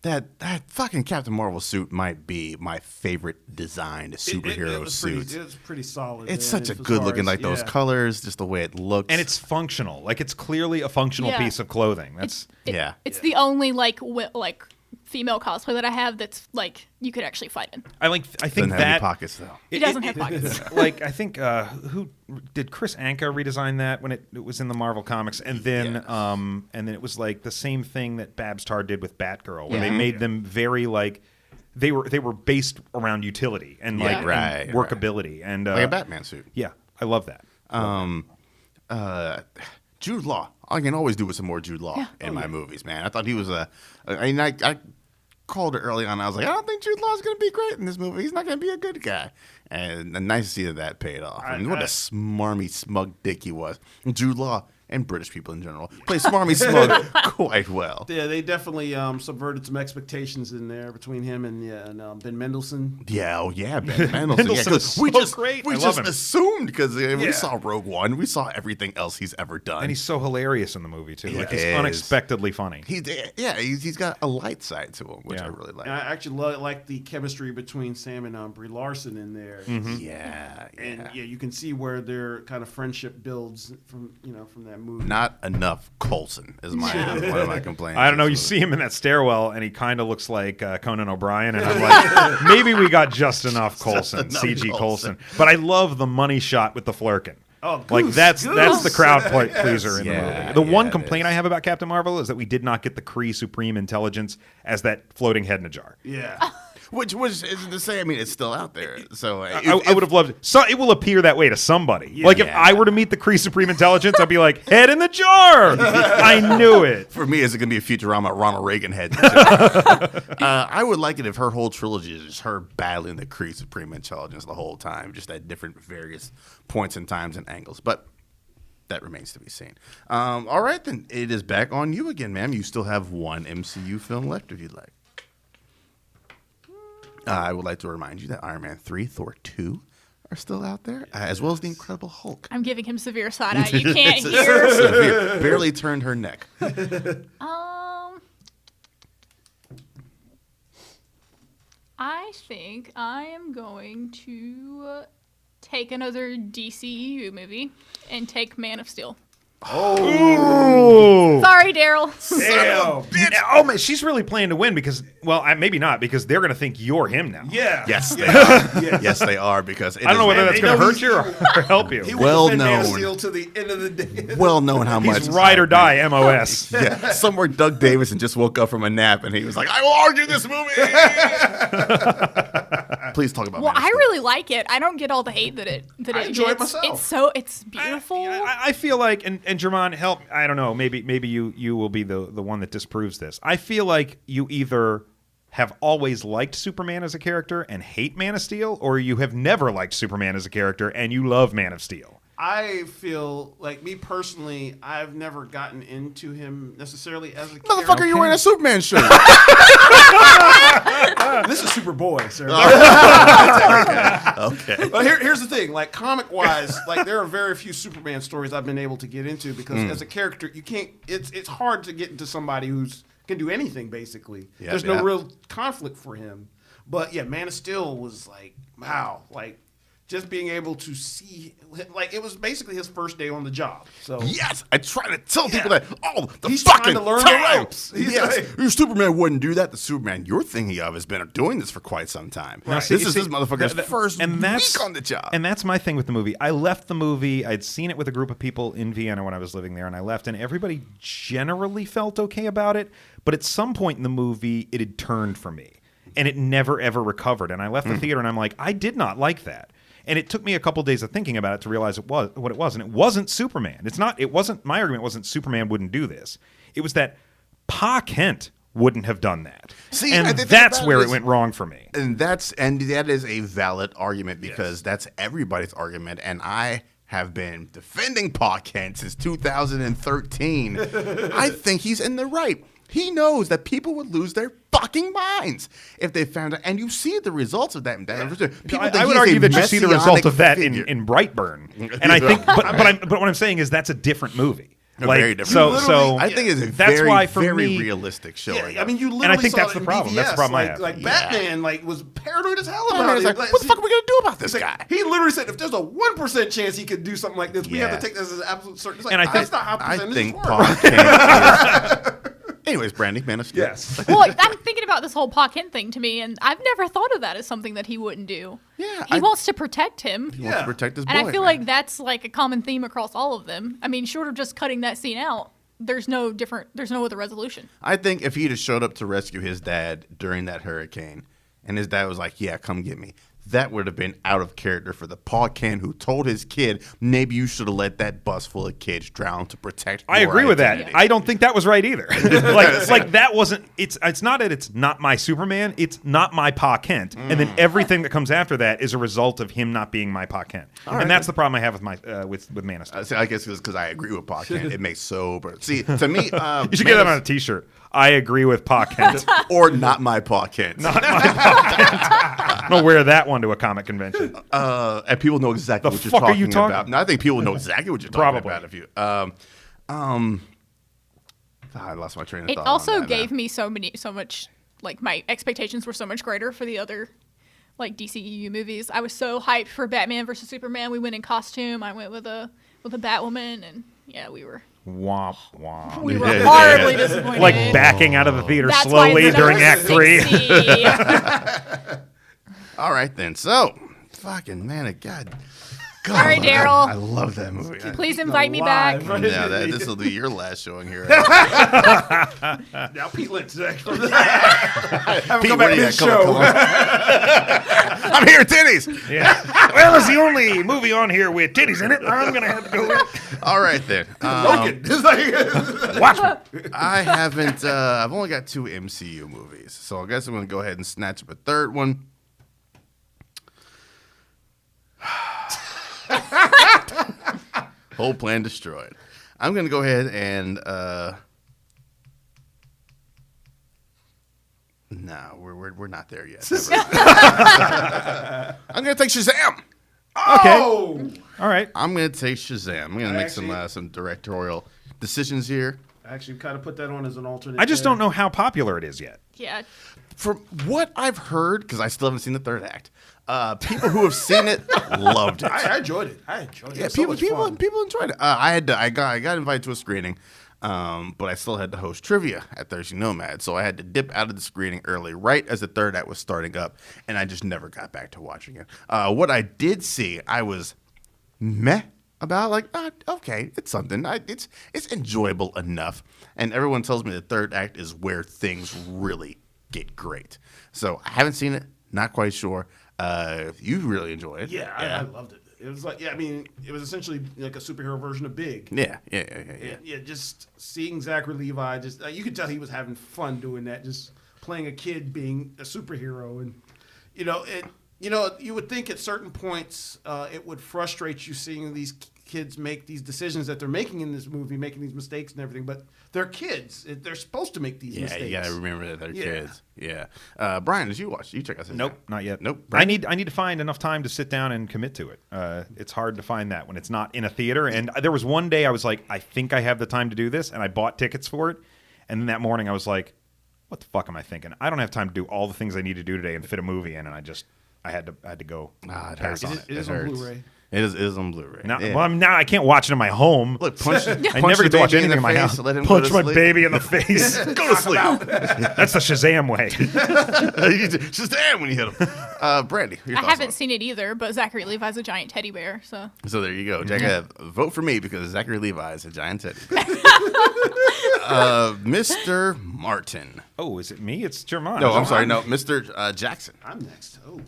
A: That fucking Captain Marvel suit might be my favorite designed superhero suit.
C: It's pretty solid.
A: It's
C: man,
A: such a
C: as
A: good
C: far
A: looking,
C: as-
A: like those colors, just the way it looks,
B: And it's functional. Like it's clearly a functional
D: Yeah.
B: piece of clothing. That's
A: Yeah.
D: It's the only like female cosplay that I have that's like you could actually fight in.
B: I think
A: Doesn't have any
B: that
A: pockets though.
D: It doesn't have pockets.
B: like I think who did Chris Anka redesign that when it was in the Marvel comics, and then it was like the same thing that Babs Tarr did with Batgirl, where they made them very like they were based around utility and like and workability and
A: Like a Batman suit.
B: Yeah, I love that.
A: Jude Law. I can always do with some more Jude Law in my movies, man. I thought he was I called it early on. I was like, I don't think Jude Law is going to be great in this movie. He's not going to be a good guy. And nice to see that paid off. What a smarmy, smug dick he was. And Jude Law and British people in general play smarmy, smug quite well.
C: Yeah, they definitely subverted some expectations in there between him and Ben Mendelsohn.
A: Yeah, Ben Mendelsohn.
B: Mendelsohn's
A: we
B: so
A: just
B: great.
A: we
B: I
A: just
B: love him.
A: assumed because we saw Rogue One, we saw everything else he's ever done,
B: And he's so hilarious in the movie too. Like he's
A: is.
B: unexpectedly funny.
A: He's got a light side to him, which I really like.
C: And I actually like the chemistry between Sam and Brie Larson in there.
A: Yeah.
C: And you can see where their kind of friendship builds from that movie.
A: Not enough Coulson is one of my complaints.
B: I don't know. You see him in that stairwell, and he kind of looks like Conan O'Brien, and I'm like, maybe we got just enough Coulson,
A: enough
B: CG
A: Coulson.
B: Coulson. But I love the money shot with the flirkin.
C: Oh,
B: like
C: Goose,
B: that's
C: Goose.
B: the crowd pleaser in the
A: Yeah,
B: movie. The one
A: it
B: complaint
A: is.
B: I have about Captain Marvel is that we did not get the Kree Supreme Intelligence as that floating head in a jar.
C: Yeah.
A: Which isn't to say. I mean, it's still out there. So
B: I would have loved it. So it will appear that way to somebody. Like if I were to meet the Kree Supreme Intelligence, I'd be like, head in the jar. I knew it.
A: For me, it's going to be a Futurama Ronald Reagan head. I would like it if her whole trilogy is just her battling the Kree Supreme Intelligence the whole time, just at different various points and times and angles. But that remains to be seen. All right, then. It is back on you again, ma'am. You still have one MCU film left if you'd like. I would like to remind you that Iron Man 3, Thor 2 are still out there, as well as the Incredible Hulk.
D: I'm giving him severe side eye. You can't hear.
A: Severe. Barely turned her neck.
D: I think I am going to take another DCEU movie and take Man of Steel.
B: Oh,
D: Sorry, Daryl.
B: oh man, she's really playing to win because, well, maybe not because they're gonna think you're him now.
C: Yeah.
A: Yes, they are. Yes, they are because it
B: I don't know
A: is
B: whether that's
A: Man-
B: gonna hurt you or help you.
C: He
A: Well
C: will defend Man of
A: known.
C: Steel to the end of the day.
A: well known how much
B: He's ride or die, MOS.
A: Yeah, somewhere Doug Davison just woke up from a nap and he was like, "I will argue this movie." Please talk about.
D: Well,
A: Man of
D: I
A: Steel.
D: really like it. I don't get all the hate that it
C: enjoy it
D: gets.
C: myself.
D: It's beautiful.
B: I feel like, and Jermon, help. I don't know. Maybe you will be the one that disproves this. I feel like you either have always liked Superman as a character and hate Man of Steel, or you have never liked Superman as a character and you love Man of Steel.
C: I feel like me personally, I've never gotten into him necessarily as a
A: Motherfucker,
C: character.
A: you're wearing a Superman shirt.
C: This is Superboy, sir.
A: Okay.
C: But here's the thing, like comic wise, like there are very few Superman stories I've been able to get into because as a character, you can't. It's hard to get into somebody who's can do anything basically.
A: Yeah,
C: There's no
A: yeah.
C: real conflict for him. But yeah, Man of Steel was like wow, like just being able to see, like it was basically his first day on the job. So
A: Yes, I try to tell people that all the
C: He's trying
A: fucking
C: to learn the
A: time.
C: ropes. He's
A: Yes,
C: like-
A: your Superman wouldn't do that. The Superman you're thinking of has been doing this for quite some time. This is this motherfucker's first week on the job.
B: And that's my thing with the movie. I left the movie. I'd seen it with a group of people in Vienna when I was living there, and I left, and everybody generally felt okay about it. But at some point in the movie, it had turned for me, and it never ever recovered. And I left the theater, and I'm like, I did not like that. And it took me a couple days of thinking about it to realize it was what it was, and it wasn't Superman. It wasn't. My argument wasn't Superman wouldn't do this. It was that Pa Kent wouldn't have done that.
A: See,
B: and
A: I think
B: that's
A: that
B: where
A: is-
B: it went wrong for me.
A: And that is a valid argument because that's everybody's argument. And I have been defending Pa Kent since 2013. I think he's in the right. He knows that people would lose their fucking minds if they found out. And you see the results of that. People
B: I would argue that you see the result of that in Brightburn. And I think, but what I'm saying is that's a different movie.
A: Very different.
B: So
A: I think it's a
B: that's
A: very,
B: why for
A: very
B: me,
A: realistic show.
C: yeah, I mean, you literally
B: And I think
C: saw
B: that's
C: it
B: the
C: in
B: problem. That's the
C: BVS,
B: problem I
C: like,
B: have.
C: Like
A: Yeah.
C: Batman, like was paranoid as hell about
A: Batman
C: it.
A: is like, what the fuck are we gonna do about this guy?
C: He literally said, if there's a 1% chance he could do something like this, we have
A: Yeah.
C: to take this as an absolute certain. It's like,
B: And I
C: that's
B: think-
C: not how
A: I
C: percentages
A: think
C: work.
A: Pa Kent is... Anyways, Brandy, Man of Steel.
C: Yes.
D: Well, I'm thinking about about this whole Pa Kent thing to me, and I've never thought of that as something that he wouldn't do.
A: Yeah,
D: he wants to protect him.
A: He wants to protect his boy.
D: And I feel
A: man.
D: like that's like a common theme across all of them. I mean, short of just cutting that scene out, there's no other resolution.
A: I think if he'd have showed up to rescue his dad during that hurricane, and his dad was like, "Yeah, come get me," that would have been out of character for the Pa Kent who told his kid, "Maybe you should have let that bus full of kids drown to protect."
B: I
A: your
B: agree with that.
A: identity."
B: I don't think that was right either. like that wasn't. It's not that it's not my Superman. It's not my Pa Kent. And then everything that comes after that is a result of him not being my Pa Kent. And that's the problem I have with my with Man of Steel.
A: See, I guess it's because I agree with Pa Kent. It makes sober. See, to me,
B: You should get that on a T-shirt. I agree with Pa Kent.
A: or not my Pa Kent.
B: I'm gonna wear that one to a comic convention.
A: And people know exactly
B: The
A: what you're
B: fuck are
A: talking
B: you talking-
A: about. No, I think people know exactly what you're talking
B: Probably.
A: about. If you, I lost my train of
D: It
A: thought.
D: also
A: on that
D: gave
A: now.
D: me so much, like my expectations were so much greater for the other, like DCEU movies. I was so hyped for Batman versus Superman. We went in costume. I went with a Batwoman, and yeah, we were
B: Womp womp.
D: horribly disappointed.
B: Like backing out of the theater
D: That's why
B: slowly
D: it's
B: during
D: number
B: Act 3.
D: 60.
A: All right then. So, fucking man of God. God,
D: All right, Daryl.
A: I love that movie.
D: Please invite me back.
A: Yeah, this will be your last showing here.
C: Now Pete Lynch next.
A: Pete, where you at? Come on. I'm here, titties.
B: Yeah. Well, it's the only movie on here with titties in it. I'm gonna have to go with it.
A: All right then.
B: Watch me.
A: I haven't. I've only got 2 MCU movies, so I guess I'm going to go ahead and snatch up a third one. Whole plan destroyed. I'm going to go ahead and. No, we're not there yet. I'm going to take Shazam.
B: Okay. All right.
A: I'm going to take Shazam. I'm going to make some directorial decisions here.
C: I actually kind of put that on as an alternate.
B: I just don't know how popular it is yet.
D: Yeah.
A: From what I've heard, because I still haven't seen the third act, people who have seen it loved it.
C: I enjoyed it. Yeah,
A: Yeah, people enjoyed it. I got invited to a screening, but I still had to host trivia at Thursday Nomad, so I had to dip out of the screening early, right as the third act was starting up, and I just never got back to watching it. What I did see, I was meh about, like, okay, it's something. It's enjoyable enough, and everyone tells me the third act is where things really get great. So I haven't seen it, not quite sure. You really enjoy it.
C: Yeah, I loved it. It was like, it was essentially like a superhero version of Big.
A: Yeah.
C: Yeah, just seeing Zachary Levi, just you could tell he was having fun doing that, just playing a kid being a superhero, and you would think at certain points it would frustrate you seeing these kids make these decisions that they're making in this movie, making these mistakes and everything, but they're kids. They're supposed to make these mistakes.
A: Yeah, you gotta remember that they're kids. Yeah. Brian, did you watch? You check us out.
B: Nope, not yet.
A: Nope.
B: I need to find enough time to sit down and commit to it. It's hard to find that when it's not in a theater. And there was one day I was like, I think I have the time to do this, and I bought tickets for it. And then that morning I was like, what the fuck am I thinking? I don't have time to do all the things I need to do today and fit a movie in, and I had to go.
A: It
B: pass
A: hurts.
B: on it.
C: It is
A: hurts.
C: on Blu-ray.
A: It is on Blu-ray.
B: Now,
A: Yeah.
B: well, now I can't watch it in my home.
A: Look, punch.
B: I
A: punch
B: never
A: the
B: get to watch
A: baby
B: anything in my
A: face,
B: house.
A: let him go
B: Punch
A: to
B: my
A: sleep.
B: baby in the face.
A: Go to sleep.
B: That's the Shazam way.
A: Just damn when you hit him. Brandy, your
D: I
A: thoughts
D: haven't
A: on
D: seen it either, but Zachary Levi's a giant teddy bear, so.
A: it? So there you go. Jack, vote for me because Zachary Levi is a giant teddy bear. Mr. Martin.
B: Oh, is it me? It's Jermon.
A: No, I'm sorry. No, Mr. Jackson.
C: I'm next. Oh,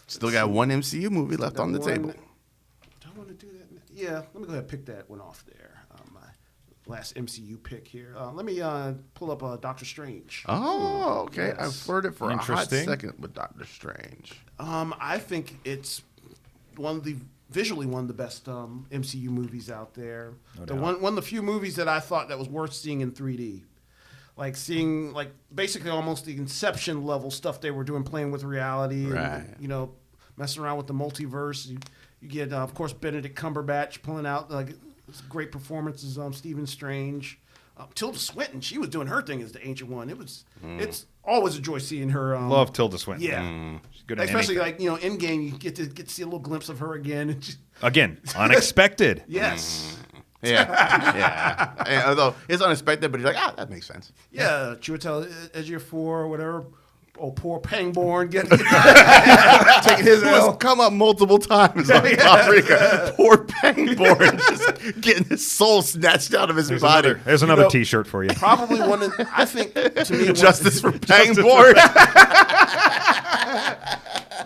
A: Still got one MCU movie left on the table.
C: Do I want to do that? Yeah, let me go ahead and pick that one off there. My last MCU pick here. Let me pull up Doctor Strange.
A: Oh, okay.
C: Yes.
A: I've heard it for a hot
B: Interesting.
A: second with Doctor Strange.
C: I think it's visually one of the best MCU movies out there. One of the few movies that I thought that was worth seeing in 3D. Like seeing basically almost the Inception level stuff they were doing, playing with reality,
A: Right.
C: and, messing around with the multiverse. You get of course Benedict Cumberbatch pulling out great performances. Stephen Strange, Tilda Swinton, she was doing her thing as the Ancient One. It's always a joy seeing her.
B: Love Tilda Swinton.
C: Yeah.
B: She's good at
C: Especially
B: anything.
C: Endgame, you get to see a little glimpse of her again. And
B: Again, unexpected.
C: yes.
A: Yeah. Although it's unexpected, but he's like, that makes sense.
C: Yeah, Chiwetel Ejiofor or whatever,
E: poor Pangborn taking his
A: Who has
E: L.
A: come up multiple times on Poprika. Poor Pangborn just getting his soul snatched out of his body.
B: There's another T-shirt for you.
E: Probably one of, I think, to me,
A: Justice for Pangborn.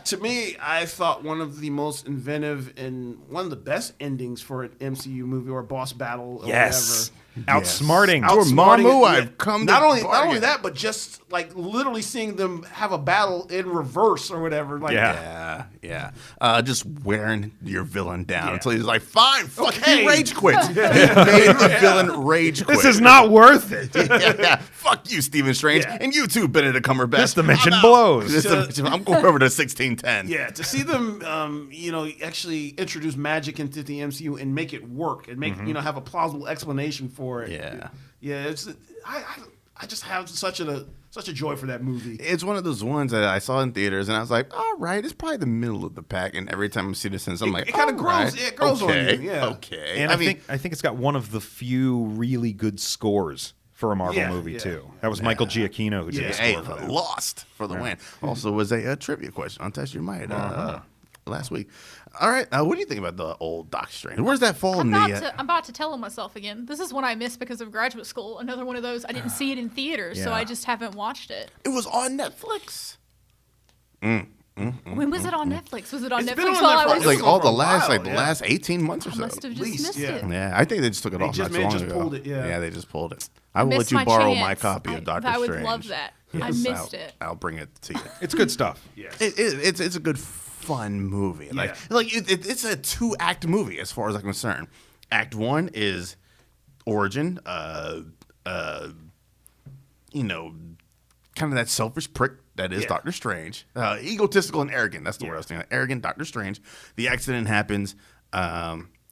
E: to me, I thought one of the most inventive and one of the best endings for an MCU movie or a boss battle or
B: Yes.
E: whatever.
B: Outsmarting.
A: Mamu,
E: it.
A: I've come to
E: not only
A: bargain.
E: that, but just like literally seeing them have a battle in reverse or whatever. Like,
A: Yeah. Just wearing your villain down
E: Yeah.
A: until he's like, fine, fuck,
E: Okay.
A: he rage quit. He made the villain rage quit.
B: This is not worth it.
A: yeah. Fuck you, Stephen Strange.
E: Yeah.
A: And you too, Benedict Cumberbatch.
B: This dimension
A: I'm out.
B: blows.
A: This dimension- I'm going over to 1610.
E: Yeah, to see them, actually introduce magic into the MCU and make it work and make have a plausible explanation for it.
A: Yeah.
E: It's I just have such a joy for that movie.
A: It's one of those ones that I saw in theaters, and I was like, all right, it's probably the middle of the pack. And every time I see this, I'm like,
E: it kinda
A: all
E: grows-
A: right,
E: it grows on
A: okay,
E: you, yeah.
A: Okay.
B: And I think it's got one of the few really good scores for a Marvel
E: Yeah,
B: movie
E: yeah.
B: too. That was Michael Giacchino who did the
A: Hey,
B: score for that.
A: lost for the win. Also, was a trivia question on Test Your Might last week. All right, what do you think about the old Doc Strange? Where's that fall in
D: I'm
A: the?
D: about to tell him myself again. This is one I missed because of graduate school. Another one of those I didn't see it in theaters, so
B: Yeah.
D: I just haven't watched it.
A: It was on Netflix.
D: When was it on Netflix? Was it on
E: It's
D: Netflix
E: been on
D: while I
E: Netflix.
D: was?
A: Like all the
E: for a
A: last,
E: while,
A: the
E: yeah.
A: last 18 months or
D: I
A: so.
D: must have just
E: least,
D: missed
E: yeah.
D: it.
A: Yeah, I think they just took it
E: They
A: off
E: just-
A: not
E: they
A: too long
E: just
A: ago.
E: pulled it, yeah.
A: they just pulled it. I will let
D: Missed
A: you
D: my
A: borrow
D: chance.
A: my copy of Doctor
D: I
A: Strange.
D: would love that. I
A: Yes,
D: missed it.
A: I'll bring it to you.
B: It's good stuff.
A: It's a good fun movie. It's a 2-act movie as far as I'm concerned. Act 1 is origin, kind of that selfish prick that is Doctor Strange. Egotistical and arrogant. That's the word I was thinking. Arrogant Doctor Strange. The accident happens.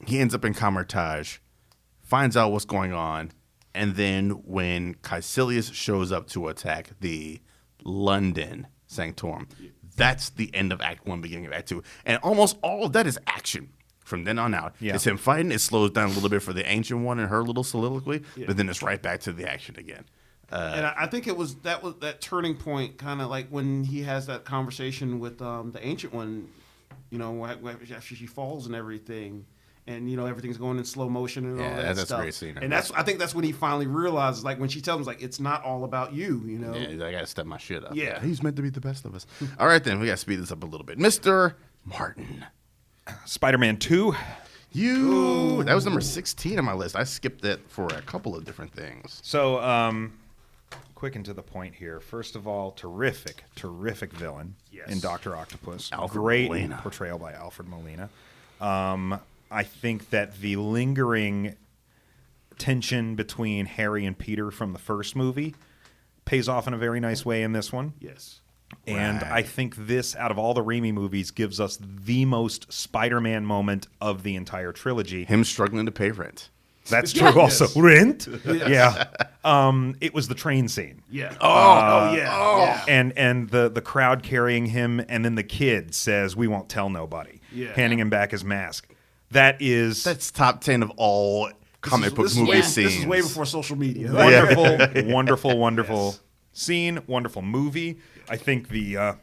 A: He ends up in Camartage, finds out what's going on, and then when Caecilius shows up to attack the London Sanctorum, that's the end of Act 1, beginning of Act 2. And almost all of that is action. From then on out, it's him fighting. It slows down a little bit for the Ancient One and her little soliloquy, but then it's right back to the action again.
E: And I think it was that turning point, kind of like when he has that conversation with the Ancient One, after she falls and everything, and everything's going in slow motion and all that
A: that's
E: stuff.
A: a great scene.
E: And I think that's when he finally realizes, like when she tells him, like it's not all about you,
A: Yeah, I gotta step my shit up.
E: Yeah.
A: He's meant to be the best of us. All right, then we gotta speed this up a little bit, Mr. Martin.
B: Spider-Man 2.
A: That was number 16 on my list. I skipped that for a couple of different things.
B: So, quick and to the point here. First of all, terrific villain in Dr. Octopus.
A: Alfred
B: Great
A: Molina.
B: portrayal by Alfred Molina. I think that the lingering tension between Harry and Peter from the first movie pays off in a very nice way in this one.
E: Yes.
B: And I think this, out of all the Raimi movies, gives us the most Spider-Man moment of the entire trilogy.
A: Him struggling to pay rent.
B: That's true also. Rent? Yeah. It was the train scene.
E: Yeah.
A: Yeah.
B: And the crowd carrying him, and then the kid says, "We won't tell nobody," handing him back his mask. That's
A: top 10 of all comic book movie scenes.
E: This is way before social media.
B: wonderful scene, wonderful movie. I think the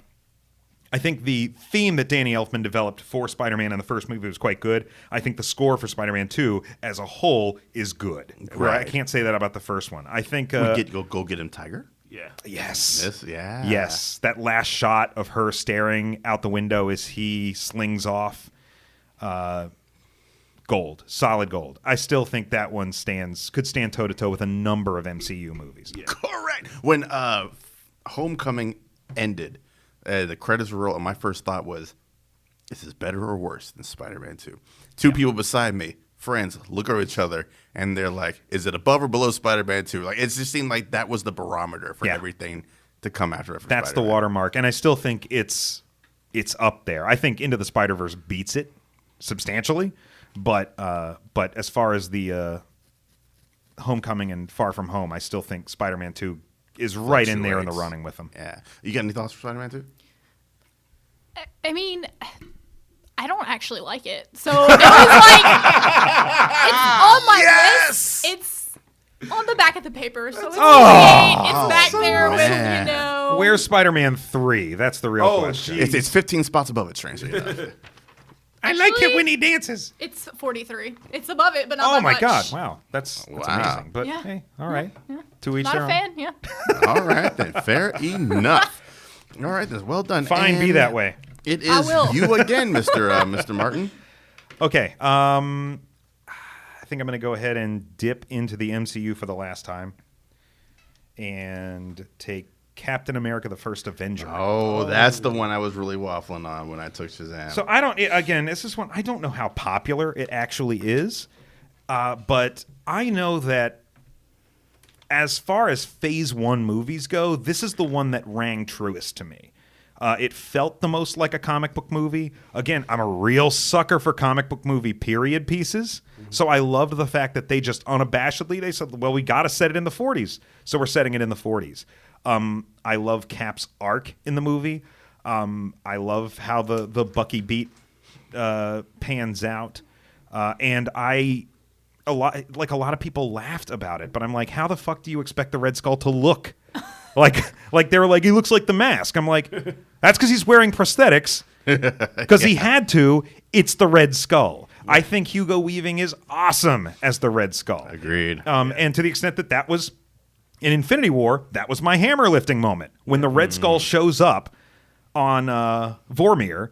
B: theme that Danny Elfman developed for Spider-Man in the first movie was quite good. I think the score for Spider-Man 2 as a whole is good.
A: Right.
B: I can't say that about the first one. I think
A: go get him, Tiger.
E: Yeah.
B: yes.
A: Yes.
B: That last shot of her staring out the window as he slings off. Gold, solid gold. I still think that one could stand toe to toe with a number of MCU movies.
E: Yeah.
A: Correct. When Homecoming ended, the credits were rolled, and my first thought was, "This is better or worse than Spider-Man 2?" Two people beside me, friends, look at each other, and they're like, "Is it above or below Spider-Man 2?" Like it just seemed like that was the barometer for everything to come after it.
B: That's the watermark, and I still think it's up there. I think Into the Spider-Verse beats it substantially, but as far as the Homecoming and Far From Home, I still think Spider-Man 2 is right in there in the running with them.
A: Yeah. You got any thoughts for Spider-Man 2?
D: I mean, I don't actually like it. So it was like, it's on my list. It's on the back of the paper. So it's okay. It's back there with,
B: Where's Spider-Man 3? That's the real question.
C: geez.
A: It's 15 spots above it, strangely enough.
B: I like it
D: Actually-
B: when he dances.
D: It's 43. It's above it, but not
B: Oh
D: that
B: my
D: much.
B: God! Wow, that's
A: Wow.
B: amazing. But
D: Yeah.
B: hey, all right. To each
D: Not
B: their
D: a
B: own.
D: fan, yeah.
A: All right, then. Fair enough. All right, then. Well done.
B: Fine, be
A: And
B: that way.
A: It
D: I
A: is
D: will.
A: you again, Mr. Martin.
B: Okay. I think I'm going to go ahead and dip into the MCU for the last time and take Captain America: The First Avenger.
A: Oh, that's the one I was really waffling on when I took Shazam.
B: So I don't. Again, this is one I don't know how popular it actually is, but I know that as far as Phase 1 movies go, this is the one that rang truest to me. It felt the most like a comic book movie. Again, I'm a real sucker for comic book movie period pieces. So I loved the fact that they just unabashedly, they said, well, we got to set it in the 40s. So we're setting it in the 40s. I love Cap's arc in the movie. I love how the Bucky beat pans out. And a lot of people laughed about it, but I'm like, how the fuck do you expect the Red Skull to look? Like they were like, he looks like the Mask. I'm like, that's because he's wearing prosthetics. Because he had to. It's the Red Skull. I think Hugo Weaving is awesome as the Red Skull.
A: Agreed.
B: And to the extent that was in Infinity War, that was my hammer lifting moment. When the Red Skull shows up on Vormir,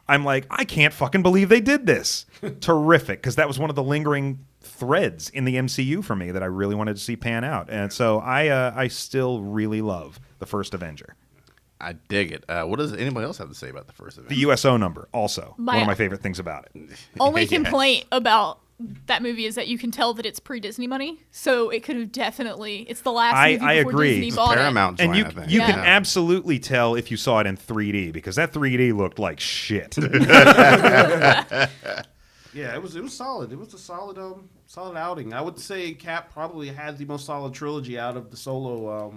B: I'm like, I can't fucking believe they did this. Terrific, because that was one of the lingering threads in the MCU for me that I really wanted to see pan out. And so I still really love the first Avenger.
A: I dig it. What does anybody else have to say about the first event?
B: The USO number, also. One
D: My-
B: of my favorite things about it.
D: Only
A: Yeah.
D: complaint about that movie is that you can tell that it's pre-Disney money, so it could have definitely. It's the last movie
B: I
D: before
B: agree.
D: Disney
B: It's
D: bought
A: Paramount
B: And
A: joint, I think.
B: you can
A: Yeah.
B: absolutely tell if you saw it in 3D, because that 3D looked like shit.
C: Yeah, it was solid. It was a solid solid outing. I would say Cap probably had the most solid trilogy out of the solo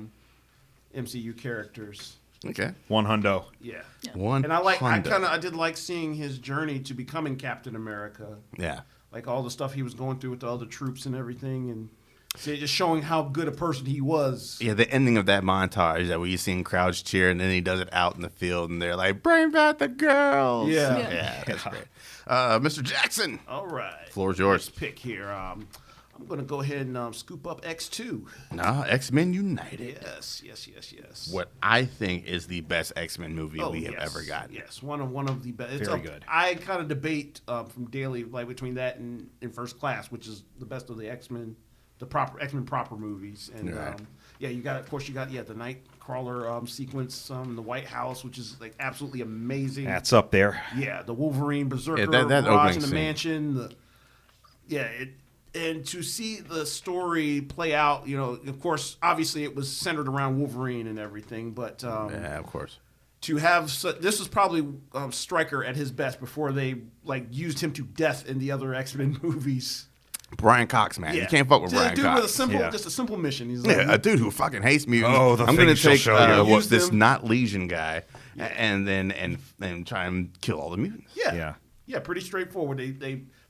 C: MCU characters.
A: Okay.
B: One hundo.
C: Yeah.
A: One.
C: And I
A: Honda.
C: did like seeing his journey to becoming Captain America.
A: Yeah.
C: Like all the stuff he was going through with the other troops and everything, and just showing how good a person he was.
A: Yeah, the ending of that montage that we seen crowds cheer, and then he does it out in the field, and they're like, "Bring back the girls!"
C: Yeah.
A: yeah, that's great. Mr. Jackson,
C: All right.
A: floor's yours.
C: Next pick here. I'm going to go ahead and scoop up X2.
A: Nah, X-Men United.
C: Yes.
A: What I think is the best X-Men movie
C: Oh,
A: we have
C: yes,
A: ever gotten.
C: Yes, one of the best.
B: Very good.
C: I kind of debate from daily, like between that and in First Class, which is the best of the X-Men, the proper X-Men proper movies. And
A: Right.
C: you got the Nightcrawler sequence in the White House, which is like absolutely amazing.
B: That's up there.
C: Yeah, the Wolverine Berserker
A: Yeah, that
C: barrage
A: opening
C: in the
A: scene.
C: mansion. And to see the story play out, of course, obviously it was centered around Wolverine and everything, but
A: Yeah, of course.
C: to have this was probably Stryker at his best before they used him to death in the other X-Men movies.
A: Brian Cox, man. You can't fuck with
C: Just
A: Brian
C: a dude
A: Cox.
C: with a simple,
B: Yeah.
C: just a simple mission. He's like,
A: Yeah, a dude who fucking hates mutants.
B: Oh, the
A: I'm gonna
B: things she'll
A: take
B: show you.
C: Use
A: this
C: them.
A: not Legion guy, and then and try and kill all the mutants.
C: yeah, pretty straightforward.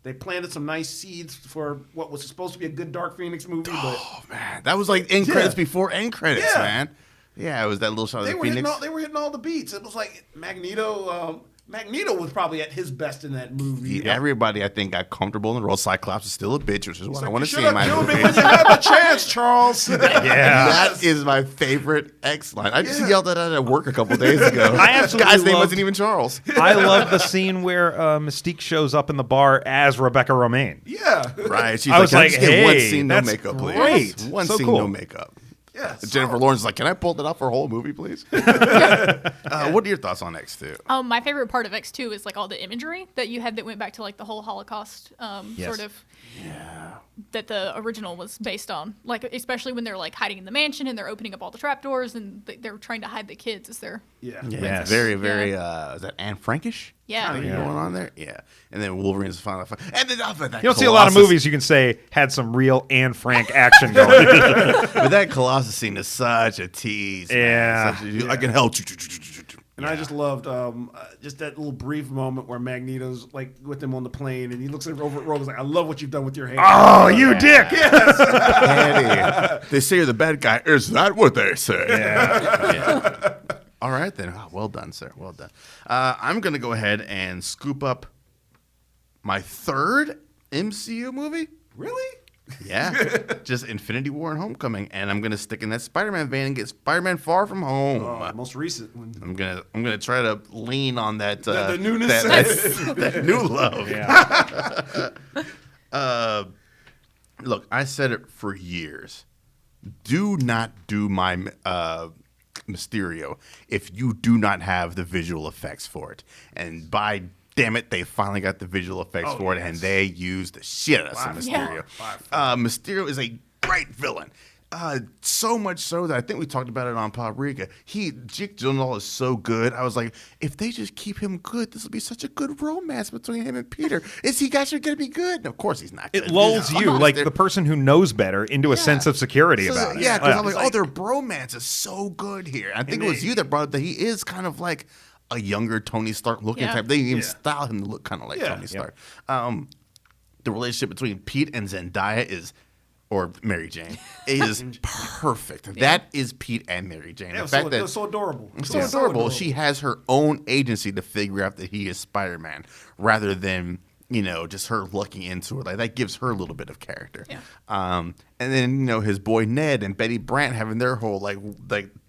C: They planted some nice seeds for what was supposed to be a good Dark Phoenix movie, but
A: Oh man, that was like end credits before end credits,
C: Yeah.
A: man. Yeah, it was that little shot of
C: they
A: the
C: were hitting
A: Phoenix.
C: all the beats. It was like Magneto. Magneto was probably at his best in that movie.
A: Everybody, I think, got comfortable in the role. Cyclops is still a bitch, which is what I want to see
C: Should
A: in my
C: have killed me
A: movie.
C: when you had the chance, Charles.
B: Yeah.
A: That is my favorite X line. I just yelled at it at work a couple days ago.
B: I absolutely
A: Guy's name
B: loved-
A: wasn't even Charles.
B: I love the scene where Mystique shows up in the bar as Rebecca Romaine.
C: Yeah.
A: Right? She's
B: I was
A: "Can
B: like,
A: just get one
B: hey,
A: scene, no
B: that's
A: makeup, please.
B: great.
A: One
B: So
A: scene,
B: cool.
A: no makeup."
C: Yeah.
A: Jennifer Lawrence is like, "Can I pull that off for a whole movie, please?" What are your thoughts on X2?
D: My favorite part of X2 is all the imagery that you had that went back to the whole Holocaust
B: Yes.
D: sort of that the original was based on. Especially when they're hiding in the mansion and they're opening up all the trapdoors and they're trying to hide the kids as they're
C: Yeah.
A: Yeah,
B: Yes.
A: it's very, very. Is that Anne Frankish?
D: Yeah.
A: Kinda going on there. Yeah, and then Wolverine's final fight, and then off of that,
B: You don't see a lot of
A: Colossus-
B: movies you can say had some real Anne Frank action going.
A: But that Colossus scene is such a tease.
B: Yeah.
A: Man. I can help.
C: And I just loved just that little brief moment where Magneto's with him on the plane, and he looks over at Rogue. Like, "I love what you've done with your hand."
B: Oh, you dick!
A: Annie, they say you're the bad guy. Is that what they say?
B: Yeah.
A: All right, then. Oh, well done, sir. Well done. I'm going to go ahead and scoop up my third MCU movie.
C: Really?
A: Yeah, just Infinity War and Homecoming, and I'm gonna stick in that Spider-Man vein and get Spider-Man Far From Home.
C: Most recent one.
A: I'm gonna try to lean on that
C: The newness.
A: that new love.
B: Yeah.
A: Look, I said it for years. Do not do my Mysterio if you do not have the visual effects for it. And by damn it, they finally got the visual effects for it, and they used the shit out of some Mysterio. Mysterio is a great villain. So much so that I think we talked about it on Poprika. Jake Gyllenhaal is so good. I was like, if they just keep him good, this will be such a good romance between him and Peter. Is he actually going to be good? And of course he's not good.
B: It lulls you, like the person who knows better, into a sense of security about it.
A: Yeah, because I'm like, their bromance is so good here. I think it was you that brought up that he is kind of like a younger Tony Stark looking type. They even style him to look kind of like Tony Stark. The relationship between Pete and Zendaya or Mary Jane, is perfect. That is Pete and Mary Jane.
C: The fact that it's so adorable.
A: It's so adorable. She has her own agency to figure out that he is Spider-Man rather than, just her looking into it. Like, that gives her a little bit of character.
D: Yeah.
A: And then, his boy Ned and Betty Brant having their whole like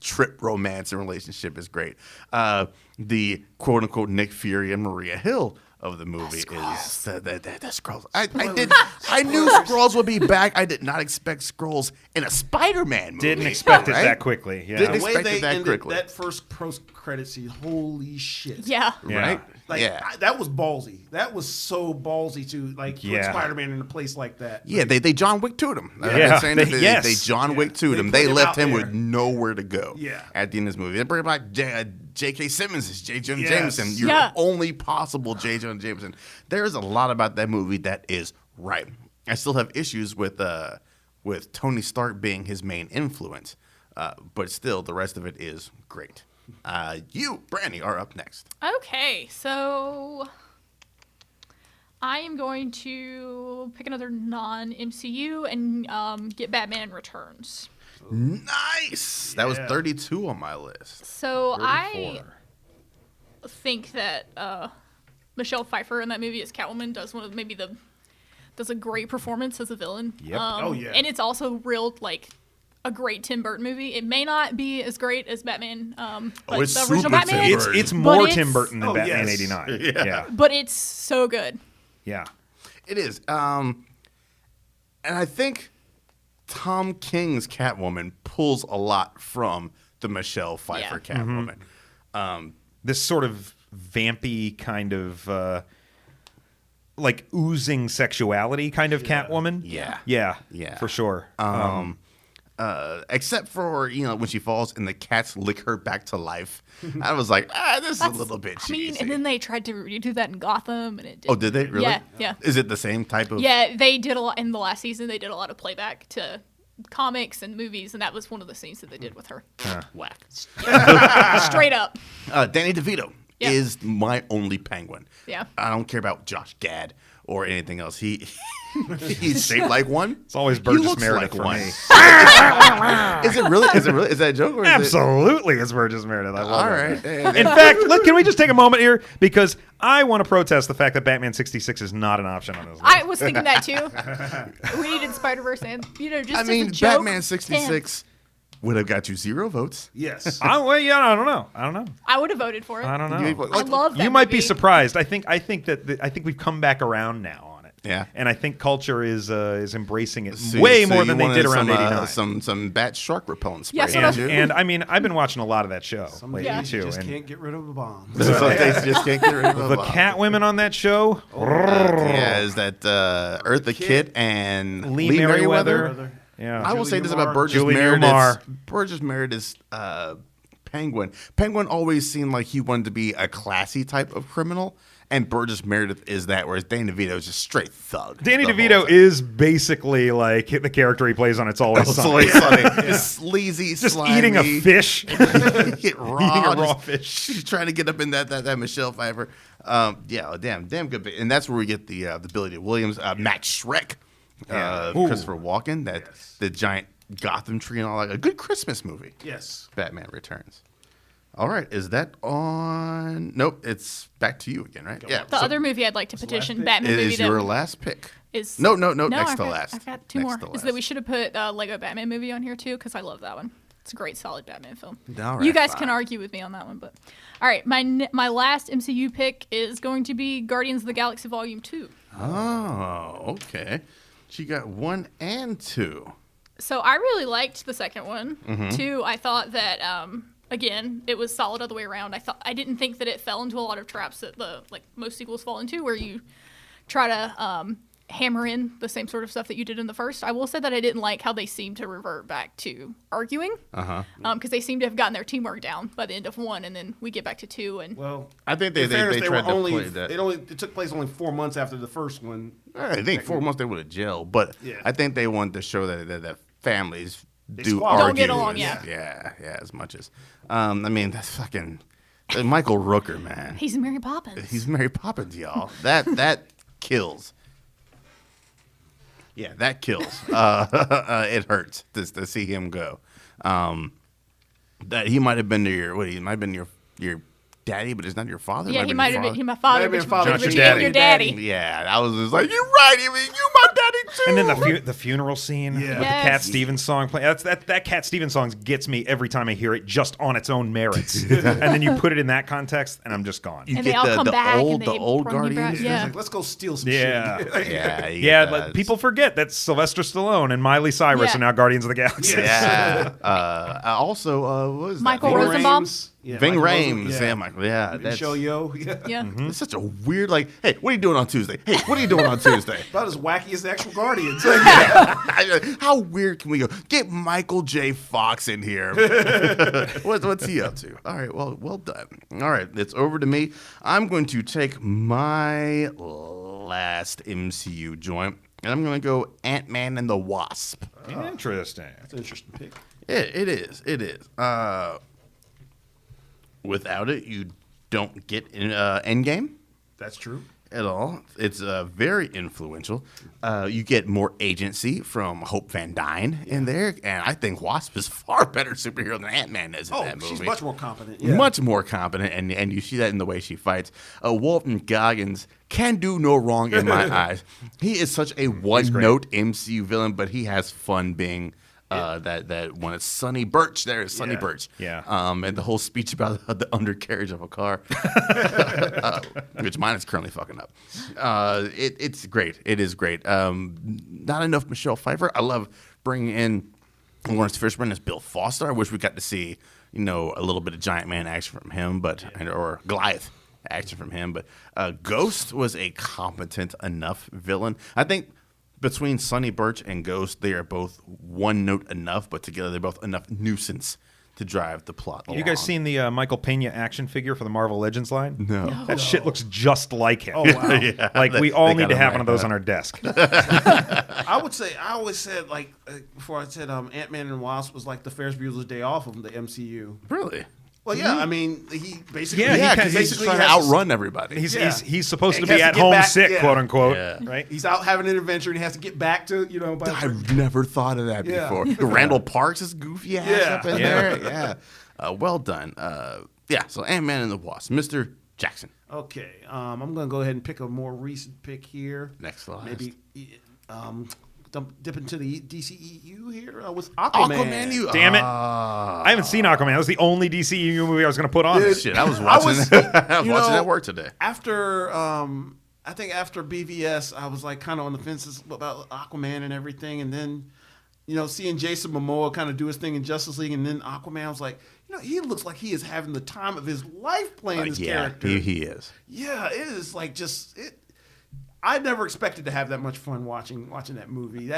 A: trip romance and relationship is great. The quote unquote Nick Fury and Maria Hill of the movie is the Skrulls. I knew Skrulls would be back. I did not expect Skrulls in a Spider-Man movie.
B: Didn't expect it that quickly. Yeah.
A: Didn't
C: The way
A: expect
C: they
A: it that
C: ended
A: quickly.
C: that first post-credit scene, holy shit.
D: Yeah.
A: Right?
C: That was ballsy. That was so ballsy to put Spider-Man in a place like that.
A: Yeah, they John Wick to him. They John Wick to him. They
C: put him
A: left
C: out
A: him
C: there.
A: with nowhere to go.
C: Yeah.
A: At the end of this movie, they bring back J.K. Simmons as J. Jonah Jameson. You're
D: Yeah.
A: only possible J. Jonah Jameson. There's a lot about that movie that is right. I still have issues with Tony Stark being his main influence, but still the rest of it is great. You, Brandy, are up next.
D: Okay, so I am going to pick another non-MCU and get Batman Returns.
A: Nice. That was 32 on my list.
D: So I think that Michelle Pfeiffer in that movie as Catwoman does a great performance as a villain.
B: Yep.
D: And it's also a great Tim Burton movie. It may not be as great as Batman, but
A: it's
D: the original
A: super
D: Batman.
A: Tim Burton.
B: It's more
D: But
B: Tim Burton than Batman
C: yes.
B: 89.
A: Yeah.
D: But it's so good.
B: Yeah.
A: It is. And I think Tom King's Catwoman pulls a lot from the Michelle Pfeiffer Catwoman.
B: This sort of vampy kind of oozing sexuality kind of Catwoman.
A: Yeah.
B: For sure.
A: Except for, when she falls and the cats lick her back to life. I was like, this is a little bit cheesy.
D: and then they tried to redo that in Gotham, and it did.
A: Oh, did they? Really?
D: Yeah.
A: Is it the same type of...
D: Yeah, they did a lot in the last season. They did a lot of playback to comics and movies, and that was one of the scenes that they did with her.
A: Whack.
D: Straight up.
A: Danny DeVito
D: Yeah.
A: is my only Penguin.
D: Yeah.
A: I don't care about Josh Gad or anything else. He's shaped like one.
B: It's always
A: He
B: Burgess
A: looks
B: Meredith
A: like
B: for
A: one.
B: me.
A: Is it really? Is that a joke? Or is
B: Absolutely, it's Burgess Meredith. I love
A: All
B: it.
A: right.
B: In fact, can we just take a moment here? Because I want to protest the fact that Batman 66 is not an option on this list.
D: I was thinking that too. We needed Spider-Verse and, just as a joke.
A: Batman 66 would have got you 0 votes.
C: Yes.
B: I don't know.
D: I would have voted for it.
B: I don't know.
D: I love that
B: You might be
D: movie.
B: surprised. I think we've come back around now on it.
A: Yeah.
B: And I think culture is embracing it
A: So
B: way
A: you
B: more than they
A: wanted
B: did around
A: some,
B: 89.
A: some bat shark repellent spray.
D: Yeah, so that's-
A: didn't you?
B: And I mean, I've been watching a lot of that show lately
D: Yeah.
B: too.
C: Just
B: And
C: can't get rid of a bomb.
A: So they just can't get rid of
B: the cat women on that show,
A: Yeah, is that Eartha Kitt and
B: Lee Merriweather.
C: Brother.
B: Yeah.
A: I will say this
C: Julie
A: about
C: Newmar.
A: Burgess
B: Julie
A: Meredith's
B: Newmar.
A: Burgess Meredith's Penguin. Penguin always seemed like he wanted to be a classy type of criminal, and Burgess Meredith is that, whereas Danny DeVito is just straight thug.
B: Danny
A: the whole
B: DeVito
A: time.
B: is basically like the character he plays on It's Always
A: It's
B: Sunny.
A: always funny. It's sleazy,
B: Just
A: slimy.
B: eating a fish.
A: Get raw,
B: Eating a raw
A: just
B: fish.
A: trying to get up in that Michelle Pfeiffer. Damn good. And that's where we get the Billy D. Williams, Max Schreck, Christopher Walken, the giant Gotham tree and all that. A good Christmas movie.
C: Yes.
A: Batman Returns. All right, is that on? Nope, it's back to you again, right? Yeah.
D: The other movie I'd like to petition,
C: pick?
D: Batman
A: It
D: movie
A: is your
D: that
A: last pick.
D: is
A: No, next
D: I've
A: to
D: got-
A: last.
D: I've got two
A: Next
D: more.
A: to
D: Is
A: last.
D: that we should have put Lego Batman movie on here too because I love that one. It's a great, solid Batman film.
A: All right,
D: You guys
A: fine.
D: can argue with me on that one, but all right, my last MCU pick is going to be Guardians of the Galaxy Volume 2.
A: Oh, okay. She got 1 and 2.
D: So I really liked the second one.
A: Mm-hmm.
D: 2, I thought that again, it was solid all the way around. I didn't think that it fell into a lot of traps that most sequels fall into, where you try to hammer in the same sort of stuff that you did in the first. I will say that I didn't like how they seemed to revert back to arguing, because they seem to have gotten their teamwork down by the end of 1, and then we get back to 2, and
C: Well,
A: I think they
C: in fairness,
A: tried
C: were
A: to
C: only,
A: play that.
C: It took place only 4 months after the first one.
A: I think 4 months they would have jailed, but
C: Yeah.
A: I think they wanted to show that families do
C: squabble.
A: argue.
D: Don't get along, yeah.
A: Yeah, as much as. I mean, that's fucking Michael Rooker, man.
D: he's Mary Poppins.
A: He's Mary Poppins, y'all. That kills. Yeah, that kills. It hurts to see him go. That he might have been to he might have been your daddy, but it's not your father.
D: Yeah, he
A: been
D: might
A: your
D: have
A: father.
D: been my father,
C: Might have been
D: but
C: father,
D: but
C: but
D: you
C: your
D: ain't your daddy.
A: Yeah, I was just like, you're right. I mean, you my daddy too.
B: And then the funeral scene with the
D: Yes.
B: Cat Stevens song playing. That Cat Stevens song gets me every time I hear it, just on its own merits. And then you put it in that context, and I'm just gone.
A: You
D: And
A: get
D: they all come back and
A: the
D: they
A: old
D: bring you back,
A: Guardians.
D: yeah.
C: It's like, let's go steal some
B: Yeah.
C: shit.
A: Yeah,
B: Yeah, like, people forget that Sylvester Stallone and Miley Cyrus
D: Yeah.
B: are now Guardians of the Galaxy.
A: Yeah. Also, what was
D: Michael
A: that?
D: Rosenbaum?
C: Yeah,
A: Ving
C: Michael
A: Rhames.
C: Rosen-
A: Yeah, Michael. Yeah, that's
C: Show Yo. Yeah.
D: Yeah.
A: it's such a weird. Like, hey, what are you doing on Tuesday? Hey, what are you doing on Tuesday?
C: About as wacky as the actual Guardians.
A: How weird can we go? Get Michael J. Fox in here. What's he up to? All right, well done. All right, it's over to me. I'm going to take my last MCU joint, and I'm going to go Ant-Man and the Wasp.
B: Interesting.
C: That's an interesting pick.
A: It is. Without it, you don't get Endgame
C: That's true.
A: at all. It's very influential. You get more agency from Hope Van Dyne in there, and I think Wasp is far better superhero than Ant-Man is in that movie.
C: She's much more competent. Yeah.
A: Much more competent, and you see that in the way she fights. Walton Goggins can do no wrong in my eyes. He is such a one-note MCU villain, but he has fun being that when it's Sonny Birch, there is Sonny
C: Yeah.
A: Birch.
B: Yeah.
A: And the whole speech about the undercarriage of a car, which mine is currently fucking up. It's great. It is great. Not enough Michelle Pfeiffer. I love bringing in Lawrence Fishburne as Bill Foster. I wish we got to see, a little bit of Giant Man action from him, or Goliath action from him. But Ghost was a competent enough villain. I think between Sonny Birch and Ghost, they are both one note enough, but together they're both enough nuisance to drive the plot along.
B: You guys seen the Michael Pena action figure for the Marvel Legends line?
A: No.
B: That shit looks just like him.
C: Oh, wow.
A: Yeah,
B: Like, we
A: they
B: all
A: got
B: need to
A: him
B: have
A: right.
B: one of those on our desk.
C: I always said, before I said Ant-Man and Wasp was like the Ferris Bueller's Day Off of the MCU.
A: Really?
C: Well, yeah, I mean, he basically...
B: Yeah,
A: Yeah,
B: he
A: because he's
C: basically
A: trying to
C: has
A: outrun everybody.
B: He's supposed
C: He
B: to be
C: has
B: at
C: to get
B: home
C: back,
B: sick,
C: yeah.
B: quote unquote.
A: Yeah.
B: Right?
C: He's out having an adventure and he has to get back to, by
A: I've never thought of that
C: Yeah.
A: before. Randall Parks is goofy ass
C: Yeah.
A: up in there. Yeah. Well done. So Ant-Man and the Wasp. Mr. Jackson.
C: Okay, I'm going to go ahead and pick a more recent pick here.
A: Next to last.
C: Maybe dip into the DCEU here with Aquaman.
A: you.
B: Damn it. I haven't seen Aquaman. That was the only DCEU movie I was going to put on.
C: Dude,
A: Shit, I was watching I was
C: you
A: watching
C: know,
A: at work today.
C: After, I think after BVS, I was like kind of on the fences about Aquaman and everything. And then, seeing Jason Momoa kind of do his thing in Justice League and then Aquaman, I was like, he looks like he is having the time of his life playing this character.
A: He is.
C: Yeah, it is like I never expected to have that much fun watching that movie.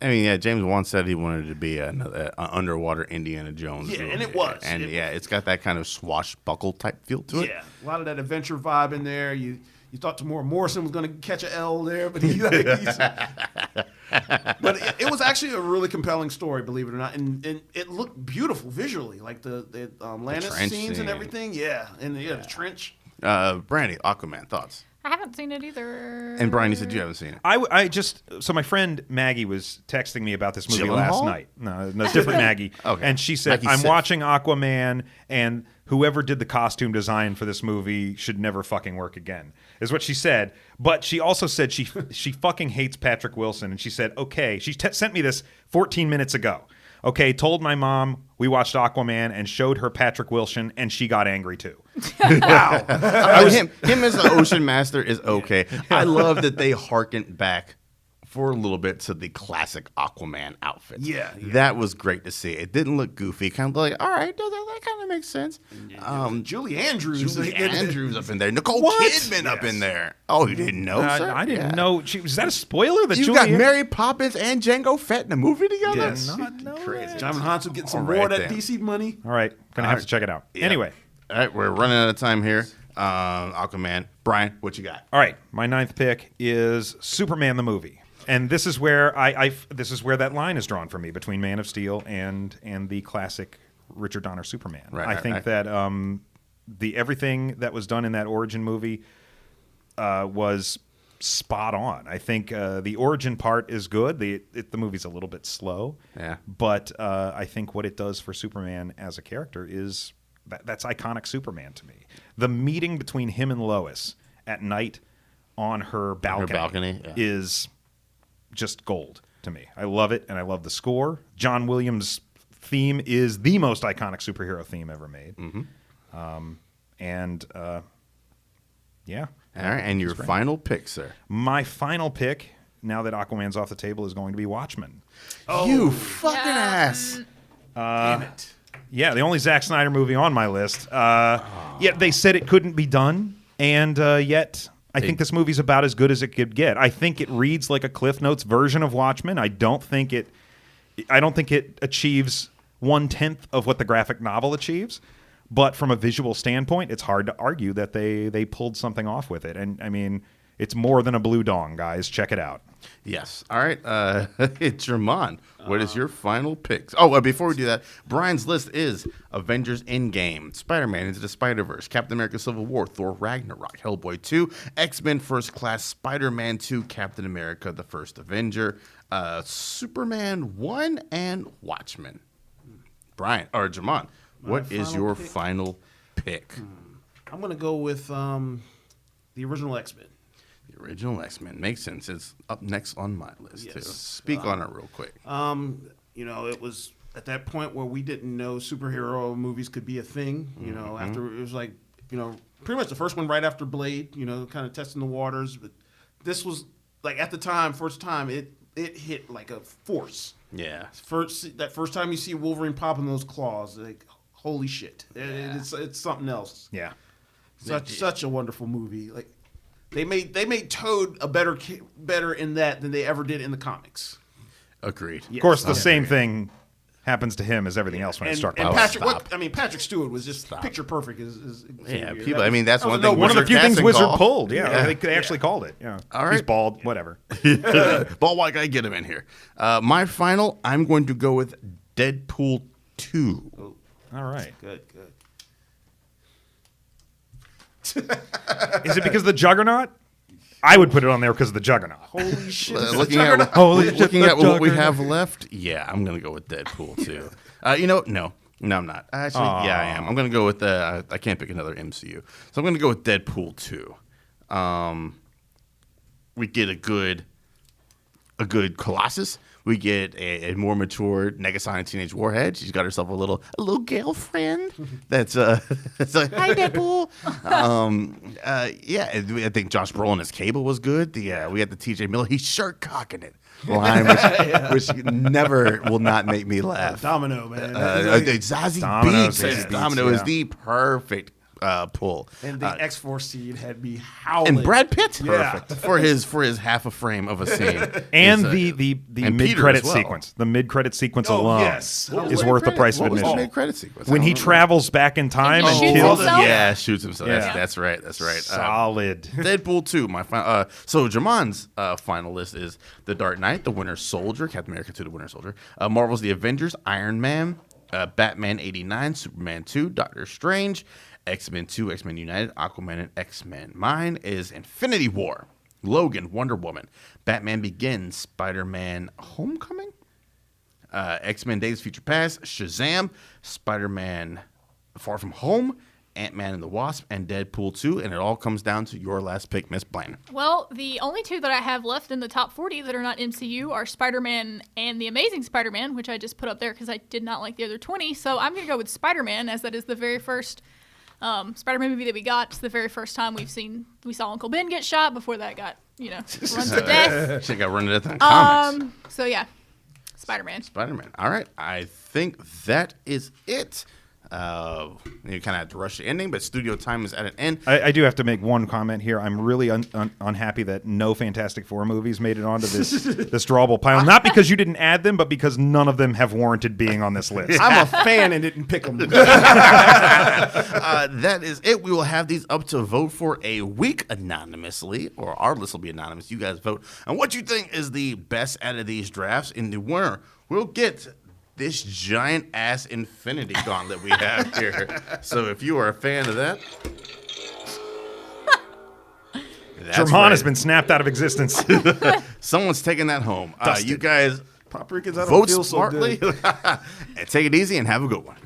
A: James Wan said he wanted it to be an underwater Indiana Jones
C: Yeah,
A: movie.
C: and it was.
A: And it's got that kind of swashbuckle type feel to it.
C: Yeah, a lot of that adventure vibe in there. You thought Tamora Morrison was going to catch an L there, but but it was actually a really compelling story, believe it or not, and it looked beautiful visually, like the Lannis
A: trench
C: scenes and
A: scene.
C: everything. Yeah, and the trench.
A: Brandy, Aquaman, thoughts?
D: I haven't seen it either.
A: And Brian, you said you haven't seen it.
B: So my friend Maggie was texting me about this movie last
A: Gyllenhaal?
B: night. No, different Maggie.
A: Okay.
B: And she said,
A: Maggie
B: I'm
A: Sif.
B: watching Aquaman, and whoever did the costume design for this movie should never fucking work again, is what she said. But she also said she fucking hates Patrick Wilson. And she said, okay, she sent me this 14 minutes ago. Okay, told my mom we watched Aquaman and showed her Patrick Wilson, and she got angry too.
A: Wow. Him as the ocean master is okay. I love that they harkened back for a little bit to the classic Aquaman outfit.
C: Yeah.
A: That was great to see. It didn't look goofy. Kind of like, all right, that kind of makes sense.
C: Julie Andrews.
A: Julie Andrews up in there. Nicole
B: What?
A: Kidman up in there. Oh, you didn't know, sir?
B: I didn't
A: Yeah.
B: know. Was that a spoiler? That
A: You
B: Julie
A: got Mary Poppins and Django Fett in a movie together?
C: Yes.
B: Not know
A: Crazy.
C: John Hanson getting some
A: All
C: more
A: right,
C: of that
A: then.
C: DC money.
B: All right, gonna have to check it out.
A: Yeah.
B: Anyway,
A: All right, we're running out of time here. Aquaman. Brian, what you got?
B: all right, my 9th pick is Superman the movie, and this is where this is where that line is drawn for me between Man of Steel and the classic Richard Donner Superman.
A: Right,
B: I
A: right,
B: think
A: right.
B: that the everything that was done in that origin movie was spot on. I think the origin part is good. The movie's a little bit slow,
A: Yeah.
B: but I think what it does for Superman as a character is that's iconic Superman to me. The meeting between him and Lois at night on her balcony,
A: yeah.
B: is just gold to me. I love it, and I love the score. John Williams' theme is the most iconic superhero theme ever made. Yeah.
A: All right, and your final pick, sir.
B: My final pick, now that Aquaman's off the table, is going to be Watchmen.
A: You fucking ass.
C: Damn it.
B: Yeah, the only Zack Snyder movie on my list. Yet they said it couldn't be done, and yet I think this movie's about as good as it could get. I think it reads like a Cliff Notes version of Watchmen. I don't think it achieves 1/10 of what the graphic novel achieves. But from a visual standpoint, it's hard to argue that they pulled something off with it. And I mean, it's more than a blue dong, guys. Check it out.
A: Yes. All right. It's Jermon. What is your final pick? Oh, before we do that, Brian's list is Avengers Endgame, Spider-Man Into the Spider-Verse, Captain America Civil War, Thor Ragnarok, Hellboy 2, X-Men First Class, Spider-Man 2, Captain America The First Avenger, Superman 1, and Watchmen. Brian, or Jermon, what is
C: final
A: your
C: pick?
A: final pick?
C: I'm going to go with the original X-Men.
A: The original X-Men. Makes sense. It's up next on my list, too.
C: Yes.
A: Speak on it real quick.
C: It was at that point where we didn't know superhero movies could be a thing. After it was like, pretty much the first one right after Blade. Kind of testing the waters. But this was like at the time, first time it hit like a force.
A: Yeah.
C: That first time you see Wolverine popping those claws, like holy shit, it's something else.
B: Yeah.
C: Such a wonderful movie. Like they made Toad a better in that than they ever did in the comics.
A: Agreed.
B: Of course, the same thing happens to him as everything else when it starts.
C: And
A: Patrick-
C: Patrick Stewart was just picture perfect. As
A: Yeah,
C: Xavier.
A: people.
C: That
A: I mean, that's
C: was
A: one
C: no
A: thing.
B: One of the
A: Wizard
B: few things
A: casting
B: Wizard
A: call.
B: pulled. Yeah, they actually called it. Yeah.
A: All right.
B: He's bald. Whatever.
A: Bald white guy, get him in here. My final, I'm going to go with Deadpool 2.
B: All right.
C: Good.
B: Is it because of the Juggernaut? I would put it on there because of the Juggernaut.
C: Holy shit!
A: Looking at what we have left, yeah, I'm going to go with Deadpool 2. No, I'm not. Actually, yeah, I am. I'm going to go with I can't pick another MCU, so I'm going to go with Deadpool 2. We get a good Colossus. We get a more mature Negasonic Teenage Warhead. She's got herself a little girlfriend. That's it's like, hi Deadpool. I think Josh Brolin as Cable was good. We had the TJ Miller. He's shirt cocking it line, which never will not make me laugh.
C: Domino, man.
A: Zazie
B: Domino's
A: Beetz as
B: Beetz,
A: Domino is
B: yeah.
A: the perfect pull.
C: And the X-Force scene had me howling.
A: And Brad Pitt's
C: Yeah.
A: perfect for his half a frame of a scene.
B: And
A: Is,
B: the
A: and
B: mid
A: Peter
B: credit
A: as well.
B: sequence. The mid credit sequence
C: Oh,
B: alone
C: yes.
B: is worth the price of
A: What was the
B: admission.
A: mid-credit sequence?
B: When
A: I
B: he
A: don't
B: travels back in time and
D: shoots
B: kills
D: himself?
A: Yeah, shoots himself.
B: Yeah.
A: That's right.
B: Solid.
A: Deadpool 2, my final. So Jamon's final list is The Dark Knight, The Winter Soldier, Captain America 2, The Winter Soldier, Marvel's The Avengers, Iron Man, Batman 89, Superman 2, Doctor Strange, X-Men 2, X-Men United, Aquaman, and X-Men. Mine is Infinity War, Logan, Wonder Woman, Batman Begins, Spider-Man Homecoming, X-Men Days of Future Past, Shazam, Spider-Man Far From Home, Ant-Man and the Wasp, and Deadpool 2, and it all comes down to your last pick, Miss Blaine.
D: Well, the only two that I have left in the top 40 that are not MCU are Spider-Man and The Amazing Spider-Man, which I just put up there because I did not like the other 20. So I'm going to go with Spider-Man, as that is the very first Spider-Man movie that we got. It's the very first time we saw Uncle Ben get shot before that got, run to death.
A: She got run to death in comics.
D: So yeah, Spider-Man.
A: Spider-Man. All right. I think that is it. You kind of have to rush the ending, but studio time is at an end.
B: I do have to make one comment here. I'm really unhappy that no Fantastic Four movies made it onto this drawable pile. Not because you didn't add them, but because none of them have warranted being on this list.
E: I'm a fan and didn't pick them.
A: That is it. We will have these up to vote for a week anonymously, or our list will be anonymous. You guys vote on what you think is the best out of these drafts. In the winner, we'll get this giant ass Infinity Gauntlet we have here. So if you are a fan of that,
B: German has been snapped out of existence.
A: Someone's taking that home. You guys
E: Poprika, I don't
A: vote
E: feel so
A: smartly
E: good.
A: and take it easy and have a good one.